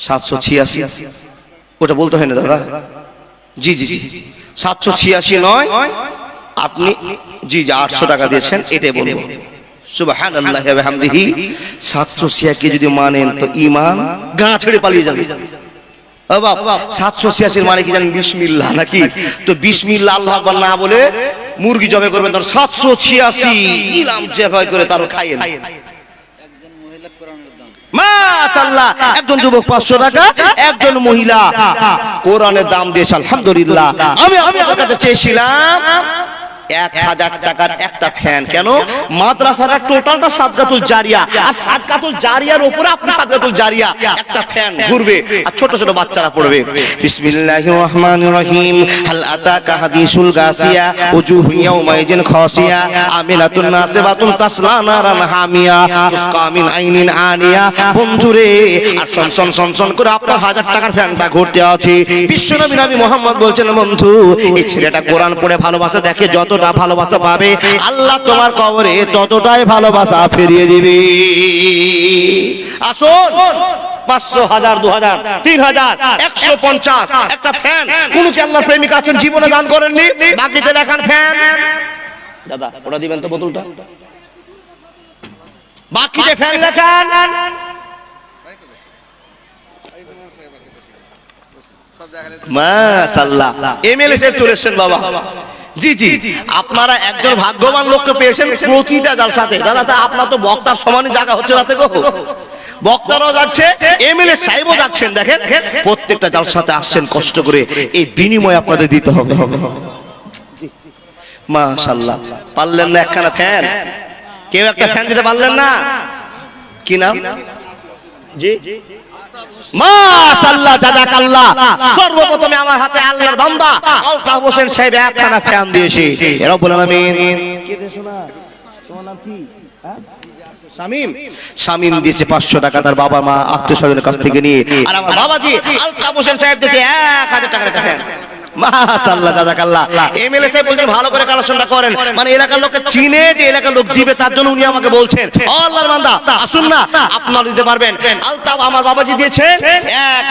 786। ওটা বলতে হয় না দাদা? জি জি জি, 786 নয়, আপনি জি 800 টাকা দিয়েছেন, এটাই বলবো। সুবহানাল্লাহি ওয়া বিহামদিহি। 786 কে যদি মানেন তো ঈমান গা ছেড়ে পালিয়ে যাবে। ও বাবা, 786 মানে কি জানেন? বিসমিল্লাহ নাকি? তো বিসমিল্লাহ আল্লাহু আকবার না বলে মুরগি জবাই করবেন, তখন 786 ইলাম জবাই করে তার খাইয়েন। মাশাআল্লাহ, একজন যুবক 500 টাকা, একজন মহিলা কোরআনের দাম দিয়েছে। আলহামদুলিল্লাহ। আমি আপনাদের কাছে চেয়েছিলাম 1000 টাকার একটা ফ্যান। কেন? মাদ্রাসার টোটালটা সাদকাতুল জারিয়া, আর সাদকাতুল জারিয়ার উপরে আপনি সাদকাতুল জারিয়া, একটা ফ্যান ঘুরবে আর ছোট ছোট বাচ্চারা পড়বে। বিসমিল্লাহির রহমানির রহিম। হাল আতাকা হাদিসুল গাসিয়া, উজুহু ইয়াউমাইজিন খাসিয়া, আমিলাতুন নাসিবাতুন তাসলা নারান হামিয়া, তুসকা মিন আইনিন আনিয়া। বন্ধুরে, আর সনসন করে আপনার 1000 টাকার ফ্যানটা ঘুরতে আছে। বিশ্বনবী নবী মুহাম্মদ বলছেন, বন্ধু, এই ছেলেটা কোরআন পড়ে ভালোবাসা দেখে, যতটা ভালোবাসা পাবে আল্লাহ তোমার কবরে ততটাই ভালোবাসা ফিরিয়ে দিবে। আসুন, 500, 1000, 2000, 3000, 150 একটা ফ্যান। কোন কি আল্লাহর প্রেমিক আছেন জীবনে দান করেননি? বাকিতে দেখান ফ্যান। দাদা, ওটা দিবেন তো বোতলটা, বাকিতে ফ্যান লেখান। মাশাআল্লাহ, এমএলএ সাহেব চলে এসেছেন বাবা। জি জি, আপনারা একজন ভাগ্যবান লোককে পেয়েছেন প্রতিটা জালসাতে। দাদা, তা আপনার তো বক্তার সমানই জায়গা হচ্ছে রাতে গো। বক্তারাও যাচ্ছে, এমএলএ সাহেবও যাচ্ছেন। দেখেন, প্রত্যেকটা জালসাতে আসছেন কষ্ট করে, এই বিনিময় আপনাদের দিতে হবে। মাশাআল্লাহ। পারলেন না একখানা ফ্যান? কেউ একটা ফ্যান দিতে পারলেন না? কি নাম? জি মাশাআল্লাহ, জাযাকাল্লাহ। সর্বপ্রথমে আমার হাতে আল্লাহর বান্দা আলতাফ হোসেন সাহেব একখানা ফ্যান দিয়েছে। রব্বুল আলামিন। কে দেছো না? তোমার নাম কি? শামীম। শামীম দিয়েছে 500 টাকা তার বাবা মা আত্মীয় স্বজনের কাছ থেকে নিয়ে। আর আমার বাবাজি আলতাফ হোসেন সাহেব দিয়েছে 1000 টাকার একটা ফ্যান। মাশাআল্লাহ, জাযাকাল্লাহ। এমএলএ সাহেব বলছেন ভালো করে কালেকশনটা করেন, মানে এলাকার লোককে চিনে যে এলাকার লোক দিবে তার জন্য উনি আমাকে বলছেন আল্লাহর বান্দা আসুন না আপনারা দিতে পারবেন। আলতাফ আমার বাবাজি দিয়েছেন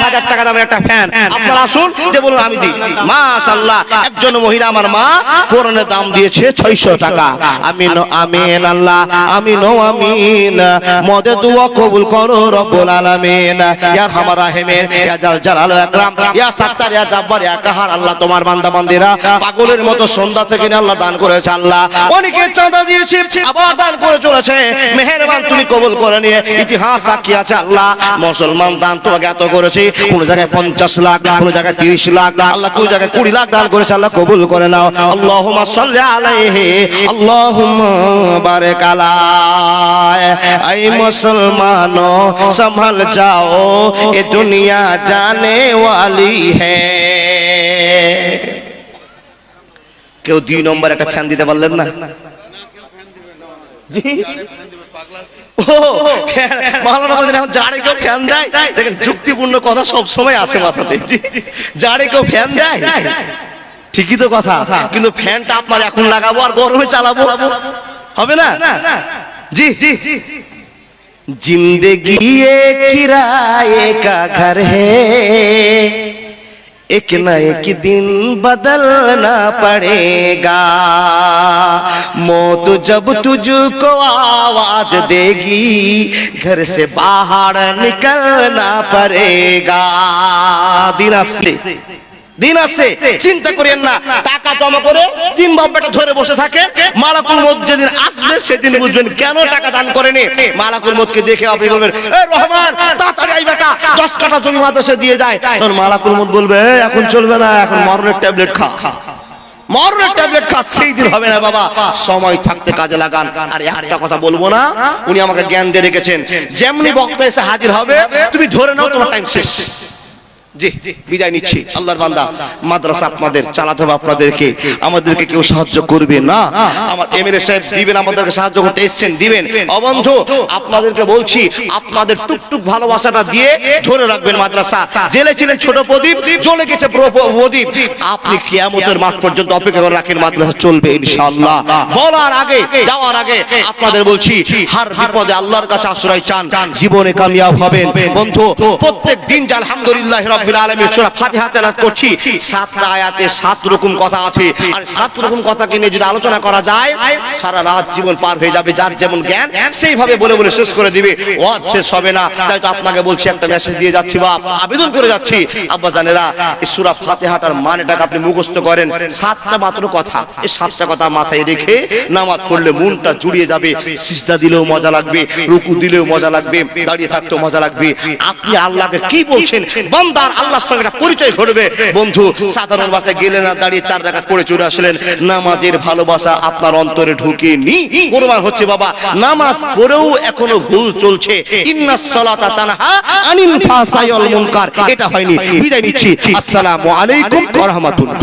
1000 টাকা দামের একটা ফ্যান। আপনারা আসুন যে বলুন আমি দিই। মাশাআল্লাহ। একজন মহিলা আমার মা কোরআনের দাম দিয়েছে 600 টাকা। আমিন আমিন আল্লাহ আমিন ও আমিন। মদে দোয়া কবুল করো রব্বুল আলামিন। ইয়া আরহামার রাহিমিন, ইয়া জাল জালাল ওয়া ইকরাম, ইয়া সাত্তার, ইয়া জাব্বার, ইয়া কাহার। আল্লাহ তোমার বান্দা বান্দীরা পাগলের মতো সন্ধ্যা থেকে আল্লাহ দান করেছে। আল্লাহ অনেকে চাঁদা দিয়েছে আবার দান করে চলেছে। মেহেরবান তুমি কবুল করে নিয়ে ইতিহাস সাক্ষী আছে আল্লাহ মুসলমান দান তোমাকে এত করেছে। কোন জায়গায় 50 লাখ, কোন জায়গায় 30 লাখ, আল্লাহ কোন জায়গায় 20 লাখ দান করেছে। আল্লাহ কবুল করে নাও। আল্লাহুম্মা সাল্লি আলাইহি আল্লাহুম্মা বারিক আলাইহি। আই মুসলমানো संभल जाओ ये दुनिया जाने वाली है। কেউ 2 নম্বর একটা ফ্যান দিতে পারলেন না? জি ও মাওলানা বলেন এখন যারে কেউ ফ্যান দেয়, দেখেন যুক্তিপূর্ণ কথা সব সময় আসে মাথাতে। জি যারে কেউ ফ্যান দেয় ঠিকই তো কথা, কিন্তু ফ্যানটা আপনার এখন লাগাবো আর গরমে চালাবো হবে না। জি जिंदगी एक किराए का घर है, एक न एक दिन बदलना पड़ेगा। मौत जब तुझको आवाज देगी घर से बाहर निकलना पड़ेगा। দিন আসছে চিন্তা করেন না। টাকা জমা করে জিম্বাবুয়েটা ধরে বসে থাকে, মালাকুল মউত যেদিন আসবে সেদিন বুঝবেন কেন টাকা দান করেনি। মালাকুল মউতকে দেখে আপনি বলবেন এ রহমান তাড়াতাড়ি আই বেটা 10 কাঠা জমি মাদ্রাসা দিয়ে যায়। তখন মালাকুল মউত বলবে এখন চলবে না, এখন মরণের ট্যাবলেট খা, মরণের ট্যাবলেট খা। সেই দিন হবে না বাবা, সময় থাকতে কাজে লাগান। আর একটা কথা বলবো না, উনি আমাকে জ্ঞান দিয়ে রেখেছেন, যেমনি বক্তা এসে হাজির হবে তুমি ধরে নাও তোমার টাইম শেষ। জি বিদায় নিচ্ছি। আল্লাহর বান্দা মাদ্রাসা আপনাদের চালাতে হবে, আপনাদেরকে আমাদেরকে কেউ সাহায্য করবে না। আমার এমএলএ সাহেব দিবেন, আমাদেরকে সাহায্য করতে এসেছেন দিবেন। অবন্ধু আপনাদেরকে বলছি আপনাদের টুকটুক ভালোবাসাটা দিয়ে ধরে রাখবেন মাদ্রাসা। জেলে ছিলেন ছোট প্রদীপ, জ্বলে গেছে প্রদীপ। আপনি কিয়ামতের মাঠ পর্যন্ত অপেক্ষা করে রাখেন, মাদ্রাসা চলবে ইনশাআল্লাহ। বলার আগে যাওয়ার আগে আপনাদের বলছি হার বিপদে আল্লাহর কাছে আশ্রয় চান, জীবনে কামিয়াব হবেন। বন্ধু প্রত্যেক দিন যে আলহামদুলিল্লাহ রাব্বিল আলামিন সূরা ফাতিহা তেলাওয়াত করছি, 7টা আয়াতে 7 রকম কথা আছে। আর 7 রকম কথাকে নিয়ে যদি আলোচনা করা যায় সারা রাত জীবন পার হয়ে যাবে। যার যেমন জ্ঞান সেইভাবে বলে বলে শেষ করে দিবে, ওয়াজ শেষ হবে না। তাই তো আপনাকে বলছি, একটা মেসেজ দিয়ে যাচ্ছি বাপ, আবেদন করে যাচ্ছি আব্বা জানেরা, এই সূরা ফাতিহাটার মানেটাকে আপনি মুখস্থ করেন। 7টা মাত্র কথা, এই 7টা কথা মাথায় রেখে নামাজ পড়লে মনটা জুড়িয়ে যাবে। সিজদা দিলেও মজা লাগবে, রুকু দিলেও মজা লাগবে, দাঁড়িয়ে থাকতেও মজা লাগবে। আপনি আল্লাহকে কি বলছেন বান্দার আল্লাহর সঙ্গে পরিচয় ঘটবে। বন্ধু সাধারণ ভাষায় গেলেন না, দাঁড়িয়ে 4 রাকাত পড়ে চলে আসলেন, নামাজের ভালোবাসা আপনার অন্তরে ঢুকেনি। প্রমাণ হচ্ছে বাবা নামাজ পড়েও এখনো ভুল চলছে। ইন্নাস সালাতা তানহা আনিল ফাহশাই ওয়াল মুনকার, এটা হয়নি। বিদায় নিচ্ছি, আসসালামু আলাইকুম ওয়া রাহমাতুল্লাহ।